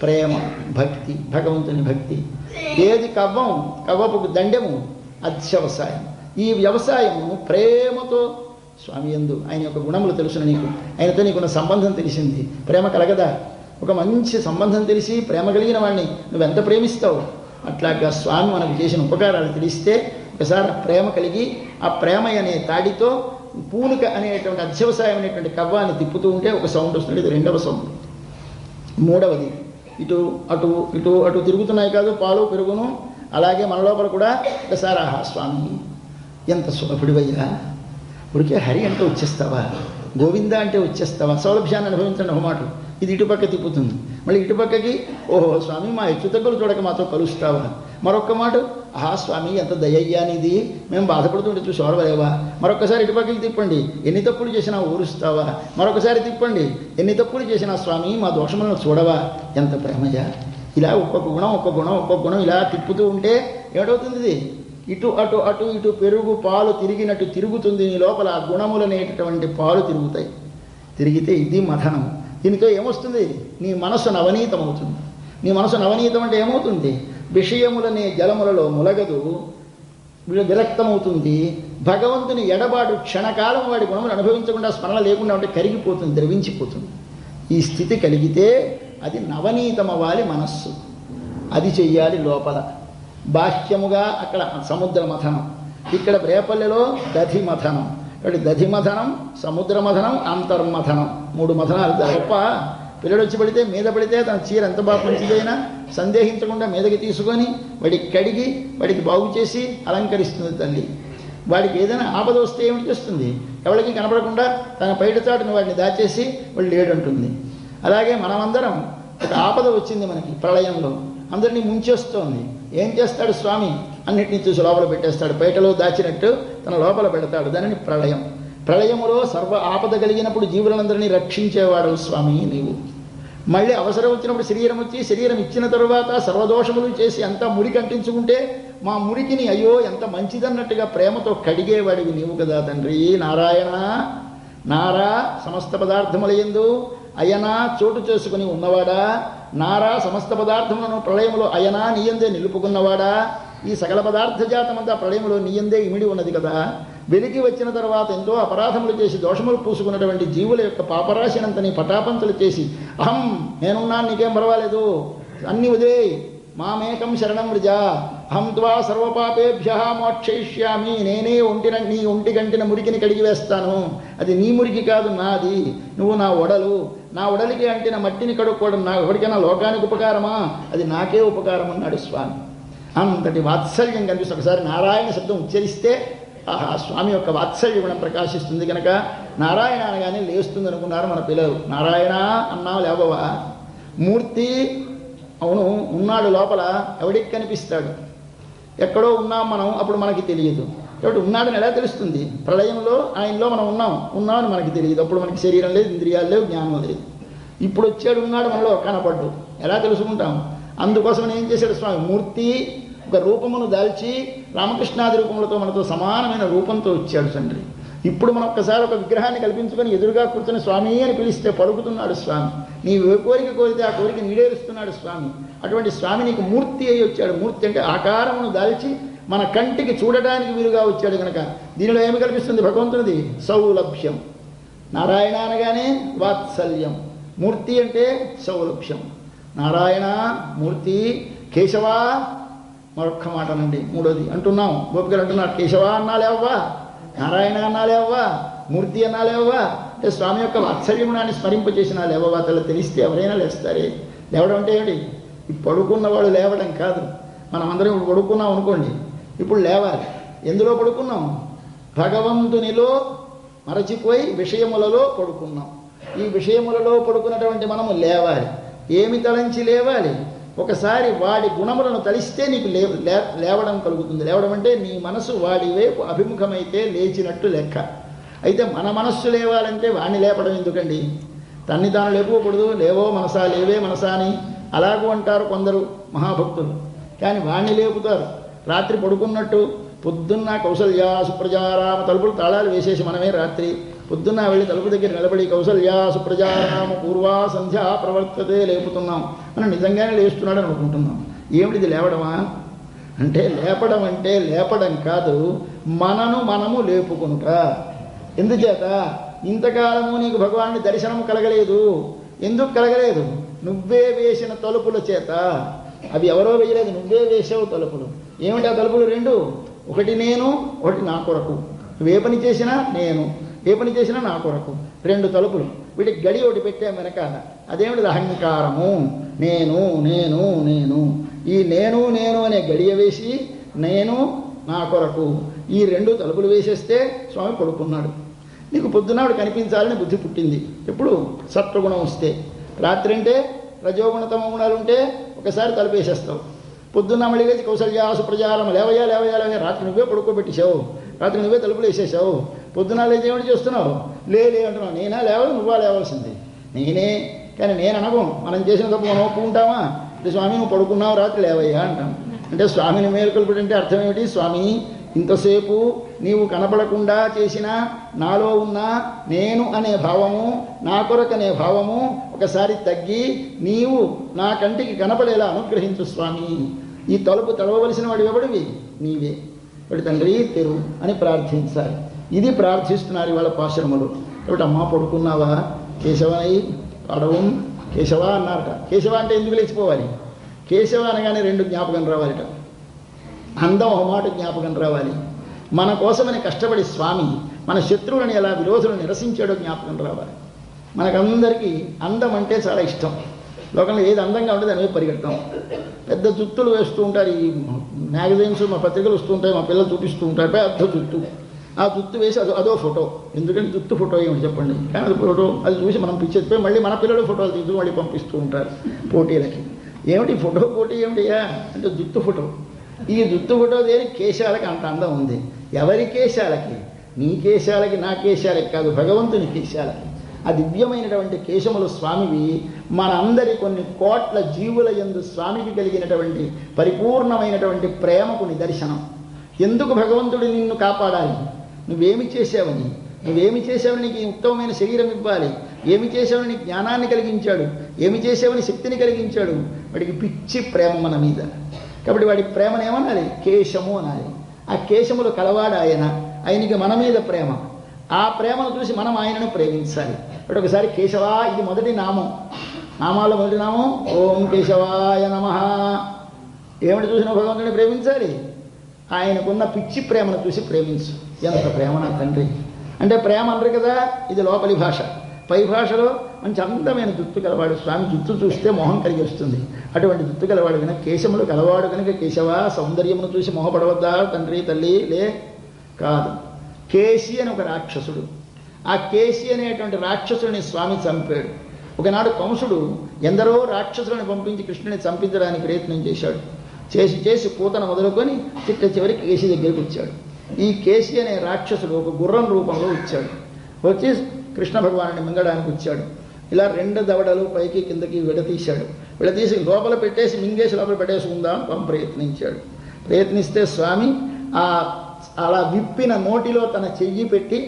ప్రేమ, భక్తి, భగవంతుని భక్తి. ఏది కవ్వం? కవ్వపు దండెము, అధ్యవసాయం. ఈ వ్యవసాయము ప్రేమతో స్వామి యందు ఆయన యొక్క గుణములు తెలుసును నీకు, ఆయనతో నీకున్న సంబంధం తెలిసింది. ప్రేమ కలగదా? ఒక మంచి సంబంధం తెలిసి ప్రేమ కలిగిన వాడిని నువ్వెంత ప్రేమిస్తావు? అట్లాగా స్వామి మనకు చేసిన ఉపకారాలు తెలిస్తే ఒకసారి ప్రేమ కలిగి ఆ ప్రేమ అనే తాడితో పూనుక అనేటువంటి అధ్యవసాయం అనేటువంటి కవ్వాన్ని తిప్పుతూ ఉంటే ఒక సౌండ్ వస్తుంది. ఇది రెండవ సౌండ్. మూడవది ఇటు అటు ఇటు అటు తిరుగుతున్నాయి కాదు పాలు పెరుగును. అలాగే మన లోపల కూడా ఒకసారి ఆహా స్వామి ఎంత సులభుడివయ్యా, ఉడికే హరి అంటే వచ్చేస్తావా, గోవింద అంటే వచ్చేస్తావా, సౌలభ్యాన్ని అనుభవించండి ఒక మాట. ఇది ఇటుపక్క తిప్పుతుంది. మళ్ళీ ఇటుపక్కకి ఓహో స్వామి మా హెచ్చుతగ్గులు చూడక మాతో కలుస్తావా. మరొక్క మాట ఆహా స్వామి ఎంత దయ్యానిది, మేము బాధపడుతుంటే చూసి ఓరవలేవా. మరొకసారి ఇటుపక్కకి తిప్పండి, ఎన్ని తప్పులు చేసినా ఊరుస్తావా. మరొకసారి తిప్పండి, ఎన్ని తప్పులు చేసినా స్వామి మా దోషములను చూడవా. ఎంత ప్రేమయ్యా. ఇలా ఒక్కొక్క గుణం ఒక్కొక్క గుణం ఒక్కొక్క గుణం ఇలా తిప్పుతూ ఉంటే ఏమవుతుంది? ఇది ఇటు అటు అటు ఇటు పెరుగు పాలు తిరిగినట్టు తిరుగుతుంది నీ లోపల. ఆ గుణములనేటటువంటి పాలు తిరుగుతాయి. తిరిగితే ఇది మథనం. దీనితో ఏమొస్తుంది? నీ మనస్సు నవనీతం అవుతుంది. నీ మనసు నవనీతం అంటే ఏమవుతుంది? విషయములనే జలములలో ములగదు, విరక్తమవుతుంది. భగవంతుని ఎడబాటు క్షణకాలం వాడి గుణములు అనుభవించకుండా స్మరణ లేకుండా ఉంటే కరిగిపోతుంది, ద్రవించిపోతుంది. ఈ స్థితి కలిగితే అది నవనీతమవ్వాలి మనస్సు. అది చెయ్యాలి లోపల. బాహ్యముగా అక్కడ సముద్ర మథనం, ఇక్కడ రేపల్లెలో దధి మథనం. కాబట్టి దధి మథనం, సముద్ర మథనం, అంతర్మథనం, 3 మథనాలు. గొప్ప పిల్లడు వచ్చి పడితే మీద పడితే తన చీర ఎంత బాగా మంచిదైనా సందేహించకుండా మీదకి తీసుకొని వాడికి కడిగి వాడికి బాగు చేసి అలంకరిస్తుంది తల్లి. వాడికి ఏదైనా ఆపద వస్తే ఏమిటి చేస్తుంది? ఎవరికి కనపడకుండా తన బయట చాటును వాడిని దాచేసి వాడు లేడంటుంది. అలాగే మనమందరం ఒక ఆపద వచ్చింది మనకి ప్రళయంలో, అందరినీ ముంచేస్తోంది. ఏం చేస్తాడు స్వామి? అన్నిటినీ చూసి లోపల పెట్టేస్తాడు. బయటలో దాచినట్టు తన లోపల పెడతాడు. దానిని ప్రళయం. ప్రళయములో సర్వ ఆపద కలిగినప్పుడు జీవులందరినీ రక్షించేవాడు స్వామి నీవు. మళ్ళీ అవసరం వచ్చినప్పుడు శరీరం వచ్చి శరీరం ఇచ్చిన తరువాత సర్వదోషములు చేసి అంతా మురికి అంటించుకుంటే మా మురికిని అయ్యో ఎంత మంచిదన్నట్టుగా ప్రేమతో కడిగేవాడివి నీవు కదా తండ్రి. నారాయణ నారా సమస్త పదార్థములయందు అయనా చోటు చేసుకుని ఉన్నవాడా, నారా సమస్త పదార్థములను ప్రళయములో అయనా నీయందే నిలుపుకున్నవాడా. ఈ సకల పదార్థ జాతమంతా ప్రళయములో నీయందే ఇమిడి ఉన్నది కదా. వెలికి వచ్చిన తర్వాత ఎంతో అపరాధములు చేసి దోషములు పూసుకున్నటువంటి జీవుల యొక్క పాపరాశినంతని పటాపంచలు చేసి అహం నేనున్నాను, నీకేం పర్వాలేదు, అన్ని వదిలే, మామేకం శరణం వృజా, అహం త్వా సర్వపాపేభ్య మోక్షయిష్యామి. నేనే నీ ఒంటి గంటిన మురికిని కడిగి వేస్తాను. అది నీ మురికి కాదు, నాది. నువ్వు నా ఒడలు, నా ఒడలికి అంటిన మట్టిని కడుక్కోవడం నా ఎవరికైనా లోకానికి ఉపకారమా? అది నాకే ఉపకారం అన్నాడు స్వామి. అంతటి వాత్సల్యం కనిపిస్తుంది. ఒకసారి నారాయణ శబ్దం ఉచ్చరిస్తే ఆహా స్వామి యొక్క వాత్సల్య గుణం ప్రకాశిస్తుంది. కనుక నారాయణ అనగానే లేస్తుంది అనుకున్నారు మన పిల్లలు. నారాయణ అన్నా లేవవా? మూర్తి అవును ఉన్నాడు లోపల. ఎవడికి కనిపిస్తాడు? ఎక్కడో ఉన్నాం మనం, అప్పుడు మనకి తెలియదు. కాబట్టి ఉన్నాడని ఎలా తెలుస్తుంది? ప్రళయంలో ఆయనలో మనం ఉన్నామని మనకి తెలియదు. అప్పుడు మనకి శరీరం లేదు, ఇంద్రియాలు లేవు, జ్ఞానం లేదు. ఇప్పుడు వచ్చాడు, ఉన్నాడు మనలో, కనపడ్డు. ఎలా తెలుసుకుంటాం? అందుకోసం ఏం చేశాడు స్వామి? మూర్తి ఒక రూపమును దాల్చి రామకృష్ణాది రూపములతో మనతో సమానమైన రూపంతో వచ్చాడు తండ్రి. ఇప్పుడు మనం ఒక్కసారి ఒక విగ్రహాన్ని కల్పించుకొని ఎదురుగా కూర్చొని స్వామి అని పిలిస్తే పలుకుతున్నాడు స్వామి. నీవు ఏ కోరిక కోరితే ఆ కోరిక నీడేరుస్తున్నాడు స్వామి. అటువంటి స్వామి నీకు మూర్తి అయి వచ్చాడు. మూర్తి అంటే ఆకారమును దాల్చి మన కంటికి చూడటానికి వీలుగా వచ్చాడు. కనుక దీనిలో ఏమి కల్పిస్తుంది భగవంతునిది? సౌలభ్యం. నారాయణ అనగానే వాత్సల్యం, మూర్తి అంటే సౌలభ్యం. నారాయణ మూర్తి. కేశవా మరొక్క మాట అనండి. మూడోది అంటున్నాం, గోపికలు అంటున్నారు కేశవా అన్నాలేవ్వా, నారాయణ అన్నాలేవ్వా, మూర్తి అన్నాలేవ్వా. అంటే స్వామి యొక్క వాత్సల్యమునాన్ని స్మరింపచేసినా లేవవా? తల తెలిస్తే ఎవరైనా లేస్తారే. లేవడం అంటే ఏమిటి? ఈ పడుకున్నవాడు లేవడం కాదు. మనం అందరం ఇప్పుడు పడుకున్నాం అనుకోండి, ఇప్పుడు లేవాలి. ఎందులో పడుకున్నాం? భగవంతునిలో మరచిపోయి విషయములలో పడుకున్నాం. ఈ విషయములలో పడుకున్నటువంటి మనము లేవాలి. ఏమి తలంచి లేవాలి? ఒకసారి వాడి గుణములను తలిస్తే నీకు లేవడం కలుగుతుంది. లేవడం అంటే నీ మనసు వాడి వైపు అభిముఖమైతే లేచినట్టు లెక్క. అయితే మన మనస్సు లేవాలంటే వాడిని లేపడం ఎందుకండి? తన్ని తాను లేపుకోకూడదు. లేవో మనసా, లేవే మనసా అని అలాగూ అంటారు కొందరు మహాభక్తులు. కానీ వాణ్ణి లేపుతారు. రాత్రి పడుకున్నట్టు పొద్దున్న కౌసల్యా సుప్రజారామ తలుపులు తాళాలు వేసేసి మనమే రాత్రి పొద్దున్న వెళ్ళి తలుపు దగ్గర నిలబడి కౌసల్యా సుప్రజారామ పూర్వా సంధ్యా ప్రవర్తతే లేపుతున్నాం. మనం నిజంగానే లేస్తున్నాడు అనుకుంటున్నాం. ఏమిటిది లేవడమా అంటే? లేపడం అంటే లేపడం కాదు, మనము లేపుకుంట. ఎందుచేత? ఇంతకాలము నీకు భగవానుడి దర్శనం కలగలేదు. ఎందుకు కలగలేదు? నువ్వే వేసిన తలుపుల చేత. అవి ఎవరో వేయలేదు, నువ్వే వేసావు తలుపులు. ఏమిటి ఆ తలుపులు? రెండు. ఒకటి నేను, ఒకటి నా కొరకు. నువ్వు ఏ పని చేసినా నేను, ఏ పని చేసినా నా కొరకు. రెండు తలుపులు. వీటికి గడి ఒకటి పెట్టాం వెనకాల. అదేమిటి? అహంకారము. నేను నేను నేను. ఈ నేను నేను అనే గడియ వేసి నేను నా కొరకు ఈ రెండు తలుపులు వేసేస్తే స్వామి పడుకున్నాడు. నీకు పొద్దునాడు కనిపించాలని బుద్ధి పుట్టింది. ఎప్పుడు? సత్వగుణం వస్తే. రాత్రి అంటే రజోగుణ తమ గుణాలు ఉంటే ఒకసారి తలుపేసేస్తావు. పొద్దున్న మళ్ళీ లేచి కౌసల్యా సుప్రజారామ లేవయ్యా లేవయ్యా లేవయ్యా. రాత్రి నువ్వే పడుకోబెట్టేశావు, రాత్రి నువ్వే తలుపులు వేసేసావు. పొద్దున్న లేచి ఏమిటి చేస్తున్నావు? లే అంటున్నావు. నేనా లేవాలి? నువ్వా లేవాల్సింది? నేనే. కానీ నేను అనకు. మనం చేసిన తప్పు మనం ఒప్పుకుంటామా? అంటే స్వామి నువ్వు పడుకున్నావు రాత్రి లేవయ్యా అంటాం. అంటే స్వామిని మేలుకొల్పుడు అంటే అర్థం ఏమిటి? స్వామి ఇంతసేపు నీవు కనపడకుండా చేసిన నాలో ఉన్న నేను అనే భావము, నా కొరకనే భావము ఒకసారి తగ్గి నీవు నా కంటికి కనపడేలా అనుగ్రహించు స్వామి. ఈ తలుపు తెరవవలసిన వాడు ఎవడివి? నీవే. వాడి తండ్రి తెరువు అని ప్రార్థించాలి. ఇది ప్రార్థిస్తున్నారు ఇవాళ పాశ్రములు. కాబట్టి అమ్మా పడుకున్నావా? కేశవనై పడవం కేశవ అన్నారట. కేశవ అంటే ఎందుకు లేచిపోవాలి? కేశవ అనగానే రెండు జ్ఞాపకం రావాలిట. అందం ఒక మాట జ్ఞాపకం రావాలి. మన కోసమని కష్టపడి స్వామి మన శత్రువులని ఎలా విరోధులను నిరసించాడో జ్ఞాపకం రావాలి. మనకందరికీ అందం అంటే చాలా ఇష్టం. లోకంలో ఏది అందంగా ఉంటే దాని మీద పరిగెడతాం. పెద్ద జుత్తులు వేస్తూ ఉంటారు. ఈ మ్యాగజైన్స్ మా పత్రికలు వస్తూ ఉంటాయి, మా పిల్లలు చూపిస్తూ ఉంటారు. పెద్ద జుత్తు. ఆ జుత్తు వేసి అదో ఫోటో. ఎందుకంటే జుత్తు ఫోటో ఏమిటి చెప్పండి? కానీ అది ఫోటో అది చూసి మనం పిచ్చెత్తిపోయి మళ్ళీ మన పిల్లలు ఫోటోలు తీసుకుని మళ్ళీ పంపిస్తూ ఉంటారు పోటీలకి. ఏమిటి ఫోటో పోటీ ఏమిటియా అంటే జుత్తు ఫోటో. ఈ జుత్తు ఫోటో దేని? కేశాలకి అంత అందం ఉంది. ఎవరి కేశాలకి? నీ కేశాలకి, నా కేశాలకి కాదు, భగవంతుని కేశాలకి. ఆ దివ్యమైనటువంటి కేశములు స్వామివి. మన అందరి కొన్ని కోట్ల జీవుల యందు స్వామికి కలిగినటువంటి పరిపూర్ణమైనటువంటి ప్రేమకు నిదర్శనం. ఎందుకు భగవంతుడు నిన్ను కాపాడాలి? నువ్వేమి చేసావని? నువ్వేమి చేసావని నీకు ఈ ఉత్తమమైన శరీరం ఇవ్వాలి? ఏమి చేసావని నీకు జ్ఞానాన్ని కలిగించాడు? ఏమి చేసావని శక్తిని కలిగించాడు? వాడికి పిచ్చి ప్రేమ మన మీద. కాబట్టి వాడి ప్రేమను ఏమనాలి? కేశము అనాలి. ఆ కేశములు కలవాడు ఆయన. ఆయనకి మన మీద ప్రేమ. ఆ ప్రేమను చూసి మనం ఆయనను ప్రేమించాలి. ఇప్పుడు ఒకసారి కేశవా, ఇది మొదటి నామం. నామాల్లో మొదటి నామం ఓం కేశవాయ నమః. ఏమిటి చూసిన భగవంతుడిని ప్రేమించాలి? ఆయనకున్న పిచ్చి ప్రేమను చూసి ప్రేమించు. ఎంత ప్రేమ నా తండ్రి అంటే ప్రేమ అనరు కదా, ఇది లోపలి భాష. పై భాషలో మంచి అందమైన జుత్తు కలవాడు స్వామి. జుత్తు చూస్తే మోహం కలిగి వస్తుంది. అటువంటి జుత్తు కలవాడు కనుక, కేశములు కలవాడు కనుక కేశవ. సౌందర్యమును చూసి మోహపడవద్దా తండ్రి తల్లి? లే కాదు. కేశి అని ఒక రాక్షసుడు. ఆ కేశి అనేటువంటి రాక్షసుడిని స్వామి చంపాడు. ఒకనాడు కంసుడు ఎందరో రాక్షసులను పంపించి కృష్ణుని చంపించడానికి ప్రయత్నం చేశాడు. చేసి పూతన మొదలుకొని చివరికి కేశి దగ్గరికి వచ్చాడు. ఈ కేశి అనే రాక్షసుడు ఒక గుర్రం రూపంలో వచ్చాడు. వచ్చి కృష్ణ భగవానుని మింగడానికి వచ్చాడు. ఇలా రెండు దవడలు పైకి కిందకి విడతీసి లోపల పెట్టేసి మింగేసి లోపల పెట్టేసుకుందాం ప్రయత్నించాడు. ప్రయత్నిస్తే స్వామి అలా విప్పిన నోటిలో తన చెయ్యి పెట్టి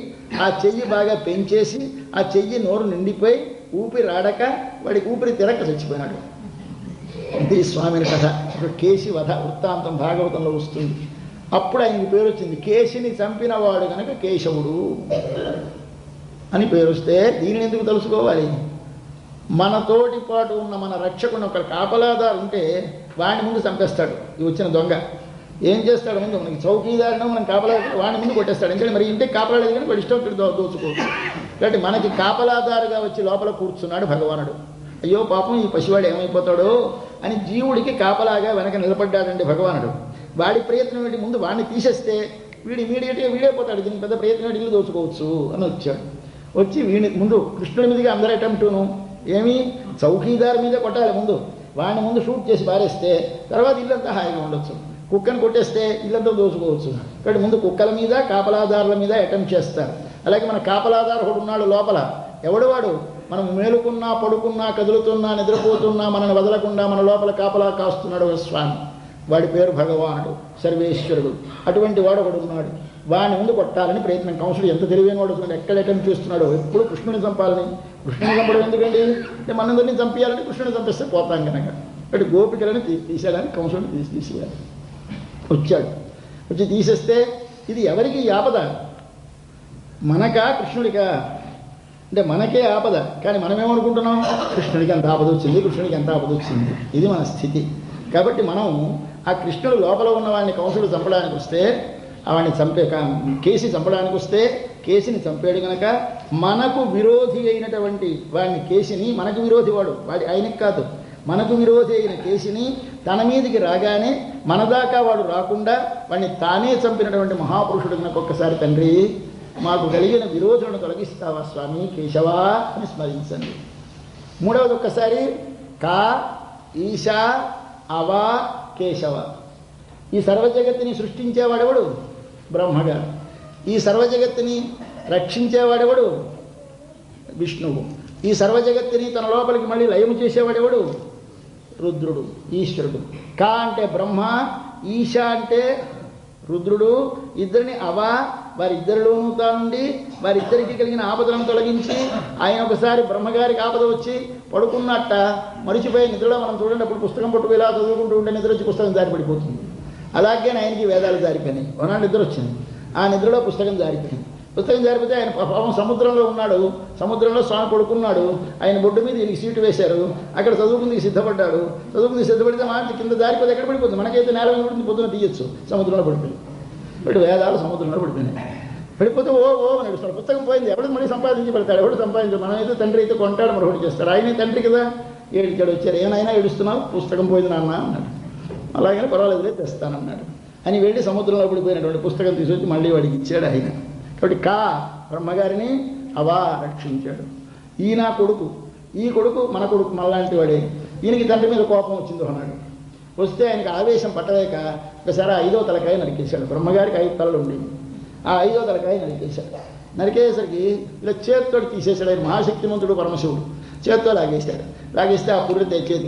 ఆ చెయ్యి బాగా పెంచేసి ఆ చెయ్యి నోరు నిండిపోయి ఊపిరి ఆడక వాడికి ఊపిరి తిరక్క చచ్చిపోయినాడు. ఇది స్వామిని కథ. ఇప్పుడు కేశి వధ వృత్తాంతం భాగవతంలో వస్తుంది. అప్పుడు ఆయనకి పేరు వచ్చింది. కేశిని చంపినవాడు కనుక కేశవుడు అని పేరు వస్తే దీనిని ఎందుకు తెలుసుకోవాలి? మనతోటి పాటు ఉన్న మన రక్షకుని ఒక కాపలాదారు ఉంటే వాడిని ముందు చంపేస్తాడు. ఈ వచ్చిన దొంగ ఏం చేస్తాడు? ముందు మనకి చౌకీదారినో మనం కాపలా వాడిని ముందు కొట్టేస్తాడు. ఎందుకంటే మరి ఇంటికి కాపలాలేదు కానీ వాడు ఇష్టం దోచుకోవచ్చు. కాబట్టి మనకి కాపలాదారుగా వచ్చి లోపల కూర్చున్నాడు భగవానుడు. అయ్యో పాపం ఈ పసివాడు ఏమైపోతాడో అని జీవుడికి కాపలాగా వెనక నిలబడ్డాడండి భగవానుడు. వాడి ప్రయత్నం ఏంటి? ముందు వాడిని తీసేస్తే వీడు ఇమీడియట్గా వీడైపోతాడు. దీనికి పెద్ద ప్రయత్నం ఇల్లు దోచుకోవచ్చు అని వచ్చాడు. వచ్చి వీడి ముందు కృష్ణుడి మీదుగా అందరూ అటెంప్టును ఏమి చౌకీదారు మీద కొట్టాలి. ముందు వాడిని ముందు షూట్ చేసి పారేస్తే తర్వాత ఇల్లంతా హాయిగా ఉండొచ్చు. కుక్కను కొట్టేస్తే ఇల్లంతా దోచుకోవచ్చు. కాబట్టి ముందు కుక్కల మీద కాపలాదారుల మీద అటెంప్ట్ చేస్తారు. అలాగే మన కాపలాదారు ఒకడు ఉన్నాడు లోపల. ఎవడు వాడు? మనం మేలుకున్నా, పడుకున్నా, కదులుతున్నా, నిద్రపోతున్నా మనల్ని వదలకుండా మన లోపల కాపలా కాస్తున్నాడు ఒక స్వామి. వాడి పేరు భగవానుడు, సర్వేశ్వరుడు. అటువంటి వాడు ఒకడు ఉన్నాడు. వాడిని ముందు కొట్టాలని ప్రయత్నం. కంసుడు ఎంత తెలివైన వాడు, ఎక్కడ అటెంప్ట్ చేస్తున్నాడు. ఎప్పుడు కృష్ణుని చంపాలని. కృష్ణుని చంపడం ఎందుకండి అంటే మనందరినీ చంపేయాలని. కృష్ణుని చంపేస్తే పోతాం కనుక. అంటే గోపికలని తీసేయాలని కంసుడిని తీసేయాలి. వచ్చాడు. వచ్చి తీసేస్తే ఇది ఎవరికి ఆపద? మనకా కృష్ణుడికా? అంటే మనకే ఆపద. కానీ మనమేమనుకుంటున్నాం? కృష్ణుడికి ఎంత ఆపద వచ్చింది, కృష్ణుడికి ఎంత ఆపద వచ్చింది. ఇది మన స్థితి. కాబట్టి మనం ఆ కృష్ణుడు లోపల ఉన్న వాడిని కంసుడు చంపడానికి వస్తే, వాడిని కేసి చంపడానికి వస్తే కేసిని చంపాడు కనుక మనకు విరోధి అయినటువంటి వాడిని, కేసిని, మనకు విరోధి వాడు ఆయనకి కాదు, మనకు విరోధి అయిన కేసిని తన మీదికి రాగానే మన దాకా వాడు రాకుండా వాడిని తానే చంపినటువంటి మహాపురుషుడు కనుక ఒక్కసారి తండ్రి మాకు కలిగిన విరోధులను తొలగిస్తావా స్వామి కేశవా అని స్మరించండి. మూడవది ఒక్కసారి కా ఈశా అవా కేశవ. ఈ సర్వజగత్తుని సృష్టించేవాడెవడు? బ్రహ్మగారు. ఈ సర్వజగత్తుని రక్షించేవాడెవడు? విష్ణువు. ఈ సర్వజగత్తుని తన లోపలికి మళ్ళీ లయము చేసేవాడెవడు? రుద్రుడు, ఈశ్వరుడు. కా అంటే బ్రహ్మ, ఈశా అంటే రుద్రుడు. ఇద్దరిని అవా, వారిద్దరిలోనూ తానుండి వారిద్దరికి కలిగిన ఆపదలను తొలగించి ఆయన ఒకసారి బ్రహ్మగారికి ఆపద వచ్చి పడుకున్నట్ట మరిచిపోయి నిద్రలో మనం చూడండి, అప్పుడు పుస్తకం పట్టుకు ఇలా చదువుకుంటూ ఉంటే నిద్ర వచ్చి పుస్తకం జారిపడిపోతుంది. అలాగే ఆయనకి వేదాలు జారిపోయినాయి. ఒకనాడు నిద్ర వచ్చింది. ఆ నిద్రలో పుస్తకం జారిపోయింది. పుస్తకం జారిపోతే ఆయన పాపం సముద్రంలో ఉన్నాడు. సముద్రంలో స్వామి పడుకున్నాడు. ఆయన బొడ్డు మీద ఈయనకి సీటు వేశారు. అక్కడ చదువుకుందికి సిద్ధపడ్డాడు. సిద్ధపడితే మాట కింద జారిపోతే ఎక్కడ పడిపోతుంది? మనకైతే నేల మీద పడుతుంది, పొద్దున తీయచ్చు. సముద్రంలో పడిపోయి ఇప్పుడు వేదాలు సముద్రంలో పడిపోయినాయి. పడిపోతే ఓ నడుస్తాడు. పుస్తకం పోయింది. ఎవడు మళ్ళీ సంపాదించి పెడతాడు? ఎవడు సంపాదించాడు? మనమైతే తండ్రి అయితే కొంటాడు, మరొకటి చేస్తాడు. ఆయనే తండ్రి కదా. ఏడికాడు. వచ్చారు. ఏమైనా ఏడుస్తున్నావు? పుస్తకం పోయింది నాన్న అన్నాడు. అలాగనే పర్వాలేదులే తెస్తానన్నాడు అని వెళ్ళి సముద్రంలో పడిపోయినటువంటి పుస్తకం తీసుకొచ్చి మళ్ళీ వాడికి ఇచ్చాడు ఆయన. కాబట్టి కా బ్రహ్మగారిని అవా రక్షించాడు. ఈయన కొడుకు, ఈ కొడుకు మన కొడుకు మనలాంటి వాడే. ఈయనకి తండ్రి మీద కోపం వచ్చింది అన్నాడు. వస్తే ఆయనకి ఆవేశం పట్టలేక ఒకసారి 5వ తలకాయ నరికేశాడు. బ్రహ్మగారికి 5 తలలు ఉండేవి. ఆ 5వ తలకాయ నరికేశాడు. నరికేసరికి ఇలా చేతితో తీసేశాడు. ఆయన మహాశక్తిమంతుడు పరమశివుడు. చేత్తో లాగేశాడు. లాగేస్తే ఆ పుర్రె చేతికి